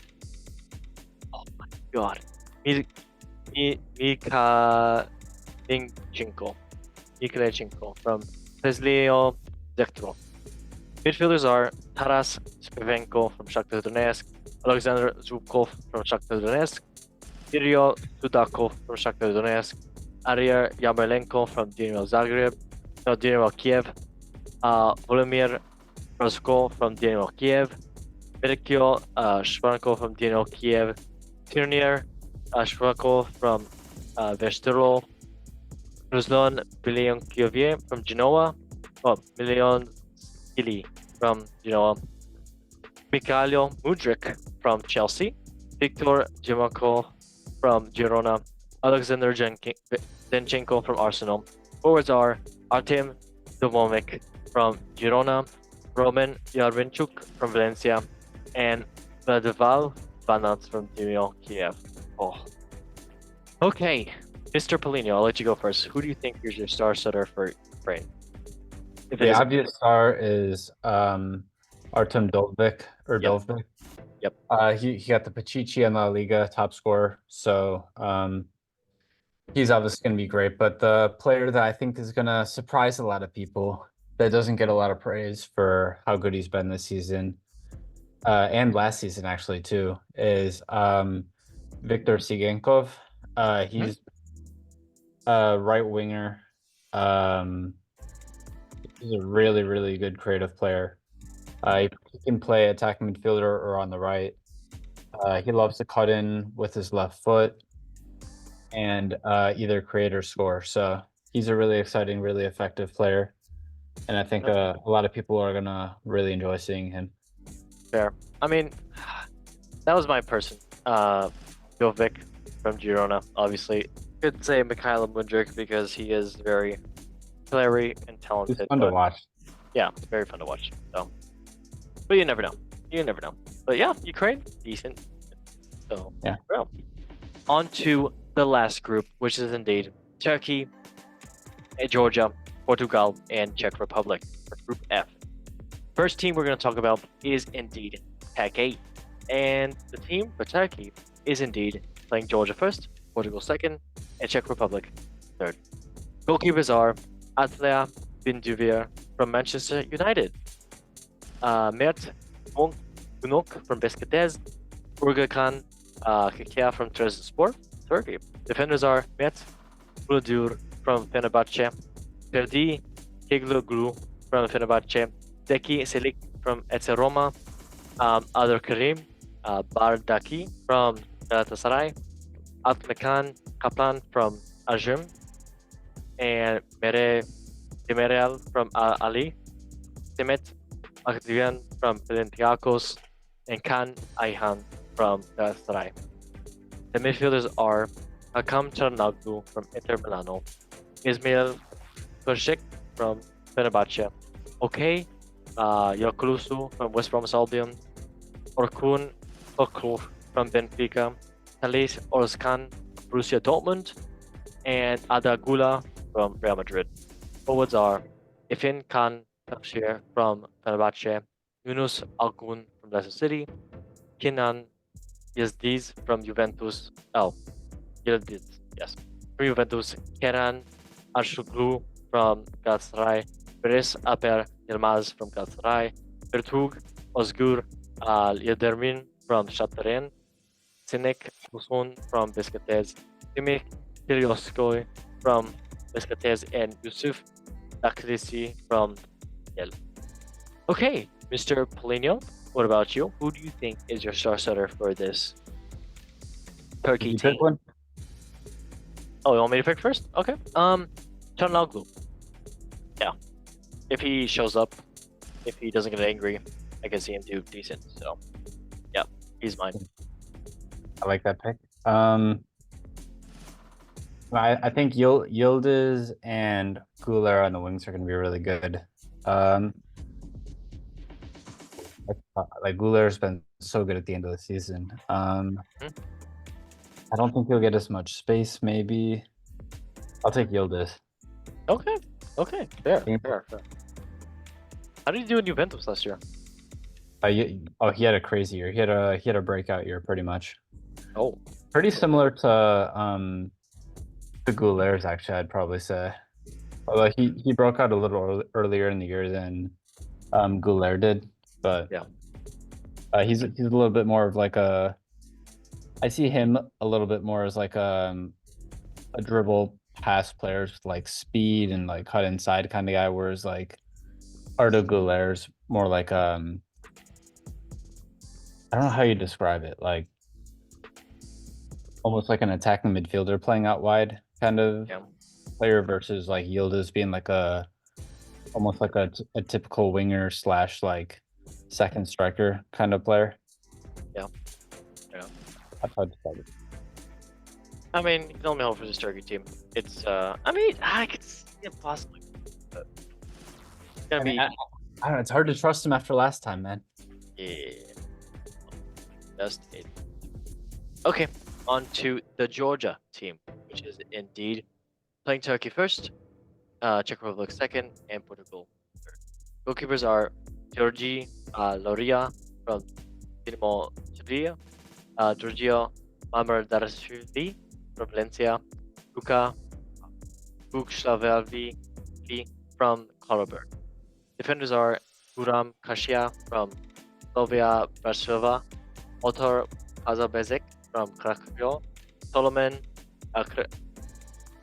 oh my god, Mikalichenko from Presleo Zektro. Midfielders are Taras Spivenko from Shakhtar Donetsk, Alexander Zubkov from Shakhtar Donetsk, Kirill Sudakov from Shakhtar Donetsk, Arya Yarmolenko from Dynamo Kiev, Volodymyr Brosko from Dynamo Kiev, Berkio Shvanko from Dynamo Kiev, Tirnier Shvanko from Vesterlo, Ruslan Bilyankiev from Genoa, Milion Ili from Genoa, Mikhailo Mudryk from Chelsea, Viktor Jemakov from Girona, Alexander Zinchenko from Arsenal. Forwards are Artem Domovic from Girona, Roman Yarvinchuk from Valencia, and Vladislav Banats from Dynamo Kiev. Oh. Okay, Mr. Polino, I'll let you go first. Who do you think is your star setter for Ukraine? The obvious star is Artem Dovbyk or Yep. Dovbyk. Yep. He got the Pichichi and La Liga top scorer, so he's obviously going to be great. But the player that I think is going to surprise a lot of people that doesn't get a lot of praise for how good he's been this season, and last season actually too, is Viktor Sigenkov. He's a right winger. He's a really, really good creative player. He can play attacking midfielder or on the right. He loves to cut in with his left foot and either create or score. So he's a really exciting, really effective player, and I think a lot of people are gonna really enjoy seeing him. Fair. I mean, that was my person. Jovic from Girona, obviously. Could say Mikhailo Mudryk because he is very clary and He's talented. fun to but watch. yeah, it's very fun to watch. So, but you never know. You never know. But yeah, Ukraine, decent. So Yeah. Well, on to the last group, which is indeed Turkey, Georgia, Portugal, and Czech Republic for Group F. First team we're going to talk about is indeed Turkey, and the team for Turkey is indeed playing Georgia first, Portugal second, and Czech Republic third. Goalkeepers are Atlia Binduvir from Manchester United, Mert Gunok from Besiktas, Urgakan Kakia from Trabzonspor, Turkey. Defenders are Mert Buludur from Fenerbahce, Ferdi Tegloglu from Fenerbahce, Deki Selik from ETSE Roma, Adar Karim Bardaki from Galatasaray, Atmekan Kaplan from Ajum, and Mere Demirel from Ali, Demet Akdian from Olympiacos, and Kan Ayhan from Galatasaray. The midfielders are Hakan Çalhanoğlu from Inter Milano, Ismail Koshik from Fenerbahce, Okay Yakulusu from West Bromwich Albion, Orkun Toklu from Benfica, Talis Orskan from Borussia Dortmund, and Ada Gula from Real Madrid. Forwards are Ifin Khan Tafshir from Fenerbahce, Yunus Algun from Leicester City, Kenan Yildiz from Juventus. Yildiz, yes. From Juventus, Kenan Arshuglu from Galatasaray, Beres Alper Yilmaz from Galatasaray, Ertug Özgür Yildirim from Shakhtar, Sinek Musun from Besiktas, Timik Kiryoskoy from Besiktas, and Yusuf Akrisi from Yel. Okay, Mr. Polino, what about you? Who do you think is your star setter for this Turkey You team? pick one? Oh, you want me to pick first? Okay. Çalhanoğlu. Yeah. If he shows up, if he doesn't get angry, I can see him do decent. So, yeah, he's mine. I like that pick. I think Yildiz and Guler on the wings are going to be really good. Like Guler's been so good at the end of the season. I don't think he'll get as much space. Maybe I'll take Yildiz. Okay. Fair. Yeah. Fair. How did he do in Juventus last year? He had a crazy year. He had a breakout year, pretty much. Oh, Pretty similar to Guler's, actually, I'd probably say. Although he broke out a little earlier in the year than Guler did, but Yeah. He's a little bit more of like a. I see him a little bit more as like a dribble pass player with like speed and like cut inside kind of guy, whereas like Arda Guler's more like I don't know how you describe it, like almost like an attacking midfielder playing out wide kind of Yeah. player versus like Yildiz being like almost like a typical winger / like second striker kind of player. Yeah. That's how to describe it. I mean, you can only hope for this Turkey team. It's I could see it possibly. But it's gonna I mean, be I don't know, it's hard to trust him after last time, man. yeah. Just it. Okay, on to the Georgia team, which is indeed playing Turkey first, Czech Republic second, and Portugal third. Goalkeepers are Georgi Loria from Dinamo Sevilla, Giorgio Mamardarashvili from Valencia, Luka Bukshavelvi from Karlsruhe. Defenders are Guram Kashia from Slavia Bratislava, Otar Azabezek from Krakow, Solomon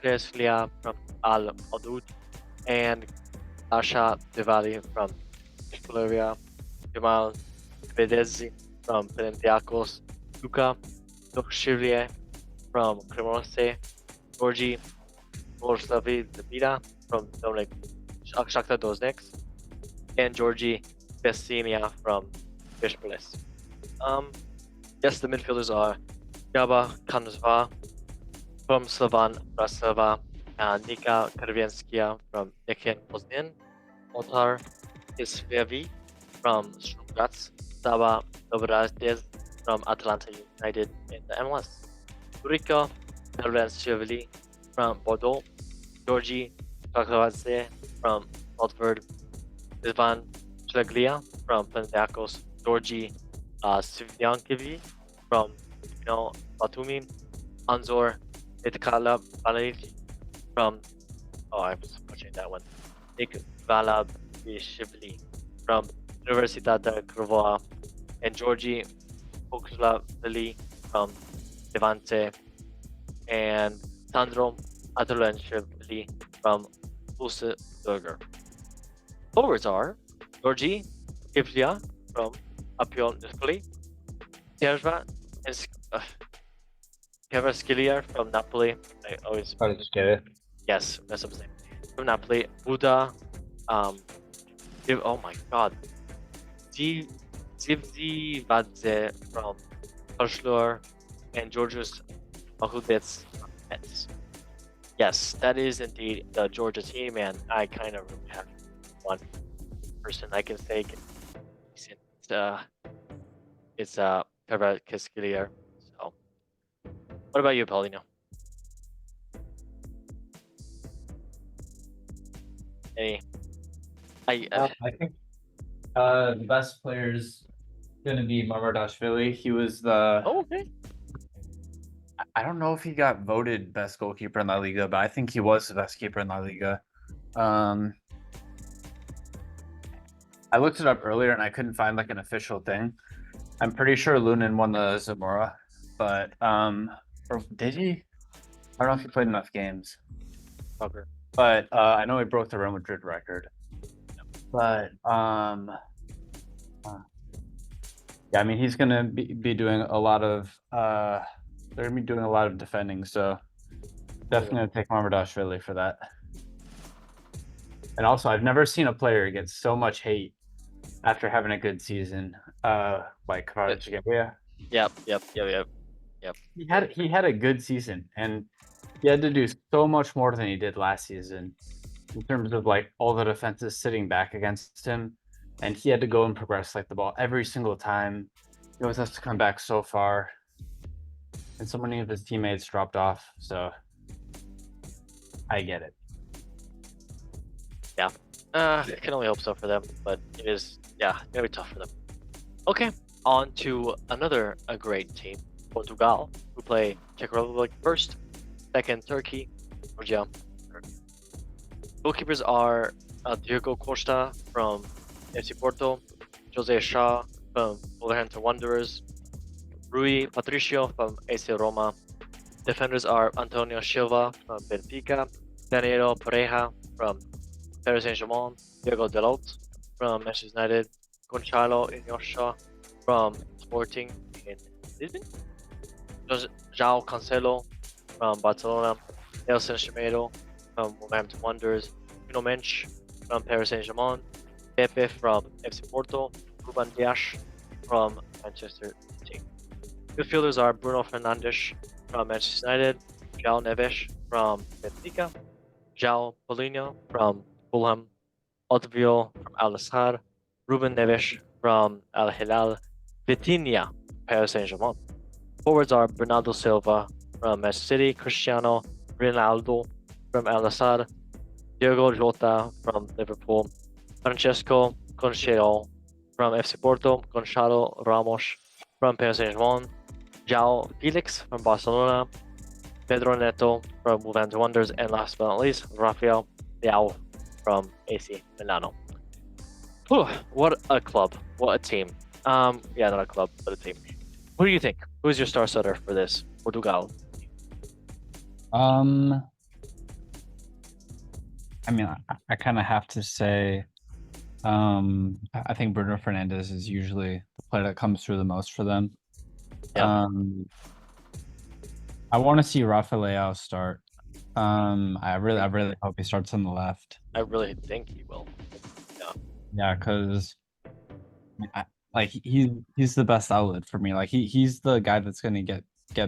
Kreslia from Al Oudud, and Asha Devali from Shkoleria, Jamal Bedezi from Olympiacos, Luka Dokshirlie from Cremonese, Georgi Bolslavy Zabida from Dominik Shakhtar Donetsk, and Georgi Vesinia from Vishpelis. Yes, the midfielders are Gaba Kanzva from Slovan Bratislava, Nika Krivenskia from Lechia Poznan, Otar Isvevi from Strugatz, Saba Dobradez from Atlanta United in the MLS, Rico Pervenchevili from Bordeaux, Georgi Kakavadze from Watford, Ivan Chleglia from Panathinaikos, Georgi Sivyankivi from Batumi, Anzor Itkala Balalic from I was watching that one. Nick Valabishvili from Universidad de Craiova, and Georgi Okslavili from Levante, and Sandro Atolanchevili from Burger. Forwards are Georgi Kivlia from Apion Napoli, Kierva and Kvaratskhelia from Napoli. I always Just get it. yes, that's what I'm saying. From Napoli, Buda, oh my god, Zivzi Vadze from Karlsruhe, and Georgios Mahudets from Metz. Yes, that is indeed the Georgia team, and I kind of really have one person I can say decent. It's Kvaratskhelia. So, what about you, Paulino? Any? I think the best player's gonna be Mamardashvili. He was the Oh, okay. I don't know if he got voted best goalkeeper in La Liga, but I think he was the best keeper in La Liga. I looked it up earlier and I couldn't find like an official thing. I'm pretty sure Lunin won the Zamora, but or did he? I don't know if he played enough games. Cover. But I know he broke the Real Madrid record. But yeah, I mean he's gonna be doing a lot of they're gonna be doing a lot of defending, so definitely gonna take Mamardashvili for that. And also, I've never seen a player get so much hate after having a good season, like Kvaratskhelia. Yep. He had a good season, and he had to do so much more than he did last season in terms of like all the defenses sitting back against him, and he had to go and progress like the ball every single time. He always has to come back so far, and so many of his teammates dropped off. So I get it. I can only hope so for them, but it is gonna be tough for them. Okay, on to another great team, Portugal, who play Czech Republic first, second Turkey, Georgia. Goalkeepers are Diego Costa from FC Porto, Jose Shaw from Wolverhampton Wanderers, Rui Patricio from AC Roma. Defenders are Antonio Silva from Benfica, Daniel Pareja from Paris Saint-Germain, Diego Dalot from Manchester United, Gonçalo Inosha from Sporting in Lisbon, João Cancelo from Barcelona, Nelson Semedo from Wolverhampton Wanderers, Bruno Mensch from Paris Saint-Germain, Pepe from FC Porto, Ruben Dias from Manchester City. Midfielders are Bruno Fernandes from Manchester United, João Neves from Benfica, João Paulinho from Fulham, Otavio from Al Nassr, Ruben Neves from Al Hilal, Vitinha, Paris Saint-Germain. Forwards are Bernardo Silva from Manchester City, Cristiano Ronaldo from Al Nassr, Diogo Jota from Liverpool, Francesco Conceição from FC Porto, Gonçalo Ramos from Paris Saint-Germain, João Felix from Barcelona, Pedro Neto from Wolverhampton Wanderers, and last but not least, Rafael Leao from AC Milano. Whew, what a club! What a team! Yeah, not a club, but a team. Who do you think? Who's your star setter for this Portugal? I mean, I kind of have to say, I think Bruno Fernandes is usually the player that comes through the most for them. Yep. I want to see Rafael Leao start. I really hope he starts on the left. I really think he will. Yeah, because like he's the best outlet for me. Like he's the guy that's gonna get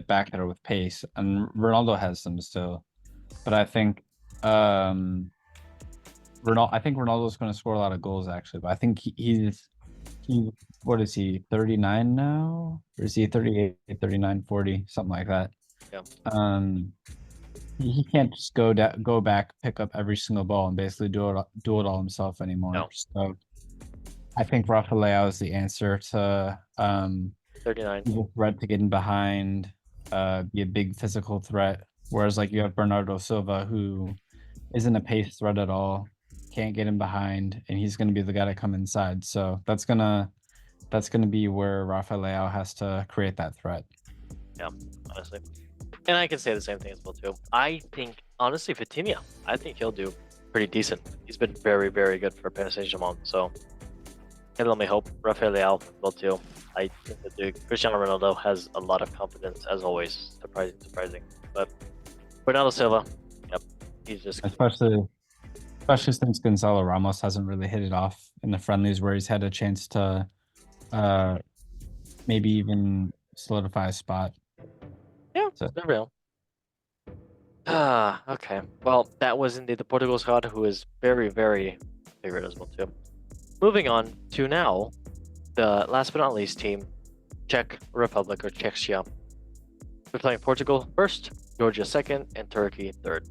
back there with pace, and Ronaldo has some still, but I think I think Ronaldo's gonna score a lot of goals actually, but I think he's what is he 39 now, or is he 38, 39, 40, something like that. Yeah. He can't just go back, pick up every single ball, and basically do it all himself anymore. No. So I think Rafa Leao is the answer to 39. be a threat to getting behind, be a big physical threat. Whereas like you have Bernardo Silva, who isn't a pace threat at all, can't get him behind, and he's gonna be the guy to come inside. So that's gonna be where Rafa Leao has to create that threat. Yeah, honestly. And I can say the same thing as well too. I think honestly Vitinha, I think he'll do pretty decent. He's been very, very good for Paris Saint-Germain. So can only hope Rafael Leao will too. I think that the Cristiano Ronaldo has a lot of confidence as always. Surprising. But Bernardo Silva, yep, he's just Especially since Gonzalo Ramos hasn't really hit it off in the friendlies where he's had a chance to maybe even solidify a spot. yeah, So- it's never know. Okay. Well, that was indeed the Portugal squad, who is very, very favorite as well too. Moving on to now, the last but not least team, Czech Republic or Czechia. We're playing Portugal first, Georgia second, and Turkey third.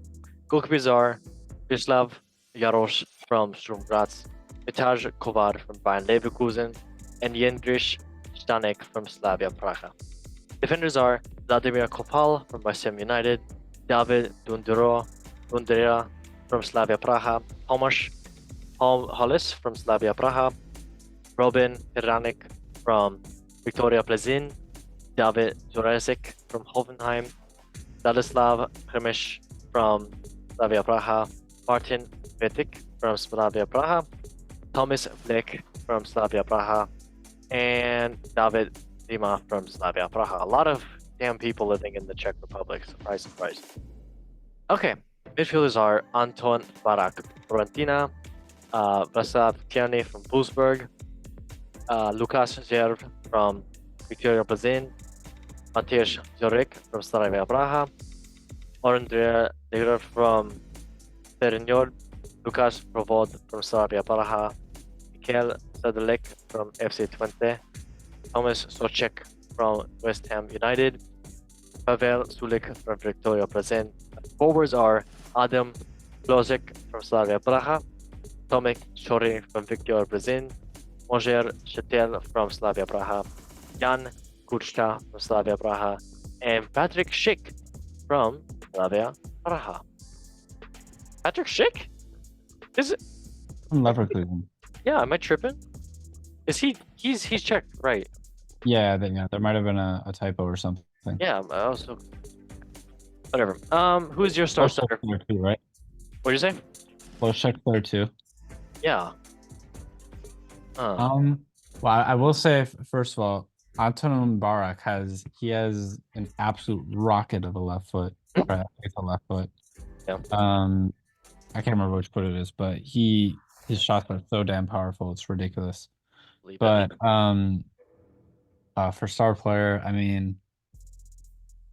Goalkeepers are Vislav Jarosz from Sturm Graz, Vitaj Kovar from Bayern Leverkusen, and Jędrys Stanek from Slavia Praha. Defenders are Vladimir Kopal from West Ham United, David Dundera from Slavia Praha, Tomasz Hollis from Slavia Praha, Robin Hranek from Victoria Plzeň, David Jurasik from Hoffenheim, Ladislav Kremish from Slavia Praha, Martin Vetic from Slavia Praha, Thomas Blek from Slavia Praha, and David Dima from Slavia Praha. A lot of damn people living in the Czech Republic. Surprise, surprise. Okay, midfielders are Anton Barak Fiorentina, Vaslav Tierney from Wolfsburg, Lukas Zerv from Victoria Plzeň, Mateusz Zorek from Slavia Praha, Andrea Deger from Feyenoord, Lukas Provod from Slavia Praha, Mikel Sadalek from FC Twente, Thomas Socek from West Ham United, Pavel Sulik from Victoria Plzeň. Forwards are Adam Klozek from Slavia Praha, Tomek Chory from Victoria Plzeň, Mojer Shetel from Slavia Praha, Jan Kuczta from Slavia Praha, and Patrick Schick from Slavia Praha. Patrick Schick? Is it? From Leverkusen. Yeah, am I tripping? Is he? He's Czech, right? Yeah, there might have been a typo or something. Yeah, I also. Whatever. Who is your star Loschek's center? there too, right? What'd you say? Loschek's there too. Yeah. Well, I will say first of all, Anton Barak has an absolute rocket of a left foot. Right, it's a left foot. Yeah. I can't remember which foot it is, but his shots are so damn powerful, it's ridiculous. Believe But it. for star player, I mean,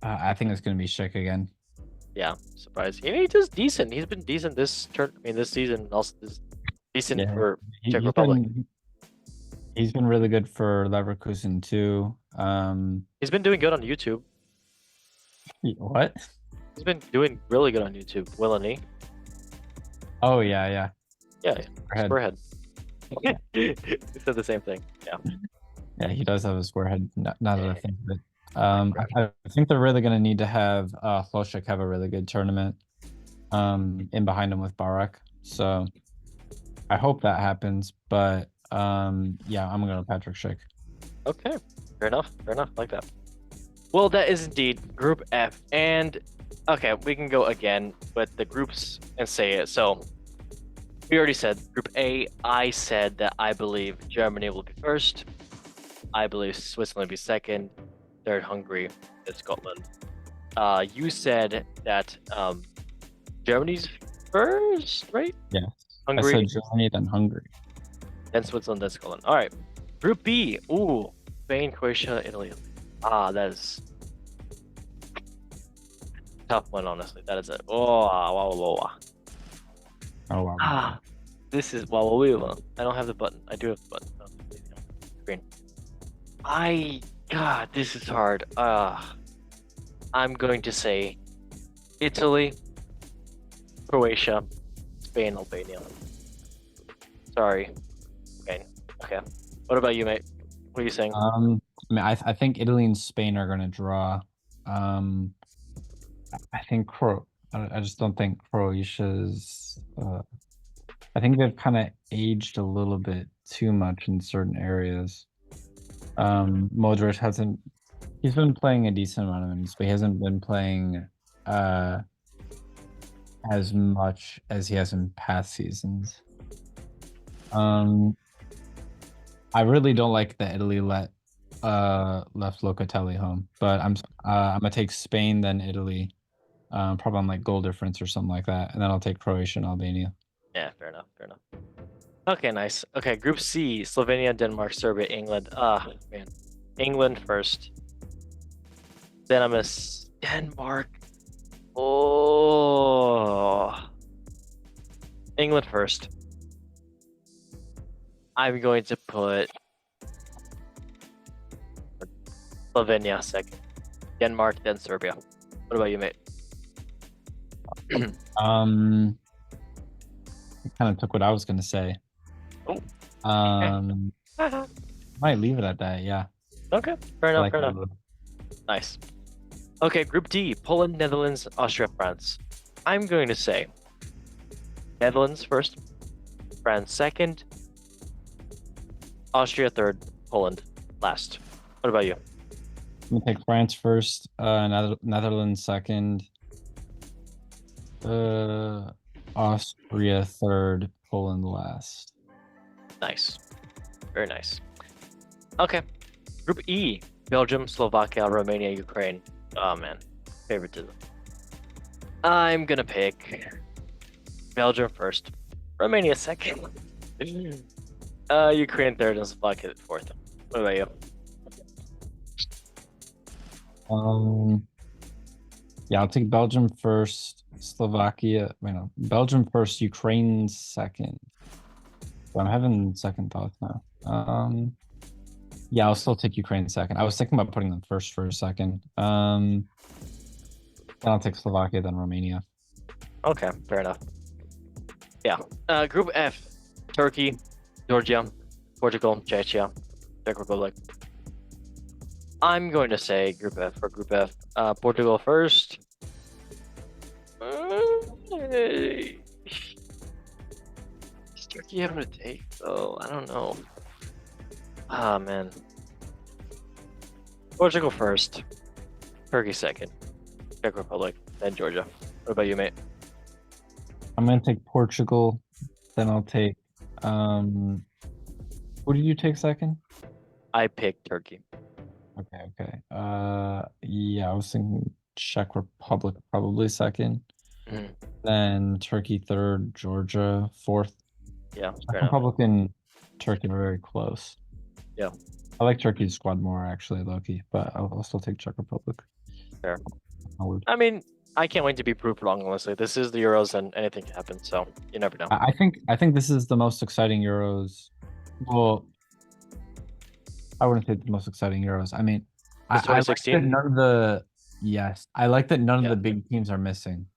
I think it's gonna be Schick again. Yeah, surprise. He does decent. He's been decent this turn. I mean, this season also is decent Yeah. for He- Czech he's Republic. He's been really good for Leverkusen too. He's been doing good on YouTube. What? He's been doing really good on YouTube, willing he? Oh yeah. Yeah, Forehead. Spearhead. He said the same thing. Yeah. Yeah, he does have a square head. Now that I think of it, I think they're really gonna need to have Hlošek have a really good tournament, in behind him with Barak. So I hope that happens. But yeah, I'm gonna go Patrick Schick. Okay, fair enough. Like that. Well, that is indeed Group F, and okay, we can go again with the groups and say it. So we already said Group A. I said that I believe Germany will be first. I believe Switzerland will be second. Third, Hungary. Then Scotland. You said that Germany's first, right? Yeah. Hungary, I said Germany, then Hungary. then Switzerland, then Scotland. All right. Group B. Ooh, Spain, Croatia, Italy. Ah, that is tough one, honestly. That is it. Oh, wow, wow, wow. Oh wow. Ah, this is wow, wow, wow. I don't have the button. I do have the button. Oh, screen. God, this is hard. I'm going to say Italy, Croatia, Spain, Albania. Sorry, Spain. Okay. What about you, mate? What are you saying? I mean, I think Italy and Spain are gonna draw. I think I just don't think Croatia's. I think they've kind of aged a little bit too much in certain areas. Modric hasn't. He's been playing a decent amount of minutes, but he hasn't been playing as much as he has in past seasons. I really don't like that Italy left Locatelli home, but I'm gonna take Spain, then Italy, probably on like goal difference or something like that, and then I'll take Croatia and Albania. Yeah, fair enough. Fair enough. Okay, nice. Okay, Group C: Slovenia, Denmark, Serbia, England. Man, England first. Then I'm Denmark. Oh, England first. I'm going to put Slovenia second, Denmark, then Serbia. What about you, mate? You kind of took what I was gonna say. Oh. Might leave it at that. Yeah. Okay, fair I enough. like Fair that enough. move. Nice. Okay, Group D: Poland, Netherlands, Austria, France. I'm going to say Netherlands first, France second, Austria third, Poland last. What about you? I'm gonna take France first, Netherlands second, Austria third, Poland last. Nice. Very nice. Okay. Group E: Belgium, Slovakia, Romania, Ukraine. Oh man, favoritism. I'm gonna pick Belgium first, Romania second, Ukraine third, and Slovakia fourth. What about you? Yeah, I'll take Belgium first, Belgium first, Ukraine second. So I'm having second thoughts now. Yeah, I'll still take Ukraine second. I was thinking about putting them first for a second. Then I'll take Slovakia, then Romania. Okay, fair enough. Yeah. Group F: Turkey, Georgia, Portugal, Czechia, Czech Republic. I'm going to say Group F for Group F. Portugal first. Is Turkey having a take? Oh, I don't know. Ah, man. Portugal first. Turkey second. Czech Republic, then Georgia. What about you, mate? I'm gonna take Portugal, then I'll take who did you take second? I picked Turkey. Okay. Yeah, I was thinking Czech Republic probably second. Mhm. Then Turkey third, Georgia fourth. Yeah, Czech fair enough. Republic and Turkey are very close. Yeah. I like Turkey's squad more actually, Loki, but I'll still take Czech Republic. Fair. I would. I mean, I can't wait to be proved wrong, honestly. This is the Euros and anything can happen, so you never know. I think this is the most exciting Euros. Well, I wouldn't say the most exciting Euros. I mean, It's I like that 2016? none of the I like that none Yeah. of the big teams are missing.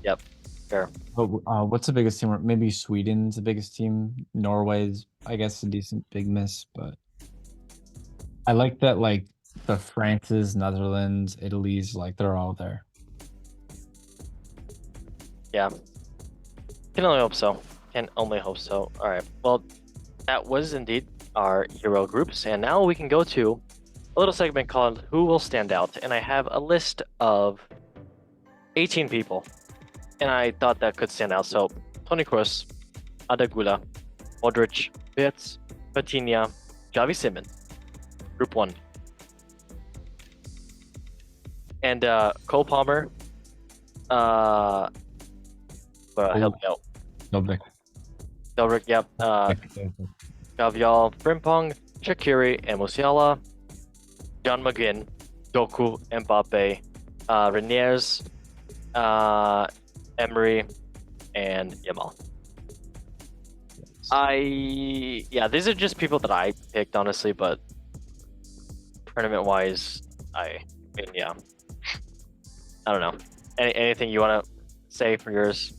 Yep, fair. But what's the biggest team? Maybe Sweden's the biggest team. Norway's, I guess, a decent big miss, but I like that like the France's, Netherlands, Italy's, like they're all there. Yeah. Can only hope so. Can only hope so. All right. Well, that was indeed our Euro groups, and now we can go to a little segment called Who Will Stand Out? And I have a list of 18 people, and I thought that could stand out. So, Toni Kroos, Arda Güler, Modric, Wirtz, Patiño, Xavi Simons, Group 1. And Cole Palmer, help me out. Novik. Delric, yep. Gavial, Frimpong, Shaqiri, and Musiala. John McGinn, Doku, Mbappe, Reniers, Emery, and Yamal. Yeah, these are just people that I picked, honestly, but tournament-wise, I mean, yeah. I don't know. Anything you want to say for yours?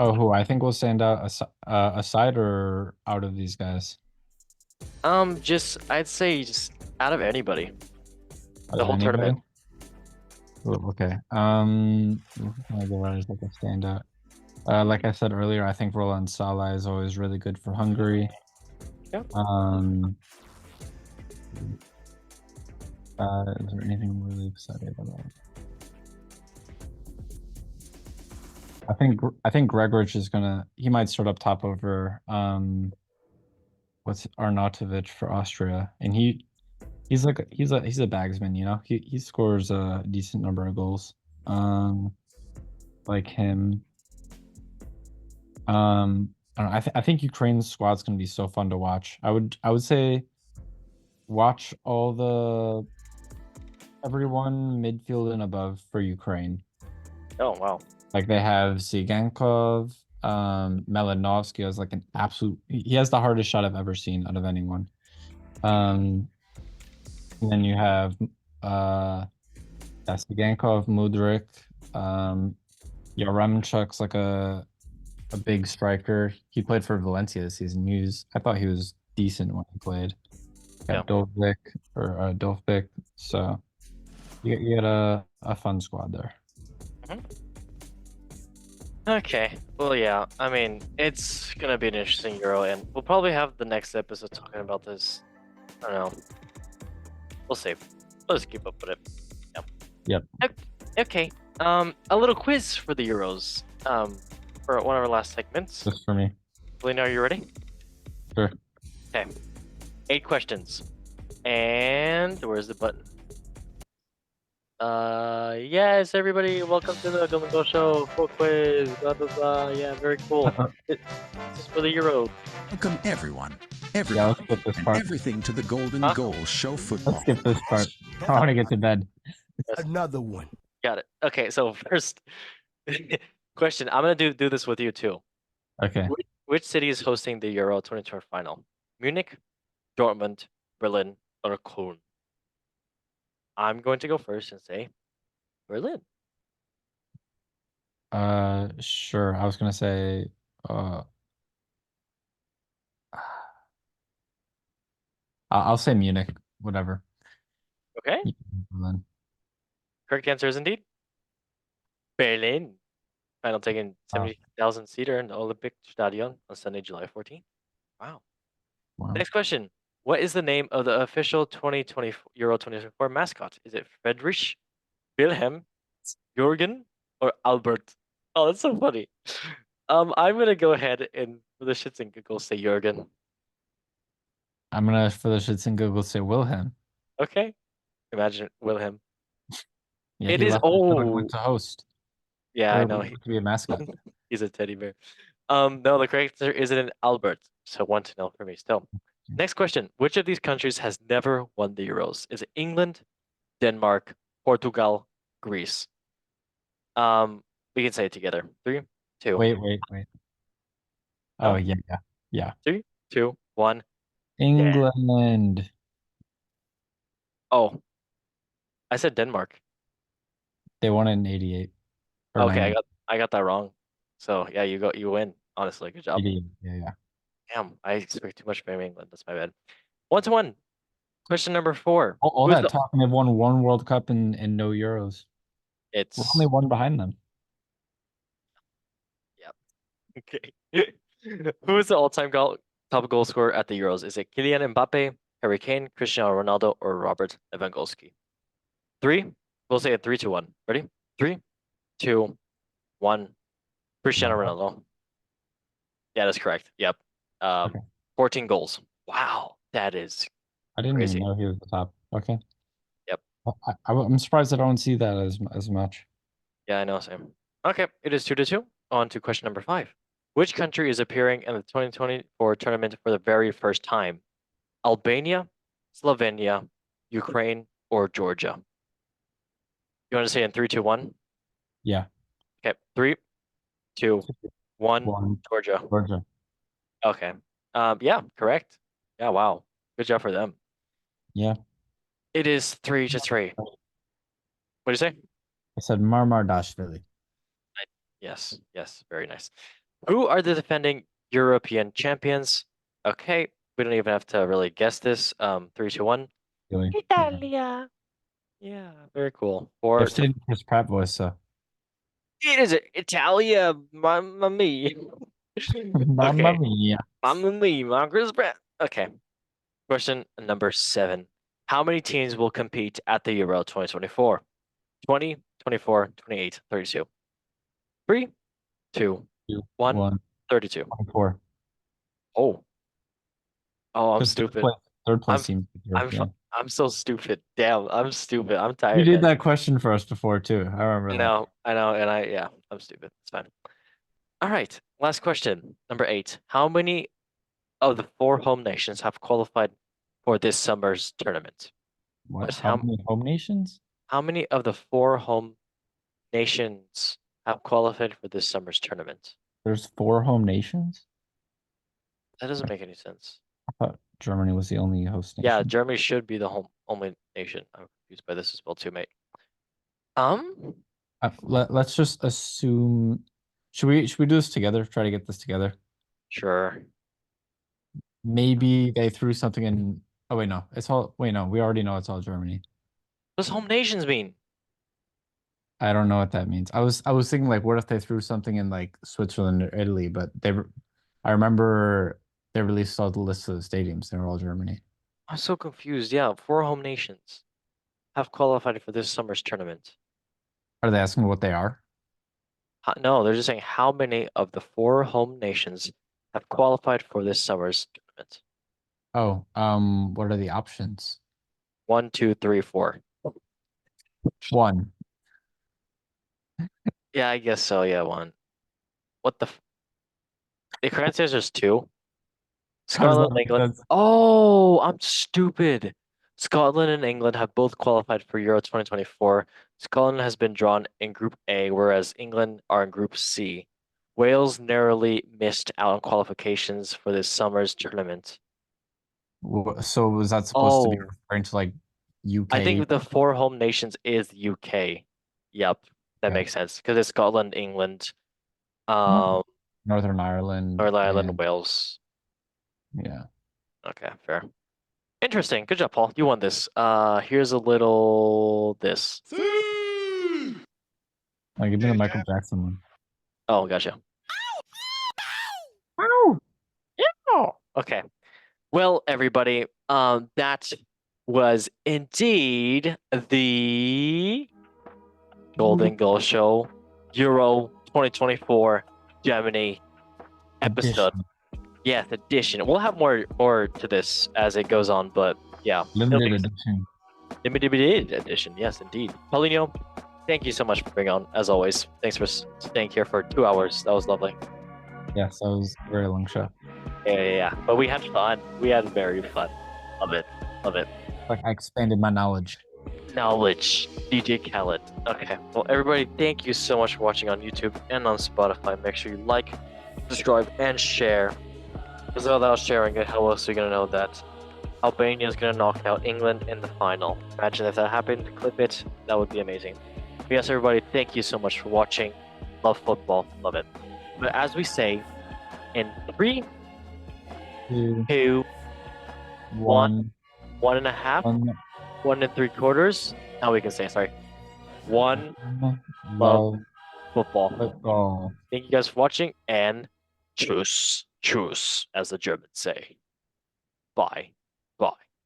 Oh, who I think will stand out aside or out of these guys? I'd say just out of anybody. Out The of whole tournament. anybody? Oh, okay. I go right as like a standout. Like I said earlier, I think Roland Salah is always really good for Hungary. Yep. Is there anything I'm really excited about? I think Gregorich is he might start up top over what's Arnautovic for Austria, and he's a bagsman, you know. He scores a decent number of goals. Like him. I don't know, I think Ukraine's squad's gonna be so fun to watch. I would say watch everyone midfield and above for Ukraine. Oh wow. Like they have Tsigankov, Malinovsky has like an absolute. He has the hardest shot I've ever seen out of anyone. And then you have Tsigankov, Mudryk, Yaremchuk's like a big striker. He played for Valencia this season. I thought he was decent when he played. Got Dovbyk. So you got a fun squad there. Okay. Well, yeah. I mean, it's gonna be an interesting Euro, and we'll probably have the next episode talking about this. I don't know. We'll see. Let's keep up with it. Yep. Okay. A little quiz for the Euros. For one of our last segments. Just for me. Lena, are you ready? Sure. Okay. 8 questions. And where's the button? Yes, everybody, welcome to the Golden Goal Show. Full quiz, blah blah blah. Yeah, very cool. This is for the Euro. Welcome everyone, Yeah, let's skip this and part. everything to the Golden Goal Show football. Let's skip this part. I want to get to bed. Another one. Got it. Okay, so first question. I'm gonna do this with you too. Okay. Which city is hosting the Euro 2020 final? Munich, Dortmund, Berlin, or Cologne? I'm going to go first and say Berlin. Sure. I was gonna say I'll say Munich, whatever. Okay. Berlin. Correct answer is indeed Berlin. Final taking 70,000 seater in the Olympic Stadion on Sunday, July 14th. Wow. Wow. Next question. What is the name of the official 2020 Euro 2024 mascot? Is it Friedrich, Wilhelm, Jürgen, or Albert? Oh, that's so funny. I'm gonna go ahead and for the shits and giggles say Jürgen. I'm gonna, for the shits and giggles, say Wilhelm. Okay. Imagine Wilhelm. Yeah, It he is left the Republic old. to host. Yeah, Or I know. to be a mascot. He's a teddy bear. No, the correct answer is an Albert. So 1-0 for me still. Next question. Which of these countries has never won the Euros? Is it England, Denmark, Portugal, Greece? We can say it together. 3, 2. Wait. No? Oh yeah. 3, 2, 1. England. Oh. I said Denmark. They won it in 88. Or Okay, 90. I got that wrong. So yeah, you win. Honestly, good job. 88. Yeah. Damn, I expect too much from England. That's my bad. 1-1. Question number 4. All Who's that the- talk, and they've won one World Cup and no Euros. It's We're only one behind them. okay. Who is the all-time top goal scorer at the Euros? Is it Kylian Mbappe, Harry Kane, Cristiano Ronaldo, or Robert Lewandowski? 3. We'll say it 3, 2, 1. Ready? 3, 2, 1. Cristiano Ronaldo. Yeah, that's correct. Yep. Okay. 14 goals. Wow, that is I didn't crazy. even know he was the top. Okay. Yep. I'm surprised I don't see that as much. Yeah, I know, Sam. Okay, it is 2-2. On to question number 5. Which country is appearing in the 2024 tournament for the very first time? Albania, Slovenia, Ukraine, or Georgia? You want to say in 3, 2, 1? Yeah. Okay, 3, 2, 1. One. Georgia. Georgia. Okay. Yeah, correct. Yeah, wow. Good job for them. Yeah. It is 3-3. What do you say? I said Marmardashvili. Yes, yes, very nice. Who are the defending European champions? Okay, we don't even have to really guess this. 3, 2, 1. Really. Italia. Yeah, very cool. I've seen Chris Pratt voice, so. It is Italia, mamma mia. Mamma Okay, mia. mamma mia, Chris Pratt. Okay, question number 7. How many teams will compete at the Euro 2024? 20, 24, 28, 32. 3, 2, 1, 1, 32. 24. Oh, I'm Because stupid. Third place I'm- seems. I'm so stupid. Damn, I'm stupid. I'm You tired, did man. that question for us before too. I remember I that. know, and yeah, I'm stupid. It's fine. All right, last question, number 8. How many of the 4 home nations have qualified for this summer's tournament? What? Wes, How many home nations? how many of the 4 home nations have qualified for this summer's tournament? There's 4 home nations? That doesn't make any sense. I thought Germany was the only host Yeah, nation. Germany should be the only nation. I'm confused by this as well too, mate. Let's just assume. Should we do this together? Try to get this together. Sure. Maybe they threw something in. Oh wait, no. It's all. Wait, no. We already know it's all Germany. What does home nations mean? I don't know what that means. I was thinking like, what if they threw something in like Switzerland or Italy? But I remember they released all the list of the stadiums. They were all Germany. I'm so confused. Yeah, 4 home nations have qualified for this summer's tournament. Are they asking what they are? No, they're just saying how many of the 4 home nations have qualified for this summer's tournament? Oh, what are the options? 1, 2, 3, 4. 1. Yeah, I guess so. Yeah, 1. What the? The correct answer is 2. How does Scotland, that make England. sense? Oh, I'm stupid. Scotland and England have both qualified for Euro 2024. Scotland has been drawn in Group A, whereas England are in Group C. Wales narrowly missed out on qualifications for this summer's tournament. So was that supposed to be Oh. referring to like UK? I think the 4 home nations is UK. Yep, that Okay. makes sense because it's Scotland, England, Northern Ireland. Northern Ireland, and- Wales. Yeah. Okay, fair. Interesting. Good job, Paul. You won this. Here's a little this. Like, give me the Michael Jackson one. Oh, gotcha. Ow! Yeah. Okay. Well, everybody, that was indeed the Golden Goal Show Euro 2024 Germany episode. Edition. Yes, edition. We'll have more to this as it goes on, but yeah. Limited edition. Limited edition. Yes, indeed. Paulinho, thank you so much for being on, as always. Thanks for staying here for 2 hours. That was lovely. Yes, that was a very long show. Yeah. But we had fun. We had very fun. Love it. Like, I expanded my knowledge. Knowledge. DJ Khaled. Okay. Well, everybody, thank you so much for watching on YouTube and on Spotify. Make sure you like, subscribe, and share. Because without sharing it, how else are you going to know that Albania is going to knock out England in the final? Imagine if that happened. Clip it. That would be amazing. But yes, everybody, thank you so much for watching. Love football. Love it. But as we say, in 3, 2, 2, 1, 1.5, 1 3/4. Now we can say, sorry. 1 love football. football. Thank you guys for watching, and tschüss, as the Germans say. Bye.